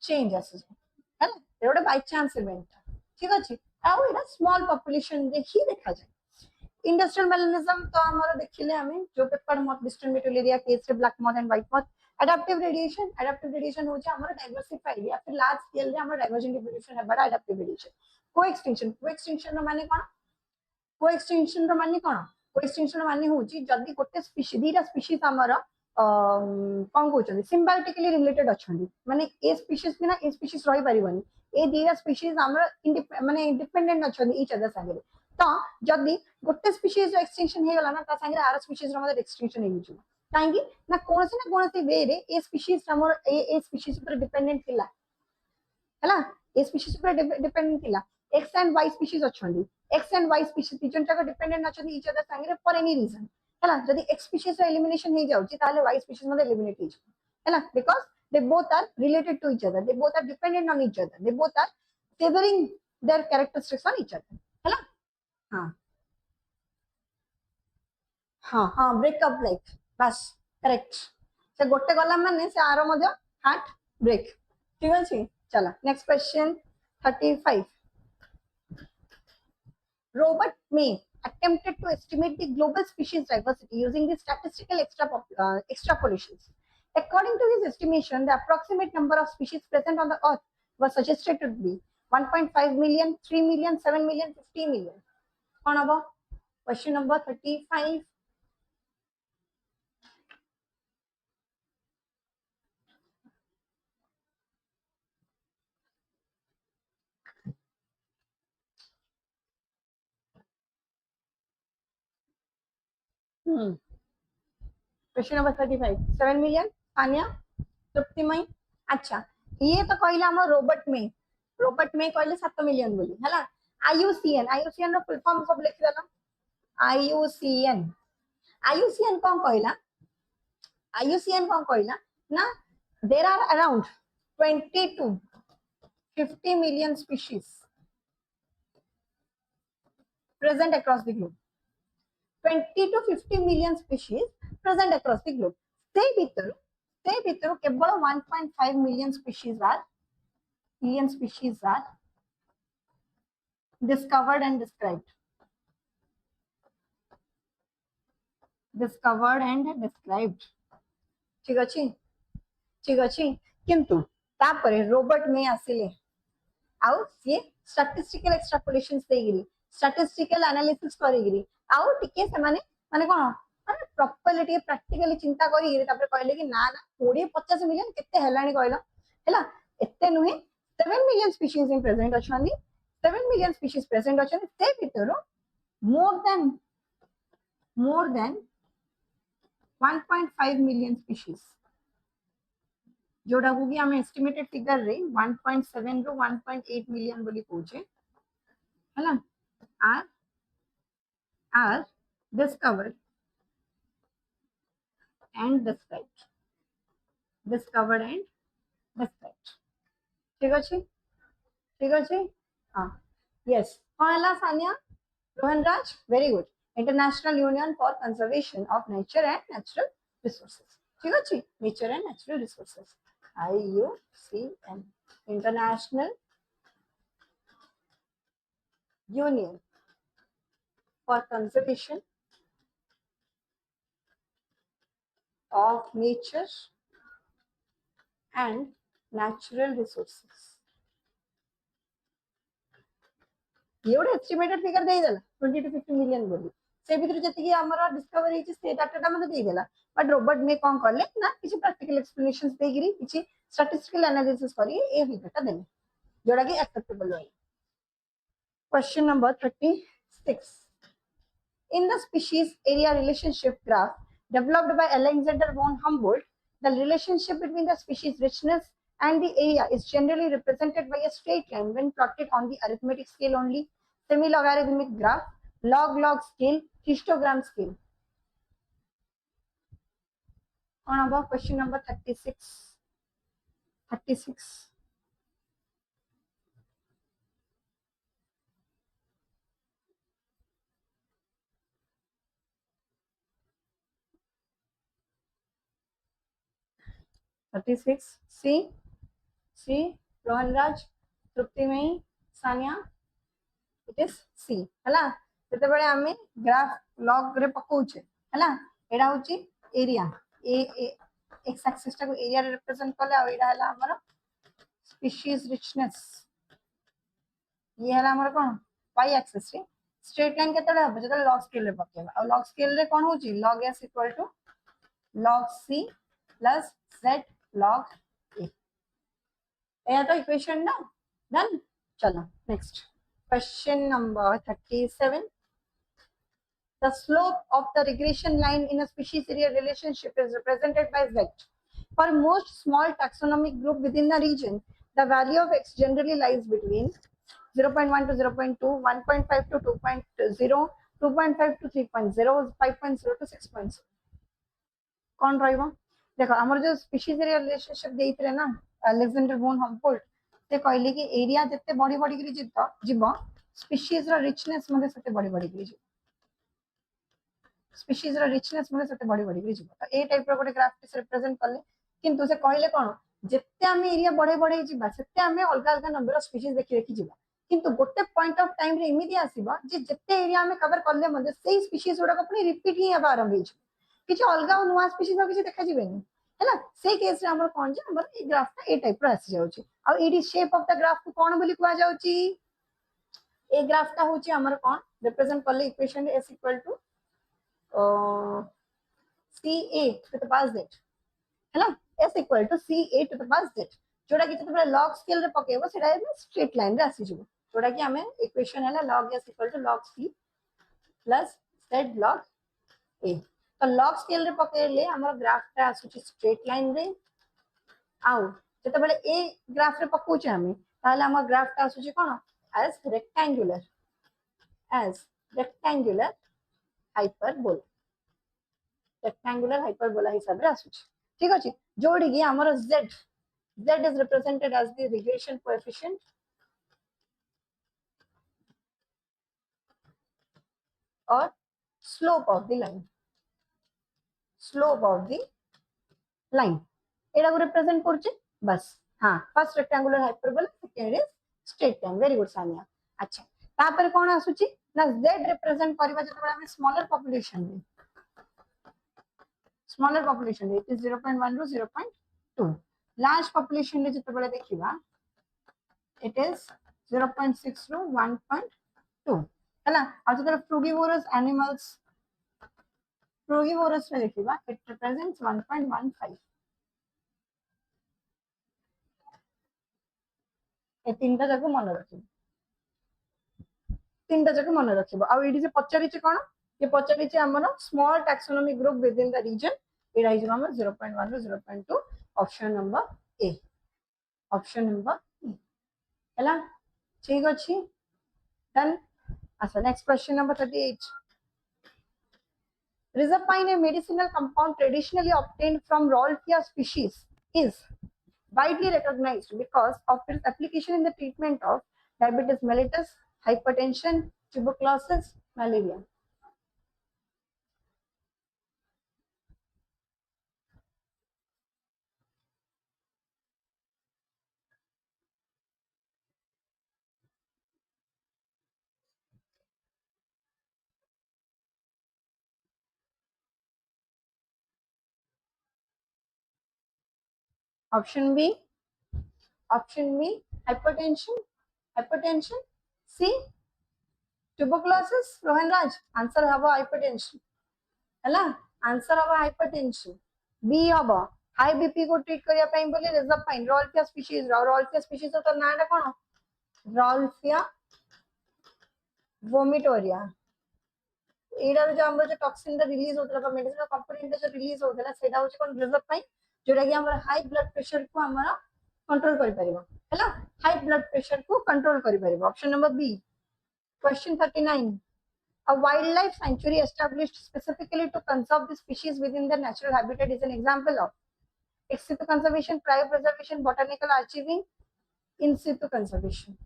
चेंज आसी जाए हैला एरोडे बाय चांस इवेंट ठीक अछि आउ एटा स्मॉल पॉपुलेशन रे ही देखा जाए इंडस्ट्रियल मेलानिज्म तो हमारा देखिले हमें जो पेपर मॉथ डिस्टेंट मेटोलेरिया केस रे black moth and white moth adaptive radiation होचे हमारा डाइवर्सिफाइड या फिर लार्ज स्केल रे हमारा डाइवर्जेंट इवोल्यूशन है बड़ा एडाप्टिव रेडिएशन को एक्सटिंक्शन रो माने कोन को माने कोन को माने होची जदी गोटे स्पीशीज दीटा स्पीशीज हमारा कोन कहउछन सिम्बायोटिकली रिलेटेड अछंदी माने ए स्पीशीज बिना ए स्पीशीज रही परिबनी ए दीटा स्पीशीज हमारा माने इंडिपेंडेंट अछंदी ईच अदर संगे तो जदी गोटे स्पीशीज एक्सटिंक्शन हे गला ना ता संगे आर स्पीशीज रो मतलब एक्सटिंक्शन हे जिवो काहेकि ना कोन से वे रे ए स्पीशीज हमर ए स्पीशीज पर डिपेंडेंट थिला हैला ए स्पीशीज पर डिपेंडेंट थिला एक्स एंड वाई स्पीशीज अछंदी एक्स एंड वाई स्पीशीज तीन जन डिपेंडेंट अछंदी ईच अदर संगे फॉर एनी रीजन हैला जदी एक्स स्पीशीज रो एलिमिनेशन हे जाउची ताले वाई स्पीशीज मध्ये एलिमिनेट हे जाउ हैला because they both are related to each other, they both are dependent on each other, they both are favoring their characteristics on each other हैला हाँ हाँ हाँ ब्रेकअप लाइक बस करेक्ट से गोटे गला माने से आरो मध्य हार्ट ब्रेक ठीक अछि चला next question 35 Robert May attempted to estimate the global species diversity using the statistical extrapolations. According to his estimation, the approximate number of species present on the earth was suggested to be 1.5 million, 3 million, 7 million, 50 million. On about question number 35. Question number 35. 7 million. Anya, तृप्तिमय. अच्छा ये तो कहला हम Robert में कहले 7 million बोली हैला IUCN रो full form सब लिख देला आईयूसीएन कौन कहला ना there are around 20 to 50 million species present across the globe 20 to 50 million species present across the globe से भीतर केवल 1.5 million species are discovered and described ठीक अछि किंतु तापरे रोबर्ट में आसिले आउ ये स्टैटिस्टिकल एक्सट्रापोलेशंस देगिरी स्टैटिस्टिकल एनालिसिस करिगिरी आउ टिके से माने कोन माने प्रॉपर्ली प्रैक्टिकली चिंता करिगिरी तापरे कहले कि ना 20-50 मिलियन केते हेलानी कहलो हैला एते नुहे 7 मिलियन स्पीशीज इन प्रेजेंट अछनी 7 मिलियन स्पीशीज प्रेजेंट अछनी से भीतर मोर देन 1.5 मिलियन स्पीशीज जोड़ा होगी हमें एस्टिमेटेड फिगर रे 1.7 रो 1.8 मिलियन बोली कहूचे हैला आर डिस्कवर्ड एंड डिस्क्राइब्ड ठीक अछि हां यस कहला Sania Rohanraj very good International Union for Conservation of Nature and Natural Resources ठीक अछि Nature and Natural Resources IUCN International Union for Conservation of Nature and Natural Resources. ये ଗୋଟେ एस्टिमेटेड फिगर देई देला 20 to 50 मिलियन बोली से भीतर जति कि हमरा डिस्कवर हेछि से डाटाटा मते देई देला बट रोबोट में कोन करले ना किछि प्रैक्टिकल एक्सप्लेनेशंस देगिरी किछि स्टैटिस्टिकल एनालिसिस करी ए फिगरटा देले जोड़ा कि एक्सेप्टेबल होय question number 36 in the species area relationship graph developed by Alexander von Humboldt the relationship between the species richness and the area is generally represented by a straight line when plotted on the arithmetic scale only semi-logarithmic graph log scale histogram scale on about question number 36 C Rohanraj Truptimay Sanya it is C हैला जते बेले आमे graph log रे पकोचे हैला एडा होची area A x axis टा को एरिया रे रिप्रेजेंट करले आ एडा हला हमर स्पीशीज रिचनेस ये हला हमर कोन y एक्सिस रे स्ट्रेट लाइन केतले हम जते लॉग स्केल रे पकेबा आ लॉग स्केल रे कोन होची log s equal to log c plus z log a ये तो इक्वेशन ना डन चलो next question number 37 the slope of the regression line in a species area relationship is represented by z for most small taxonomic group within the region the value of x generally lies between 0.1 to 0.2 1.5 to 2.0 2.5 to 3.0 5.0 to 6.0 कौन रहिबो देखो हमर जो species area relationship देइतरे ना Alexander bone हम्पोल्ट से कहले कि area जत्ते बड़ी बड़ी करी जीवो स्पीशीज रो रिचनेस मते सते बड़ी बड़ी करी जीवो स्पीशीज रो रिचनेस मते सते बड़ी बड़ी करी जीवो तो ए टाइप रो गोटे ग्राफ से रिप्रेजेंट करले किंतु से कहले कोन जत्ते हमें एरिया बड़े बड़े जीवा सते हमें अलग अलग नंबर ऑफ स्पीशीज देखि देखि जीवा किंतु गोटे पॉइंट ऑफ टाइम रे इमिति आसीबा जे जत्ते एरिया हमें कवर करले मते सेही स्पीशीज उडा अपनी रिपीट ही आबा आरंभ हिज किछ अलग नुआ स्पीशीज किछ देखा जीवेनी हैला से केस रे हमर कोन जे हमर ए ग्राफ ता ए टाइप रो आसी जाउची आ एडी शेप ऑफ द ग्राफ को कोन बोली कुआ जाउची ए ग्राफ ता होची हमर कोन रिप्रेजेंट करले equation s equal to ca to the power z हैला s equal to ca to the power z जोड़ा कि तबे log स्केल रे पकेबो सेडा स्ट्रेट लाइन रे आसी जबो जोड़ा कि हमें इक्वेशन हैला log s equal to log c plus z log a तो log स्केल रे पकेले हमर ग्राफ ता आसुची स्ट्रेट लाइन रे आउ जते बेले ए ग्राफ रे पकोचे हमें ताले हमर ग्राफ ता आसुची कोन as rectangular hyperbola हिसाब रे आसुची ठीक अछि जोड़ी कि हमर z is represented as the regression coefficient or slope of the line एडा को रिप्रेजेंट करछे बस हां first rectangular hyperbola second is straight line very good Sania अच्छा तापर कोन आसुची ना z रिप्रेजेंट करबा जतबे हम स्मॉलर पॉपुलेशन इट इज 0.1 रो 0.2 लार्ज पॉपुलेशन ले जतबे देखिबा इट इज 0.6 रो 1.2 हैला आ जतबे फ्रूगिवोरस एनिमल्स रे देखिबा इट रिप्रेजेंट्स 1.15 ए तीनटा जको मन रखिबो आ एडी जे पचारि छै कोन ये पचारि छै हमर small taxonomic group within the region एडा इज हमर 0.1 रो 0.2 ऑप्शन नंबर ए हैला ठीक अछि डन अच्छा next question number 38 Rizapine, a medicinal compound traditionally obtained from Rolfia species, is widely recognized because of its application in the treatment of diabetes mellitus, hypertension, tuberculosis, malaria. Option B, hypertension. C, tuberculosis. Rohan Raj, answer haba hypertension. हैला answer हवा hypertension. B हवा high BP को treat करिया पाई बोले रिजर्पाइन Rauwolfia species तो नाटा कोन Rauwolfia vomitoria एडा जो हमर जो टॉक्सिन द रिलीज होतला मेडिसिन कंपोनेंट जो रिलीज होतला सेडा होची कोन रिजर्पाइन जोड़ा कि हमर हाई ब्लड प्रेशर को हमर कंट्रोल करि परिबो हैला हाई ब्लड प्रेशर को कंट्रोल करि परिबो option number B question 39 a wildlife sanctuary established specifically to conserve the species within their natural habitat is an example of ex situ conservation, cryopreservation, botanical archiving, in situ conservation.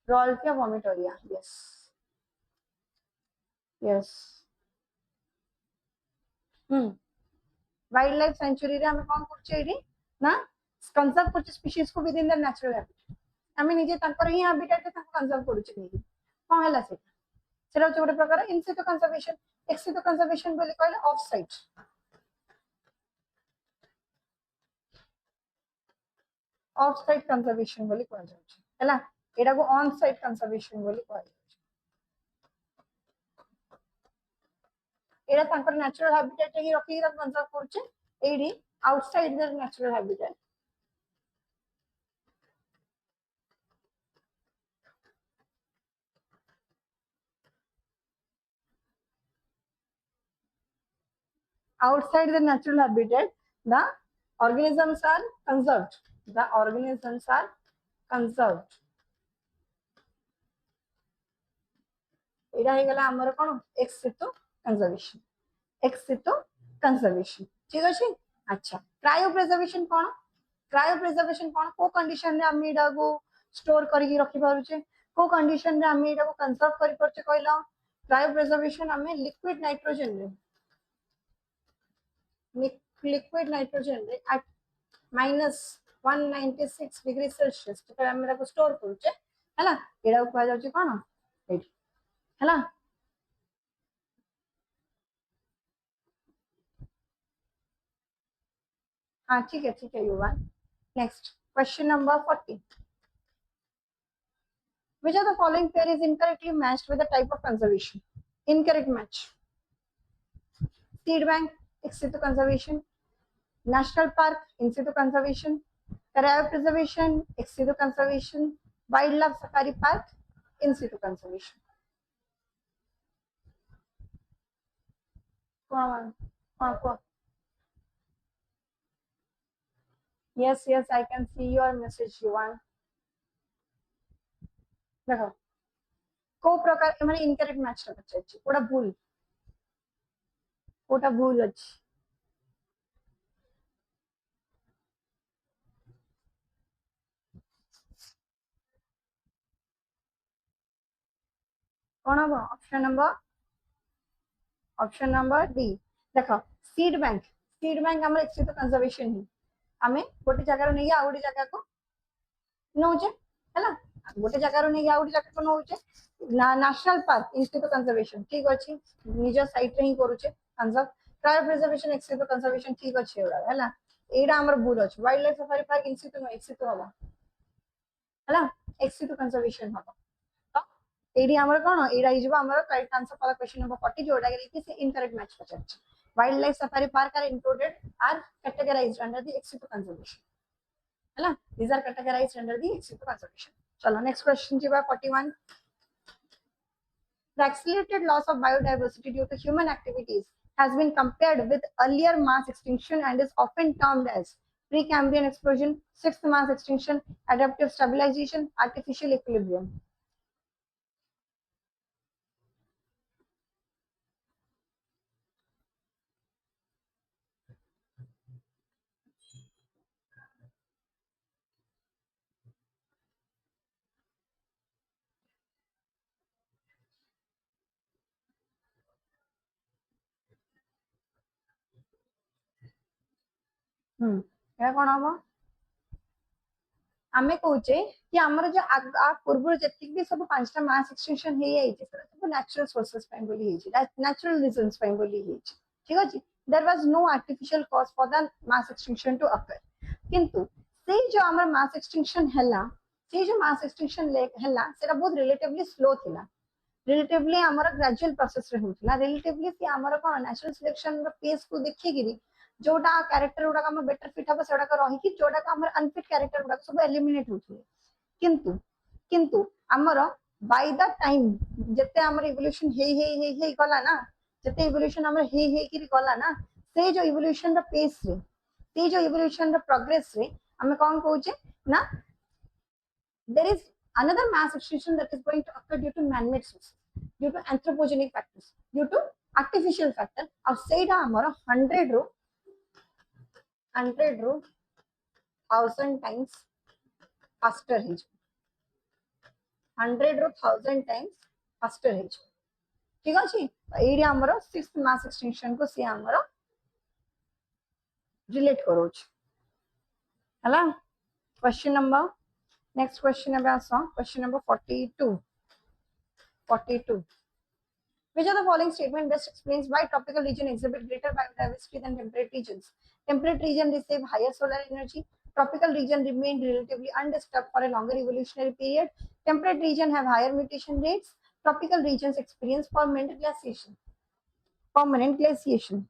Rolfia vomitoria, yes. Wildlife sanctuary रे हमें कौन करछे AD ना conserve करछे species को with in the natural habitat हमें निजे तंकर ही habitat के तंको कंजर्व करछे नहीं कोन हला से सेटा होचे गोटे प्रकार इन सितु कंजर्वेशन एक्स सितु कंजर्वेशन बोली कहले ऑफ साइट कंजर्वेशन बोली कह जाउछ हैला एटा को ऑन साइट कंजर्वेशन बोली कह जाउछ एटा तांकर नेचुरल हैबिटेट ही रखी कंजर्व करछे एडी outside their natural habitat outside the natural habitat the organisms are conserved the organisms are conserved एटा हे गला हमर कोन एक्स सितु कंजर्वेशन ठीक अछि अच्छा क्रायोप्रिजर्वेशन कोन को कंडीशन रे हम एटा को स्टोर करके रखि पारुचे को कंडीशन रे हम एटा को कंजर्व करि परचे कहला क्रायोप्रिजर्वेशन हमें लिक्विड नाइट्रोजन रे liquid nitrogen at -196 degree Celsius तो हम एटा को स्टोर करछे हैला एटा को कह जाउची कोन एट हैला हां ठीक है युवा next question number 40 which of the following pair is incorrectly matched with the type of conservation incorrect match seed bank ex situ conservation national park in situ conservation cryopreservation ex situ conservation wildlife safari park in situ conservation yes I can see your message Yuvan देखो को प्रकार माने incorrect match रा पछाची कोटा भूल अछि कोन हो option number D देखो seed bank हमर एक तो कंजर्वेशन ही हमें गोटे जगह नहीं आ गोटे जगह को नौचे हैला गोटे जगह नहीं आ गोटे जगह को नौचे नेशनल पार्क इन तो कंजर्वेशन ठीक अछि निज साइट रे ही करूचे कंजर्व क्रायो प्रिजर्वेशन एक तो कंजर्वेशन ठीक अछि हैला एडा हमर भूल अछि वाइल्ड लाइफ सफारी पार्क इन तो हबा हैला एक तो कंजर्वेशन हबा एडी हमर कोन एडा हिजबा हमर correct answer for question number 40 जोडा गेली कि से इनकरेक्ट मैच पचाच wildlife safari park are included are categorised under the ex conservation हैला these are categorised under the ex conservation चलो नेक्स्ट क्वेश्चन जीवा 41 the accelerated loss of biodiversity due to human activities has been compared with earlier mass extinction and is often termed as Precambrian explosion, sixth mass extinction, adaptive stabilization, artificial equilibrium. या कोन हम आमे कहूचे कि हमर जो आ पूर्व जतिक भी सब पांचटा मास एक्सटेंशन हे जाई छै सब नेचुरल सोर्सेस पे बोली हे छै नेचुरल रीजंस पे बोली हे छै ठीक अछि there was no artificial cause for the mass extension to occur किंतु से जो हमर मास एक्सटेंशन हला से जो मास एक्सटेंशन हला सेटा बहुत रिलेटिवली स्लो थिला रिलेटिवली हमर ग्रेजुअल प्रोसेस रे होथिला रिलेटिवली से हमर कोन नेचुरल सिलेक्शन रो पेस को देखि गिरी जोटा कैरेक्टर गुडा हम बेटर फिट हम सेटा रही कि जोटा हम अनफिट कैरेक्टर गुडा सब एलिमिनेट होथि किंतु किंतु हमर बाय द टाइम जते हमर इवोल्यूशन हे गला ना जते इवोल्यूशन हमर हे कि गला ना से जो इवोल्यूशन द पेस रे से जो इवोल्यूशन द प्रोग्रेस रे हम कोन कहूचे ना there is another mass extinction that is going to occur due to man-made sources, due to anthropogenic factors, due to artificial factor. अब सेटा हमारा 100 रो 1000 times faster है 100 रो 1000 times faster है ठीक अछि एरिया हमारा सिक्स्थ मास एक्सटेंशन को से हमारा रिलेट करो हला क्वेश्चन नंबर नेक्स्ट क्वेश्चन अब आसा question number 42 Which of the following statement best explains why tropical region exhibit greater biodiversity than temperate regions? Temperate region receive higher solar energy. Tropical region remain relatively undisturbed for a longer evolutionary period. Temperate region have higher mutation rates. Tropical regions experience permanent glaciation. Permanent glaciation.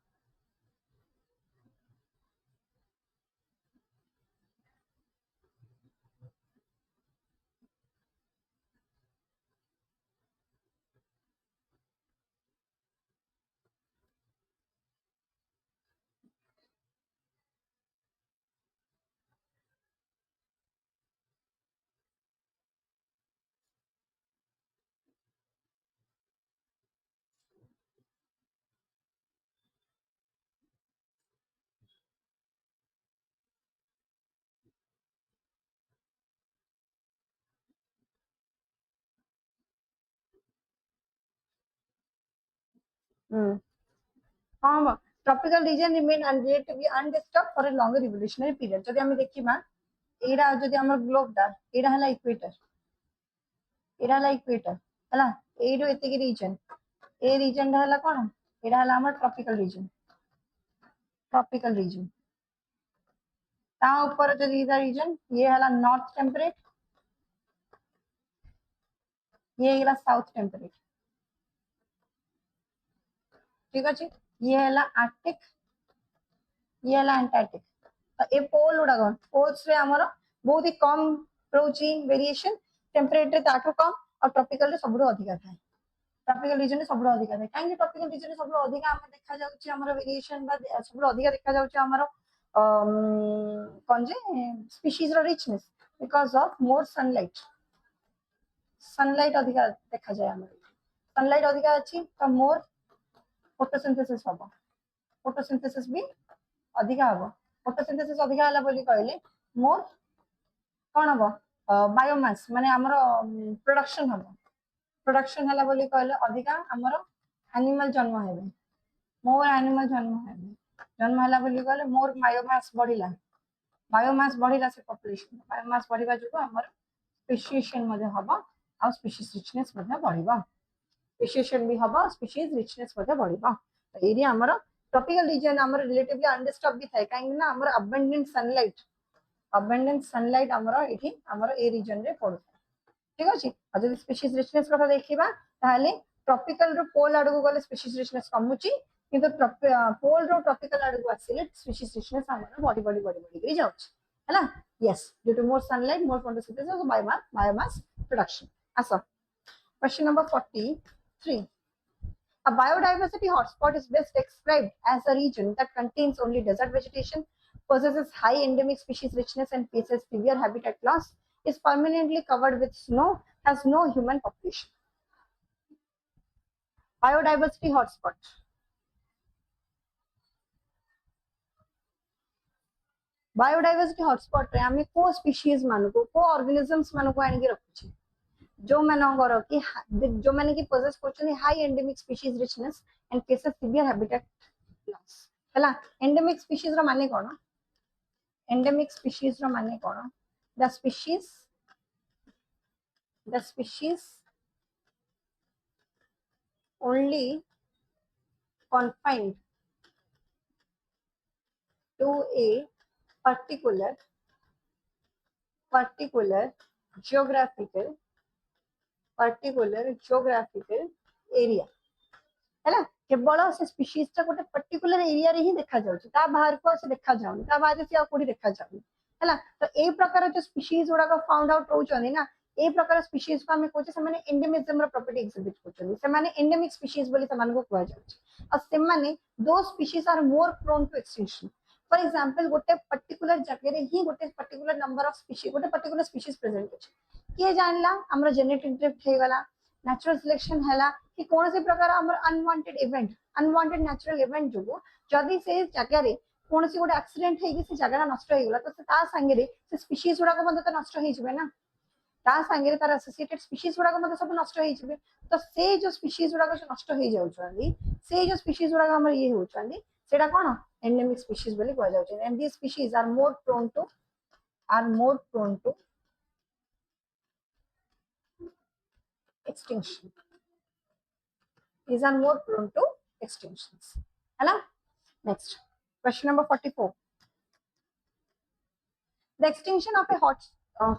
Tropical region remain relatively undisturbed for a longer evolutionary period. যদি আমি দেখি মা এইটা যদি আমার গ্লোবটা এটা হলা Ecuador, এটা হলা ইকুয়েটর হলা এইটো এତିକି রিজন এই রিজনটা হলা কোন এটা হলা আমার ট্রপিক্যাল রিজন, ট্রপিক্যাল রিজন তা উপরে যদি এটা রিজন ये हला नॉर्थ टेम्परेट, ये हला साउथ टेम्परेट, ठीक আছে ये हला आर्कटिक, ये हला अंटार्कटिक। ए पोल गुड़ाक पोल्स रे हमर बहुत ही कम रोची वेरिएशन, टेम्परेचर ताठू कम और ट्रॉपिकल रे सबुठु अधिका थाए, ट्रॉपिकल रीजन रे सबुठु अधिका थाए काहे ट्रॉपिकल रीजन रे सबुठु अधिका हम देखा जाउची हमर वेरिएशन बा सबुठु अधिका देखा जाउची हमर कोन जे स्पीशीज रो richness because of more sunlight, sunlight अधिका देखा जाय हमर सनलाइट अधिका अछि तो मोर फोटोसिंथेसिस होबो, फोटोसिंथेसिस भी अधिका होबो, फोटोसिंथेसिस अधिका हला बोली कहले मोर कोन होबो बायोमास माने हमर प्रोडक्शन होबो, प्रोडक्शन हला बोली कहले अधिका हमर एनिमल जन्म हेबे, मोर एनिमल जन्म हेबे, जन्म हला बोली कहले मोर बायोमास बढ़िला, बायोमास बढ़िला से पॉपुलेशन बायोमास बढ़िबा जुको हमर स्पेसिएशन मध्ये होबो आ स्पीशीज रिचनेस मध्ये बढ़िबा, स्पेसिएशन भी होबो स्पीशीज रिचनेस मध्ये बढ़िबा। तो एरिया हमर ट्रॉपिकल रीजन हमर रिलेटिवली अनडिस्टर्ब भी थाए काहे ना हमर अबंडेंट सनलाइट हमर एठी हमर ए रीजन रे पड़ो, ठीक अछि। आ जदि स्पीशीज रिचनेस कथा देखिबा ताले ट्रॉपिकल रो पोल आडू गले स्पीशीज रिचनेस कमुची किंतु पोल रो ट्रॉपिकल आडू आसिले स्पीशीज रिचनेस हमर बड़ी जाउछ हैला। Yes due to more sunlight more photosynthesis और बायोमास प्रोडक्शन। आसो question number 43, a biodiversity hotspot is best described as a region that contains only desert vegetation, possesses high endemic species richness and faces severe habitat loss, is permanently covered with snow, has no human population. Biodiversity hotspot. Biodiversity hotspot रे हमें को species मानको को organisms मानको आनि के रखुची जो मानकर कि जो माने कि पोजेस करछनी high endemic species richness and faces severe habitat loss हला। एंडेमिक स्पीशीज रो माने कोन, एंडेमिक स्पीशीज रो माने कोन the species only confined to a particular geographical area हैला केवल से स्पीशीज ता गोटे पर्टिकुलर एरिया रे ही देखा जाउछ ता बाहर को से देखा जाउनी ता बाहर से आ कोडी देखा जाउनी हैला। तो ए प्रकार जो स्पीशीज उडा को फाउंड आउट होउछनी ना ए प्रकार स्पीशीज को हमें कोचे से माने एंडेमिज्म रो प्रॉपर्टी एग्जिबिट करछनी से माने एंडेमिक स्पीशीज बोली से मान को कहै जाउछ और से माने दो species are more prone to extinction. For example गोटे पर्टिकुलर जगह रे ही गोटे पर्टिकुलर नंबर ऑफ स्पीशीज गोटे पर्टिकुलर स्पीशीज प्रेजेंट अछि के जानला हमर जेनेटिक ड्रिफ्ट हे गला नेचुरल सिलेक्शन हैला कि कौन से प्रकार हमर अनवांटेड नेचुरल इवेंट जो जदि से जगह रे कौन से गोटे एक्सीडेंट हे कि से जगह नष्ट हे गला तो से ता संगे रे से स्पीशीज गुडा को मते नष्ट हे जबे ना ता संगे रे तार एसोसिएटेड स्पीशीज गुडा को मते सब नष्ट हे जबे। तो से जो स्पीशीज गुडा को नष्ट हे जाउ छांदी से जो स्पीशीज गुडा हमर ये हो छांदी सेटा कोन एंडेमिक स्पीशीज बोली कहै जाउ छै and this species are more prone to extinction these are more prone to extinctions. Hello? Next, question number 44. The extinction of a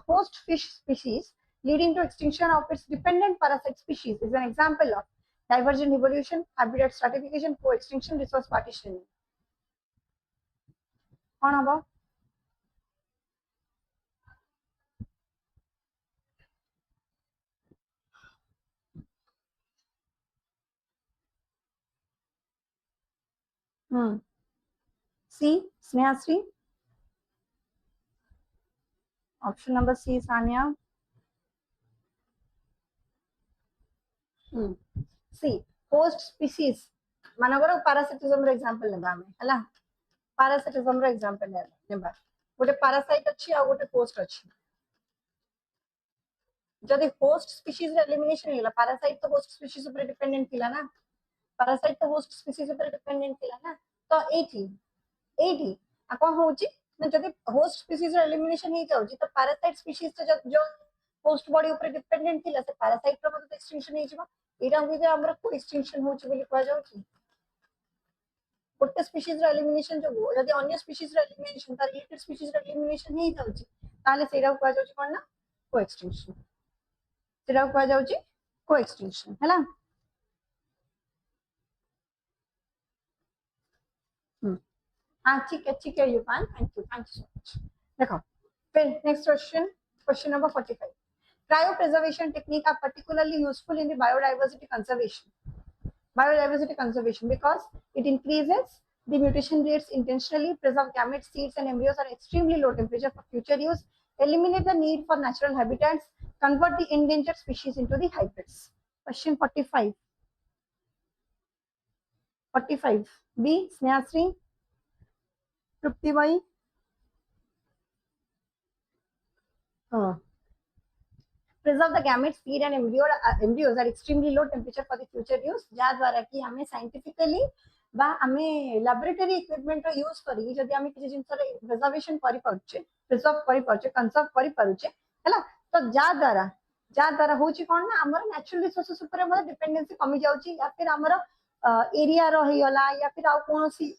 host fish species leading to extinction of its dependent parasite species is an example of divergent evolution, habitat stratification, co-extinction, resource partitioning. On about C, Snehasri. Option number C, Sanya. C, host species. Managara parasitism example neba ame hala. Parasitism example neba. Gote parasite achi ଆଉ gote host achi. जदि host species elimination हेला parasite तो host species ऊपर dependent थिला ना. Parasite तो host species ऊपर dependent थिला ना. तो 80 आ कोन होची ना जदि host species elimination हे जाउची तो parasite species तो जो host body ऊपर dependent थिला से parasite रो मतलब extinction हे जिवो. एटा होई हमरा को extinction होची बोली कहै जाउची. गोटे स्पीशीज रो एलिमिनेशन जो जदि अन्य स्पीशीज रो एलिमिनेशन तार रिलेटेड स्पीशीज रो एलिमिनेशन हे जाउची ताले सेरा कहै जाउची कोन ना को एक्सटिंक्शन. सेरा कहै जाउची को एक्सटिंक्शन हैला. ठीक है युपान, थैंक यू सो मच. देखो फिर next question number 45. Cryopreservation technique are particularly useful in the biodiversity conservation because it increases the mutation rates intentionally, preserve gametes, seeds and embryos at extremely low temperature for future use, eliminate the need for natural habitats, convert the endangered species into the hybrids. Question 45. B, Snehasri. Trupti Bhai. Preserve the gametes, seed and embryos at extremely low temperature for the future use. जहाँ द्वारा कि हमें scientifically बा हमें laboratory equipment रो use करी जदि हमें किसी जिनसर preservation करी पारुचे, preserve करी पारुचे, conserve करी पारुचे, हैला. तो जहाँ द्वारा होची कोन ना हमर natural resources ऊपर हमर dependency कमी जाउची या फिर हमर area रही होला या फिर आउ कोनोसी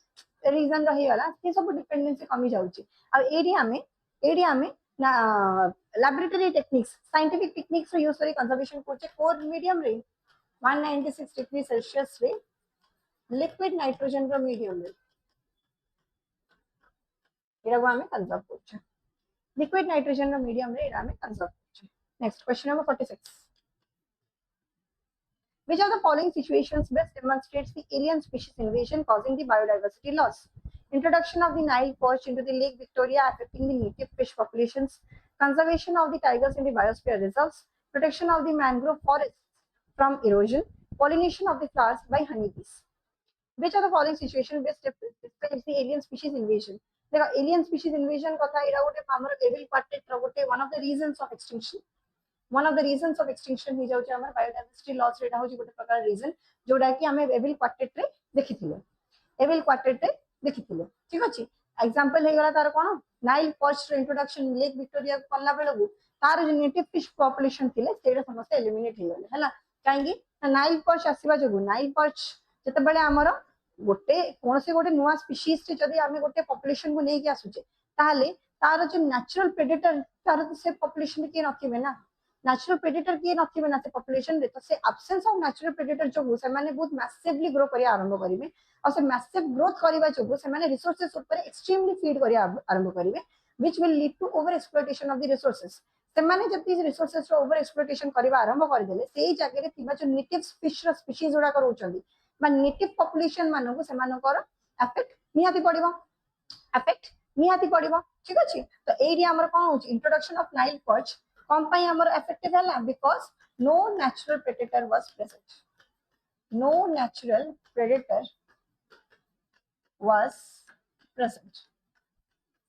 reason रही होला से सब dependency कमी जाउची. अब area में ना laboratory techniques, scientific techniques use करी conservation करचे core medium रे 196 degrees Celsius रे liquid nitrogen रो medium रे एरा को हमें कंजर्व करचे. liquid nitrogen रो medium रे एरा हमें कंजर्व करचे. Next question number 46. Which of the following situations best demonstrates the alien species invasion causing the biodiversity loss? Introduction of the Nile perch into the Lake Victoria affecting the native fish populations, conservation of the tigers in the biosphere reserves, protection of the mangrove forests from erosion, pollination of the flowers by honeybees. Which of the following situations best describes the alien species invasion? देखो alien species invasion कथा era गोटे हमर evil quartet रो गोटे one of the reasons of extinction ही जाउचे हमर biodiversity loss रेटा होची गोटे प्रकार रीजन जोडा कि हमें एविल क्वार्टेट रे देखिथिले. ठीक अछि. एग्जांपल हे गला तार कोन नाइल पर्च रो इंट्रोडक्शन लेक विक्टोरिया करला बेलगु तार जो नेटिव फिश पॉपुलेशन थिले सेडा समस्त एलिमिनेट हे गले हैला. काहेकि नाइल पर्च आसीबा जोगु नाइल पर्च जते बेले हमर गोटे कोनसे गोटे नुवा स्पीशीज रे जदी हमें गोटे पॉपुलेशन को नै कि आसुचे ताले तार जो नेचुरल प्रेडेटर तार से पॉपुलेशन के नथिबे ना. नेचुरल प्रेडेटर के नथिबे ना से पॉपुलेशन रे तो से एब्सेंस ऑफ नेचुरल प्रेडेटर जो से माने बहुत मैसिवली ग्रो करिया आरंभ करिवे और से मैसिव ग्रोथ करिवा जो से माने रिसोर्सेस ऊपर एक्सट्रीमली फीड करिया आरंभ करिवे which will lead to over exploitation of the resources. से माने जब these रिसोर्सेस रो ओवर एक्सप्लॉयटेशन करिवा आरंभ कर देले सेही जगह रे थिबा जो नेटिव फिश रो स्पीशीज उडा करूचंदी बा नेटिव पॉपुलेशन मानको से मानकर अफेक्ट निहाती पड़िबो. ठीक अछि. तो एरिया हमर कोन होची इंट्रोडक्शन ऑफ नाइल पर्च कम पई हमर अफेक्टेड हला because no natural predator was present.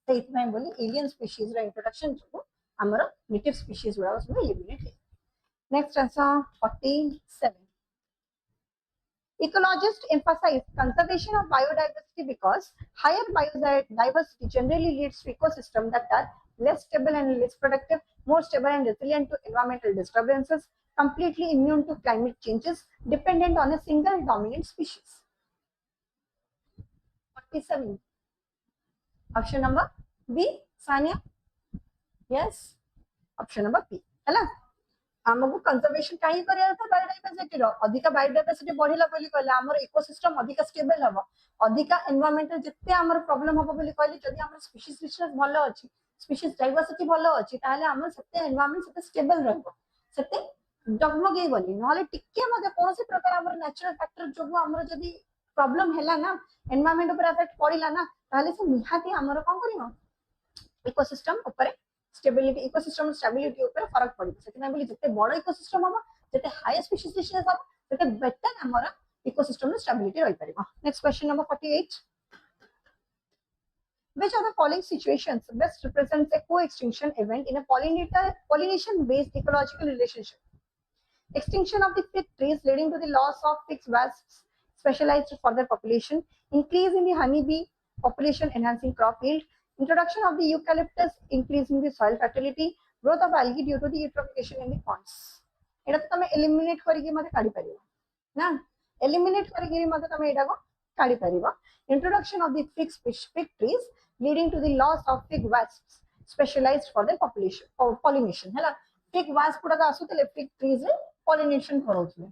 तो इतना बोली एलियन स्पीशीज रा इंट्रोडक्शन जो हमर नेटिव स्पीशीज वाला उसमें एलिमिनेट है. Next answer 47. Ecologists emphasize conservation of biodiversity because higher biodiversity generally leads to ecosystems that are less stable and less productive, more stable and resilient to environmental disturbances, completely immune to climate changes, dependent on a single dominant species? 47. Option number B, Sania. Yes, option number B. है ना? आमको conservation काहे करिया था biodiversity रो अधिका biodiversity बढ़िला बोली कहले हमर इकोसिस्टम अधिका स्टेबल हबो अधिका एनवायरमेंटल जत्ते हमर प्रॉब्लम हबो बोली कहले जदी हमर स्पीशीज रिसर्च भलो अछि स्पीशीज डाइवर्सिटी भलो अछि ताले हमर सत्ते एनवायरमेंट सत्ते स्टेबल रहबो सत्ते डगमगई बोली नहले टिके मते कोनसी प्रकार हमर नेचुरल फैक्टर जोगु हमर जदी प्रॉब्लम हैला ना एनवायरमेंट ऊपर इफेक्ट पड़िला ना ताले से निहाती हमर कोन करियो इकोसिस्टम ऊपर स्टेबिलिटी इकोसिस्टम स्टेबिलिटी ऊपर फरक पड़े से बोली जिते बड़ इकोसिस्टम हम जिते हाई स्पीशीज रिसर्च हम जिते बेटर हमर इकोसिस्टम स्टेबिलिटी रही परिबा next question number 48 which of the following situations best represents a co-extinction event in a pollination based ecological relationship extinction of the fig trees leading to the loss of fig wasps specialized for their population increase in the honeybee population enhancing crop yield introduction of the eucalyptus increasing the soil fertility growth of algae due to the eutrophication in the ponds एटा तो तमे eliminate करके मते काढी परिबो ना eliminate करके मते तमे एटा को काढी परिबो introduction of the fig trees leading to the loss of fig wasps specialized for their population or pollination हैला fig wasp पुडा का आसुतले fig trees रे pollination करौथले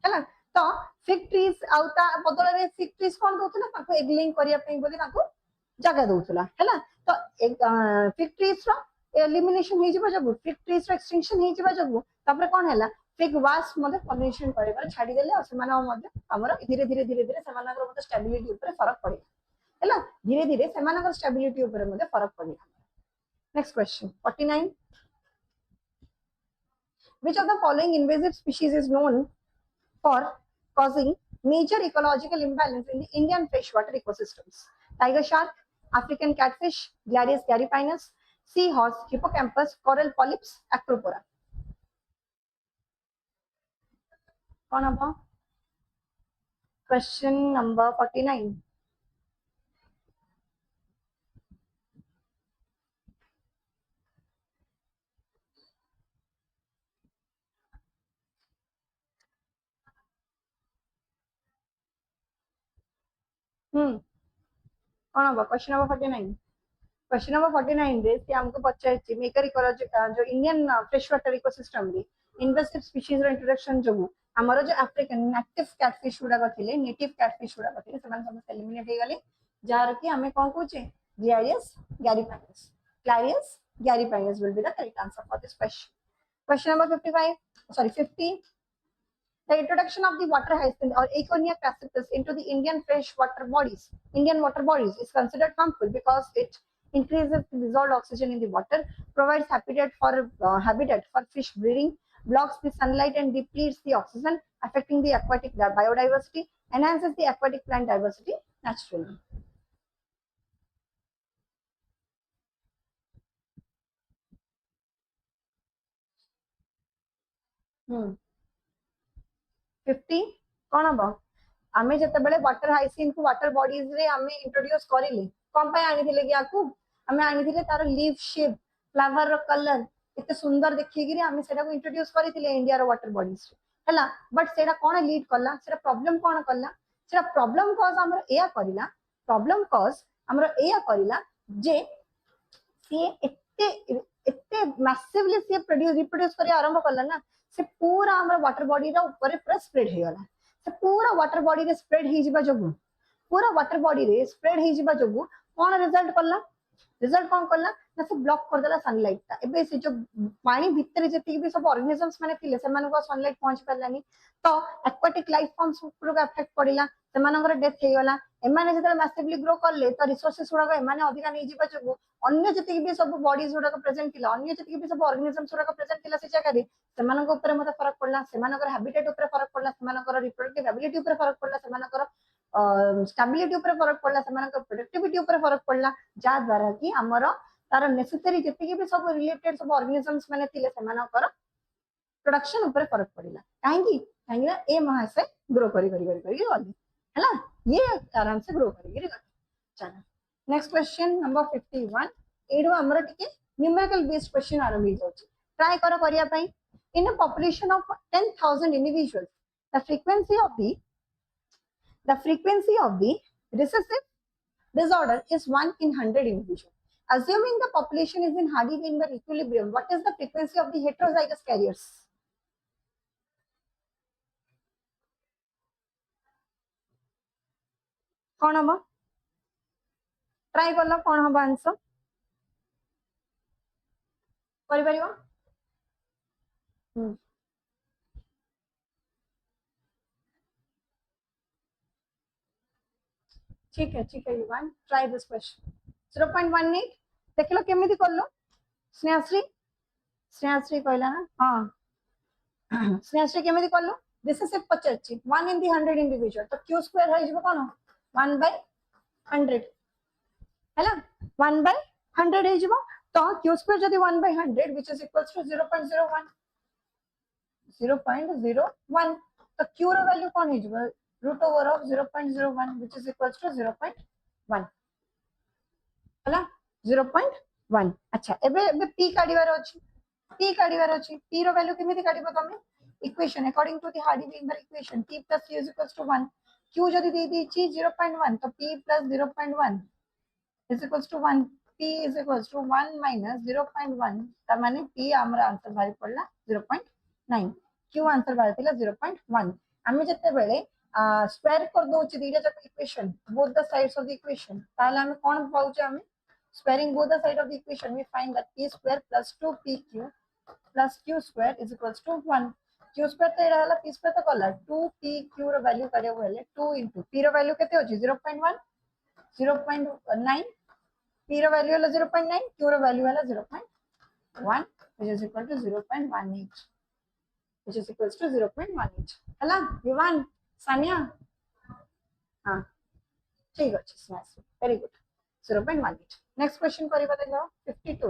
हैला तो fig trees आउता बदल रे fig trees कोन दोथले ताको एग्लिंग करिया पई बोली ताको जगह दोथला हैला तो fig trees रो एलिमिनेशन हे जिबा जगु fig trees रो एक्सटिंक्शन हे जिबा जगु तापर कोन हैला fig wasp मते pollination करेबार छाडी देले और सेमाना मते हमर धीरे धीरे सेमानकर मते स्टेबिलिटी ऊपर फरक पड़े हैला धीरे धीरे सेमानकर स्टेबिलिटी ऊपर मते फरक पड़े next question 49 which of the following invasive species is known for causing major ecological imbalance in the Indian freshwater ecosystems tiger shark African catfish Glarius garipinus seahorse hippocampus coral polyps acropora कौन अब question number 49 कौन अब question number 49 question number 49 रे से हमको पचारछि maker ecology जो Indian fresh water ecosystem रे invasive species रो introduction जोगु हमर जो अफ्रीकन नेटिव कैटफिश उडा कथिले नेटिव कैटफिश उडा कथिले समान समस्त एलिमिनेट हे गले जार कि हमें कोन कहूचे Glarius garipinus Glarius garipinus will be the correct answer for this question number 55 sorry 50 the introduction of the water hyacinth or Eichhornia crassipes into the Indian water bodies is considered harmful because it increases the dissolved oxygen in the water, provides habitat for fish breeding, blocks the sunlight and depletes the oxygen, affecting the aquatic biodiversity, enhances the aquatic plant diversity naturally. Hmm. 50 कौन हम आमे जते बेले water हाइसिन को water bodies रे आमे introduce करिले कोन पय आनी थिले कि आकू आमे आनी थिले तार लीफ शेप फ्लावर रो कलर एते सुंदर देखि गिरी आमे सेटा को इंट्रोड्यूस करिथिले इंडिया रो वाटर बॉडीज हला बट सेटा कोन लीड करला सेटा प्रॉब्लम कोन करला सेटा प्रॉब्लम कॉज हमर एया करिला प्रॉब्लम कॉज हमर एया करिला जे सी एते मैसिवली सी रिप्रोड्यूस करी आरंभ करला ना से पूरा हमर वाटर बॉडी रो ऊपर पूरा स्प्रेड हे गला से पूरा वाटर बॉडी रे स्प्रेड हे जिबा जगु पूरा वाटर बॉडी रे स्प्रेड हे जिबा जगु कोन रिजल्ट कोन करला ना से ब्लॉक कर देला सनलाइट ता एबे से जो पानी भीतर जति भी सब ऑर्गेनिजम्स माने थिले से मानको सनलाइट पहुंच परलानी तो एक्वाटिक लाइफ फॉर्म्स ऊपर का इफेक्ट पड़िला से मानकर डेथ हे गला एमाने जते मैसिवली ग्रो करले तो रिसोर्सेस उडा एमाने अधिका नै जिबा जगु अन्य जति भी सब बॉडीज उडा का प्रेजेंट थिला अन्य जति भी सब ऑर्गेनिजम्स उडा का प्रेजेंट थिला से जगह रे सेमानक ऊपर मते फरक पड़ला सेमानकर हैबिटेट ऊपर फरक पड़ला सेमानकर रिप्रोडक्टिव एबिलिटी ऊपर फरक पड़ला सेमानकर स्टेबिलिटी ऊपर फरक पड़ला सेमानकर प्रोडक्टिविटी ऊपर फरक पड़ला जा द्वारा कि हमर तार नेसेसरी जति भी सब रिलेटेड सब ऑर्गेनिजम्स माने थिले सेमानकर प्रोडक्शन ऊपर फरक पड़ला काहेकि ना ए महाशय ग्रो करी गली हैला ये आराम से ग्रो करी गली चलो नेक्स्ट क्वेश्चन नंबर 51 एडो हमर टिके न्यूमेरिकल बेस्ड क्वेश्चन आरंभ हो जाउची ट्राई करिया पई in a population of 10,000 individuals, the frequency of the recessive disorder is 1 in 100 individuals. Assuming the population is in Hardy-Weinberg equilibrium, what is the frequency of the heterozygous carriers? कौन हम try कर लो कौन हम answer कर परिबो ठीक है युवान try this question 0.18 देख लो केमिति करलो स्नेहाश्री कहला ना हां स्नेहाश्री केमिति करलो this is 1 in the 100 individual तो q स्क्वायर है जब कोन 1 by 100 हैला 1 by 100 है जब तो q स्क्वायर जदी 1 by 100 which is equals to 0.01 तो q रो वैल्यू कोन है जब root over of 0.01 which is equals to 0.1 हैला 0.1 अच्छा एबे p काढिवार अछि p रो वैल्यू केमिति काढिबो तमे equation according to the Hardy Weinberg equation p plus q is equals to 1 q जदी दे दीची 0.1 तो p plus 0.1 is equals to 1 p is equals to 1 minus 0.1 त माने p हमरा आंसर बारी पडला 0.9 q आंसर बारी थिला 0.1 आमे जते बेले स्क्वायर कर दोची दीटा जक equation both the sides of the equation ताले हमें कोन पाउचे हमें squaring both the side of the equation we find that p square plus 2pq plus q square is equals to 1 q square तो एडा हला p square तो कला 2pq रो value करे होले 2 into p रो वैल्यू केते होची 0.1 0.9 p रो वैल्यू हला 0.9 q रो वैल्यू हला 0.1 which is equal to 0.18 which is equals to 0.18 हला विवान सानिया हां ठीक अछि very good 0.18 next question kariba dekho 52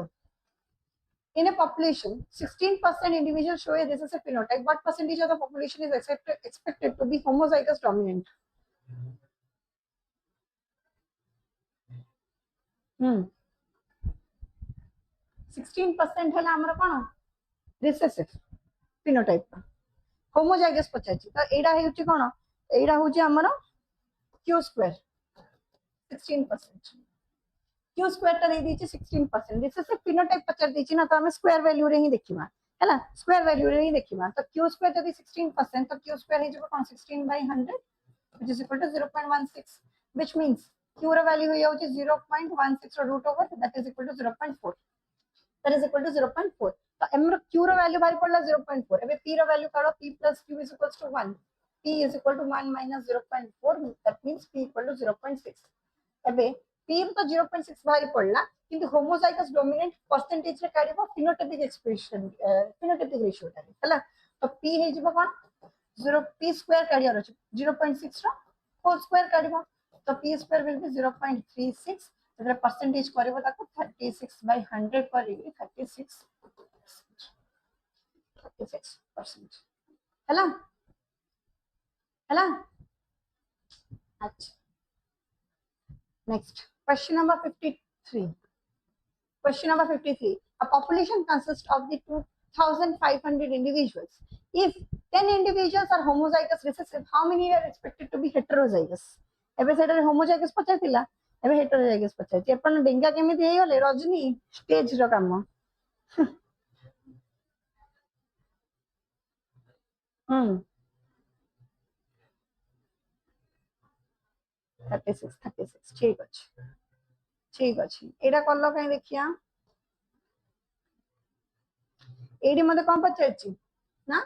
in a population 16% individuals show a recessive phenotype what percentage of the population is expected to be homozygous dominant 16% हला हमर कोन recessive phenotype homozygous पचाची तो एडा हेउची कोन एडा होची हमर q square 16% q स्क्वायर ता दे दीची 16% this is phenotype पचर दीची ना तो हमें स्क्वायर वैल्यू रे ही देखिबा हैला स्क्वायर वैल्यू रे ही देखिबा तो q स्क्वायर जदी 16% तो q स्क्वायर हे जको 16 by 100 which is equal to 0.16 which means q रो वैल्यू हो जाउची 0.16 रो root over that is equal to 0.4 that is equal to 0.4 तो हमर q रो वैल्यू बारी पडला 0.4 एबे p रो value काढो p plus q is equals to 1 p is equal to 1 minus 0.4 that means p equal to 0.6 एबे p तो 0.6 बाहरी पडला किंतु होमोजाइगस डोमिनेंट परसेंटेज रे काढिबो फिनोटाइपिक एक्सप्रेशन फिनोटाइपिक रेशियो रे हला तो p हे जिबो कोन 0 p स्क्वायर काढियार अछि 0.6 रो होल स्क्वायर काढिबो तो p square will be 0.36 acre percentage करबो ताको 36 by 100 करिबी 36% हला हला अच्छा next question number 53 question number 53 a population consists of the 2500 individuals if 10 individuals are homozygous recessive how many are expected to be heterozygous एबे shutter homozygous पचाइतिला एबे heterozygous पचाइति अपन डेंगा केमिति हे होले Rajni stage रो काम 36 ठीक अछि एडा करलो कहीं देखिया एडी मते कोन पचाइछि ना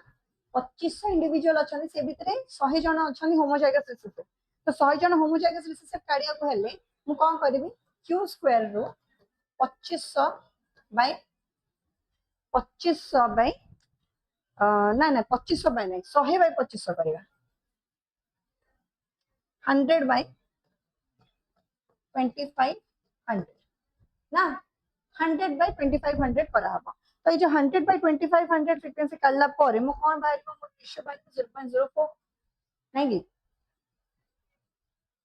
2500 इंडिविजुअल अछन से भितरे 100 जन अछन होमोजाइगस रिसेसिव तो 100 जन होमोजाइगस रिसेसिव काढिया को हेले मु कोन करबी q स्क्वायर रो 2500 बाय ना ना 2500 बाय नहीं 100 बाय 2500 करिया 100 बाय 2500 ना 100 by 2500 करा हबा तो ये जो 100 by 2500 फ्रीक्वेंसी काढला परे मो कोन बाहर को रेशियो बाय 0.04 नहीं गी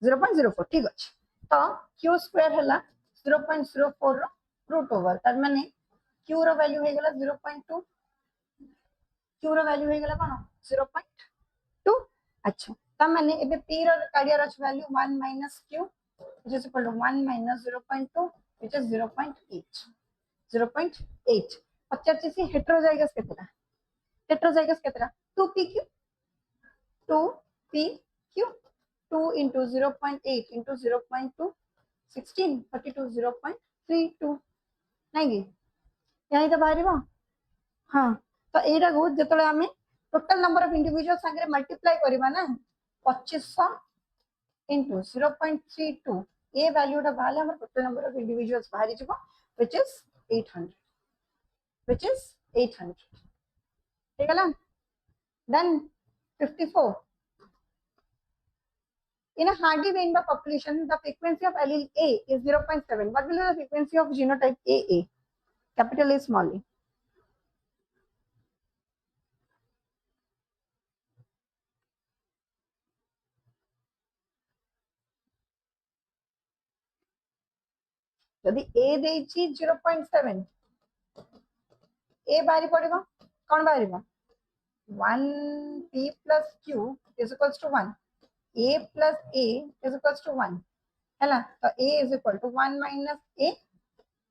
0.04 ठीक अछि तो q स्क्वायर हला 0.04 रो रूट ओवर तार माने q रो वैल्यू हे गेला 0.2 q रो वैल्यू हे गेला कोन 0.2 अच्छा त माने एबे p रो काडियार अछि value 1 minus q which is equal to 1 minus 0.2 which is 0.8 0.8 पचाची सी हेटेरोजाइगस केतरा 2pq 2pq 2 into 0.8 into 0.2 16 32 0.32 नहीं यही तो बाहर हाँ तो एटा को जतले आमे टोटल नंबर ऑफ इंडिविजुअल संगे मल्टीप्लाई करबा ना 2500 into 0.32 ए वैल्यू टा बाहर हमर टोटल नंबर ऑफ इंडिविजुअल्स बाहर जिवो which is 800 ठीक है ना then 54 in a hardy rainbow population the frequency of allele A is 0.7 what will be the frequency of genotype AA capital A small a यदि A देछि 0.7 A बाहरी पड़िबो कोन बाहरिबो 1p plus q is equals to 1 a plus a is equals to 1 है ना तो a is equal to 1 minus a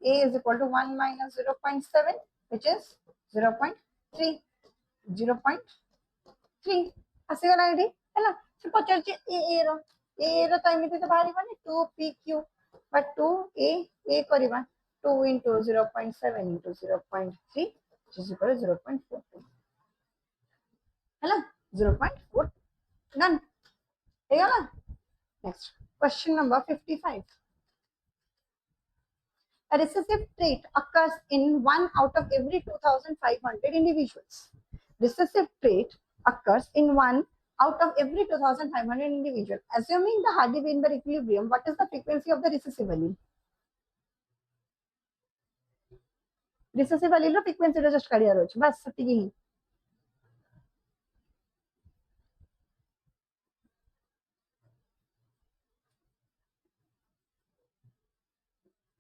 is equal to 1 minus 0.7 which is 0.3 0.3 आसीगला ID है ना से पचर ए रो तो एमिति तो बाहरी बनी 2pq but 2 a करबा 2 into 0.7 into 0.3 which is equal to 0.42 है ना 0.4 डन ठीक है ना next question number 55 a recessive trait occurs in 1 out of every 2500 individuals recessive trait occurs in 1 out of every 2500 individual assuming the Hardy-Weinberg equilibrium what is the frequency of the recessive allele frequency रो just काढियार अछि बस सतिकी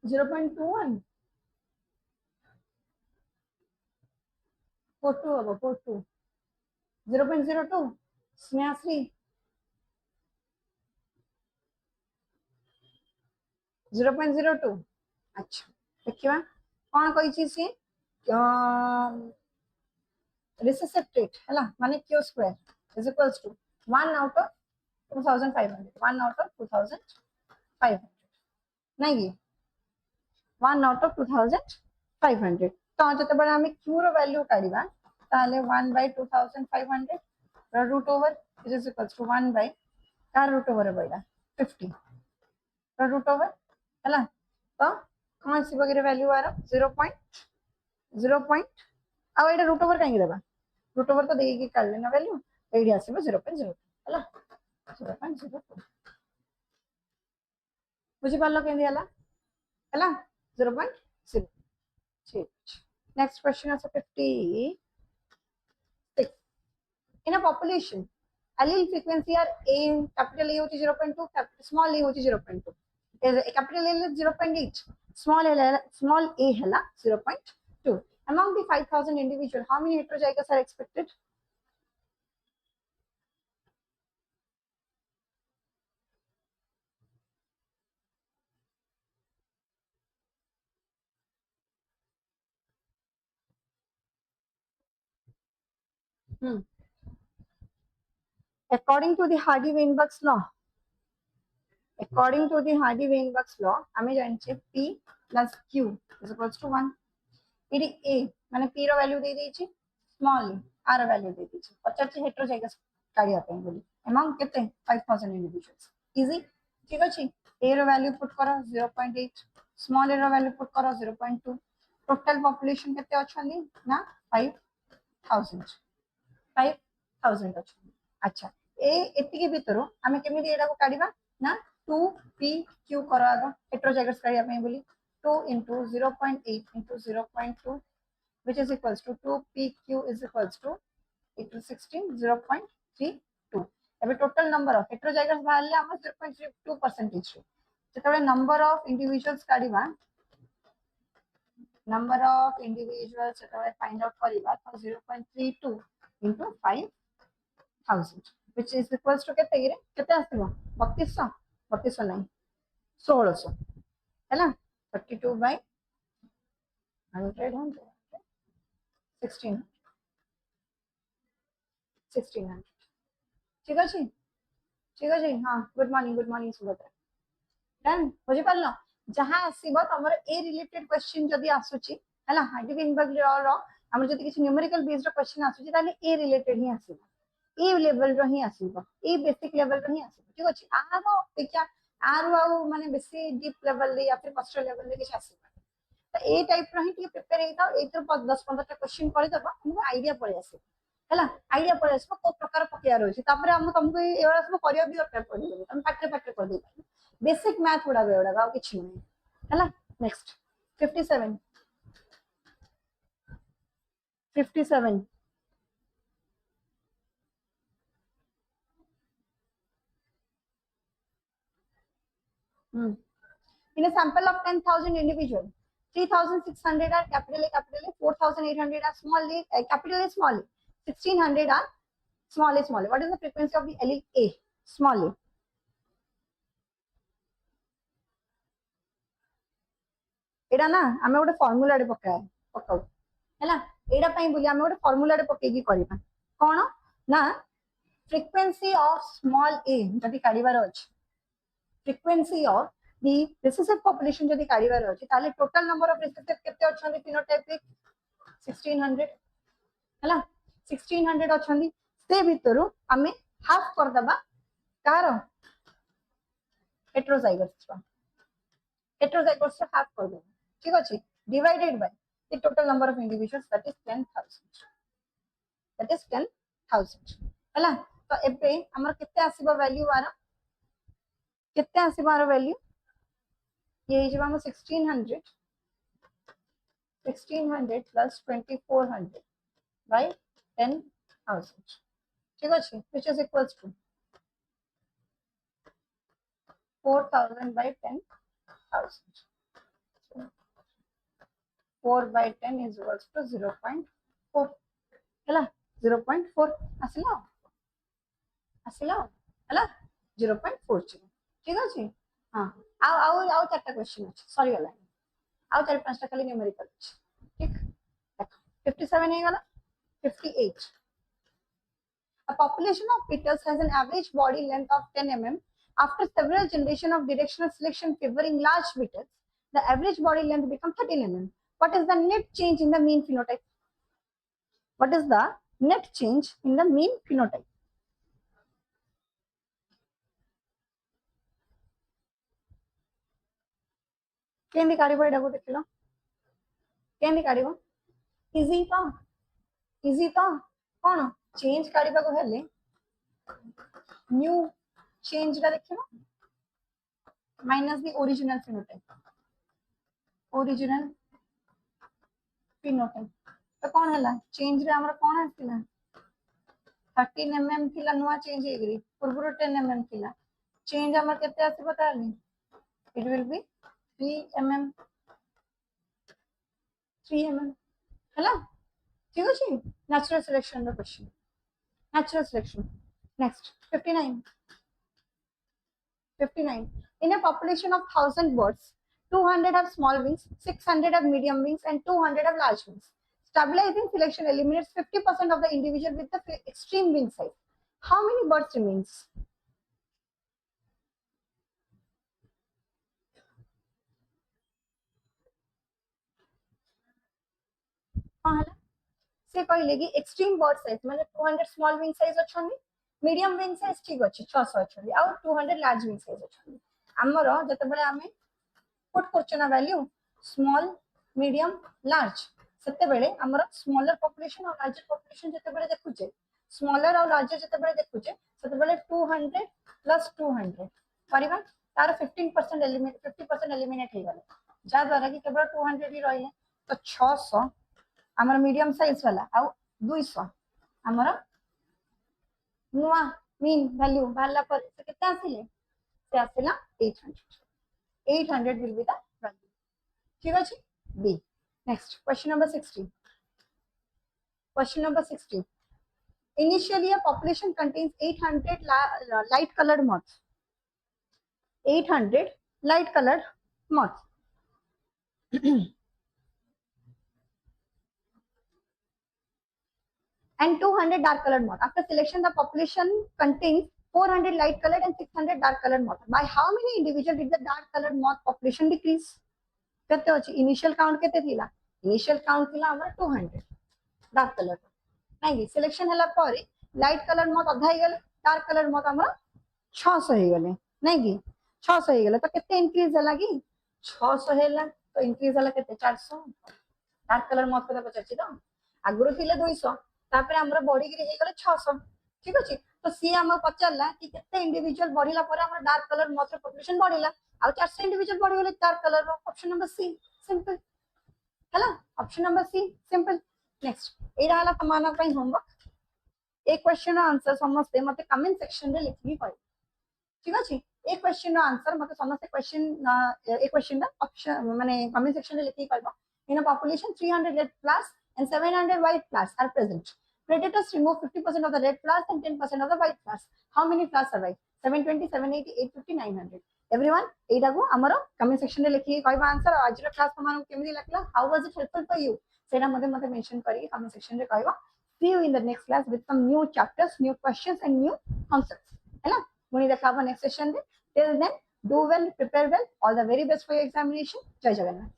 0.21 42 अब 42 0.02 स्नेहाश्री 0.02 अच्छा देखिबा कोन कहि छी सी recessive trait है ना माने q square is equals to 1 out of 2500 1 out of 2500 नहीं 1 out of 2500 तो जते बडा हम q रो वैल्यू काढिबा ताले 1 by 2500 root over it is equals to 1 by car root over बडा 50 root over है ना तो कौन सी वगैरह वैल्यू आ रहा 0.0 अब एटा रूट ओवर काहे देबा रूट ओवर तो देई के काढ लेना वैल्यू एडी आसीबो 0.02 हला 0.02 बुझी पालो केंदी हला 0.0 ठीक next question is 56 in a population allele frequency are a capital A होची 0.2 small a होची 0.2 capital A is 0.8 small a hela 0.2 among the 5000 individual how many heterozygous are expected according to the Hardy-Weinberg's law according to the Hardy-Weinberg's law हमें जानछे p plus q is equals to 1 इडी a माने p रो value दे देछि small a रो value दे देछि पचाची हेटेरोजाइगस काढिया पे बोली among केते 5000 individuals easy ठीक अछि a रो वैल्यू पुट करो 0.8 स्मॉल a रो वैल्यू पुट करो 0.2 टोटल पॉपुलेशन केते अछनी ना 5000 अछि अच्छा ए एति के भीतर हमें केमिति एडा को काढिबा ना 2pq करो आगो हेटेरोजाइगस काढिया पे बोली 2 into 0.8 into 0.2 which is equals to 2pq is equals to 16 0.32 एबे टोटल नंबर ऑफ हेटेरोजाइगस बाहरले हम 0.32% जेतबे नंबर ऑफ इंडिविजुअल्स काढिबा नंबर ऑफ इंडिविजुअल्स जेतबे फाइंड आउट करिबा तो 0.32 into 5000 which is equals to केते आसीबो 3200 3200 नहीं 1600 हैला 32 by 100 16 1600 ठीक अछि हां गुड मॉर्निंग सुभद्रा डन बुझि पारलो जहां आसीबो तमर ए रिलेटेड क्वेश्चन जदी आसुची हैला हाइड्रोजन बग रो हमर जदी किछ न्यूमेरिकल बेस्ड क्वेश्चन आसुची ताले ए रिलेटेड ही आसीबो ए लेवल रो ही आसीबो ए बेसिक लेवल रो ही आसीबो ठीक अछि आरो देखिया आरो आरो माने बेसी डीप लेवल ले या फिर मास्टर लेवल ले किछ आसीबो तो ए टाइप रो ही टी प्रिपेयर हेता ए तो 10 15 टा क्वेश्चन पढि दबा हमको आईडिया पड़े आसी हैला आईडिया पड़े आसी को प्रकार पकिया रहछि तापर हम तुमको एवरा सब करिया भी दरकार पड़ि हम पाटे कर दे बेसिक मैथ उड़ा बेउड़ा गाव किछ नहीं हैला next 57 in a sample of 10,000 individuals 3,600 are capital A 4,800 are small a capital A small a 1,600 are small a what is the frequency of the allele A small a एडा ना हमें गोटे formula रे पकाऊ हैला एडा पई बोली हमें गोटे फार्मूला रे पके की करबा कोन ना फ्रीक्वेंसी ऑफ स्मॉल a जदी काढीबार अछि frequency of the recessive population जदी काढीबार अछि ताले टोटल नंबर ऑफ रिसेसिव केते अछंदी फिनोटाइपिक 1600 हैला 1600 अछंदी से भितरु हमें हाफ कर दबा कार हेटेरोजाइगस हाफ कर दबा ठीक अछि divided by the total number of individuals that is 10,000 हैला तो एबे हमर केते आसीबो वैल्यू आरो केते आसीबो आरो वैल्यू ये जेबा हम 1600 plus 2400 by 10,000 ठीक अछि which is equals to 4,000 by 10,000 4 by 10 is equals to 0.4 हैला 0.4 आसिला हैला 0.40 ठीक अछि हां आउ चारटा क्वेश्चन अछि सॉरी वाला आउ चार पांचटा खाली न्यूमेरिकल अछि ठीक देखो 57 हे गला 58 a population of beetles has an average body length of 10 mm after several generations of directional selection favoring large beetles the average body length becomes 13 mm what is the net change in the mean phenotype what is the net change in the mean phenotype केंदी काढिबो एटा को देखिलो केंदी काढिबो easy तो कोन change काढिबा को हेले new change रा देखिलो minus the original phenotype तो कोन हला change रे हमरा कोन आसिला 13 mm थिला नुवा चेंज हेगरी पूर्वरो 10 mm थिला चेंज हमर केते आसी बताली इट विल बी 3 mm हला ठीक अछि नेचुरल सिलेक्शन रो question natural selection next 59 in a population of 1000 birds 200 have small wings 600 have medium wings and 200 have large wings stabilizing selection eliminates 50% of the individual with the extreme wing size how many birds remains से कहले कि extreme bird size माने 200 small wing size अछनी medium wing size ठीक अछि 600 अछनी आ 200 large wing size अछनी हमर जते बेले हमें पुट करछना वैल्यू स्मॉल मीडियम लार्ज सेते बेले हमर स्मॉलर पॉपुलेशन और लार्जर पॉपुलेशन जते बेले देखुचे स्मॉलर और लार्जर जते बेले देखुचे सेते बेले 200 प्लस 200 परिबा तार 15% एलिमिनेट 50% एलिमिनेट हे गले जा द्वारा कि केवल 200 ही रहिले तो 600 हमर मीडियम साइज वाला आ 200 हमर नुआ मीन वैल्यू भाला पर से केते आसिले से आसिला 800 विल बी द वैल्यू ठीक अछि B next question number 60 Initially, a population contains 800 light colored moths. 800 light colored moths. And 200 dark colored moths. After selection, the population contains 400 light colored and 600 dark colored moths. By how many individuals did the dark colored moth population decrease? केते अछि initial count केते थिला initial count थिला हमर 200 dark colour नाही selection हला पर light colour मत अधा ही गेले डार्क कलर मत हमर 600 ही गेले नाही कि 600 ही गेले तो केते इंक्रीज हला कि 600 हेला तो इंक्रीज हला केते 400 डार्क कलर मत केते पचछि तो आगुरो थिले 200 तापर हमर बॉडी गिरी हे गेले 600 ठीक अछि तो सी हम पचरला कि केते इंडिविजुअल बढ़िला पर हमर डार्क कलर मत पॉपुलेशन बढ़िला ଆଉ 400 इंडिविजुअल बढ़ी गले चार कलर रो ऑप्शन नंबर सी सिंपल हैला option number C simple next एरा हला तमाना पई होमवर्क एक क्वेश्चन आंसर समस्त मते कमेंट सेक्शन रे लिखि पाई ठीक अछि एक क्वेश्चन आंसर मते समस्त क्वेश्चन एक क्वेश्चन दा ऑप्शन माने कमेंट सेक्शन रे लिखि पाइबा in a population 300 red flowers and 700 white flowers are present. Predators remove 50% of the red flowers and 10% of the white flowers. How many flowers survive? 720, 780, 850, 900. Everyone, एटा को हमरो comment section रे लिखि कहबा answer आज रो class तमाम केमि लागला how was it helpful for you सेटा मते मेंशन करी कमेंट सेक्शन रे कहबा see you in the next class with some new chapters new questions and new concepts हैला मुनी देखाबा नेक्स्ट सेशन रे till then do well prepare well all the very best for your examination जय जगन्नाथ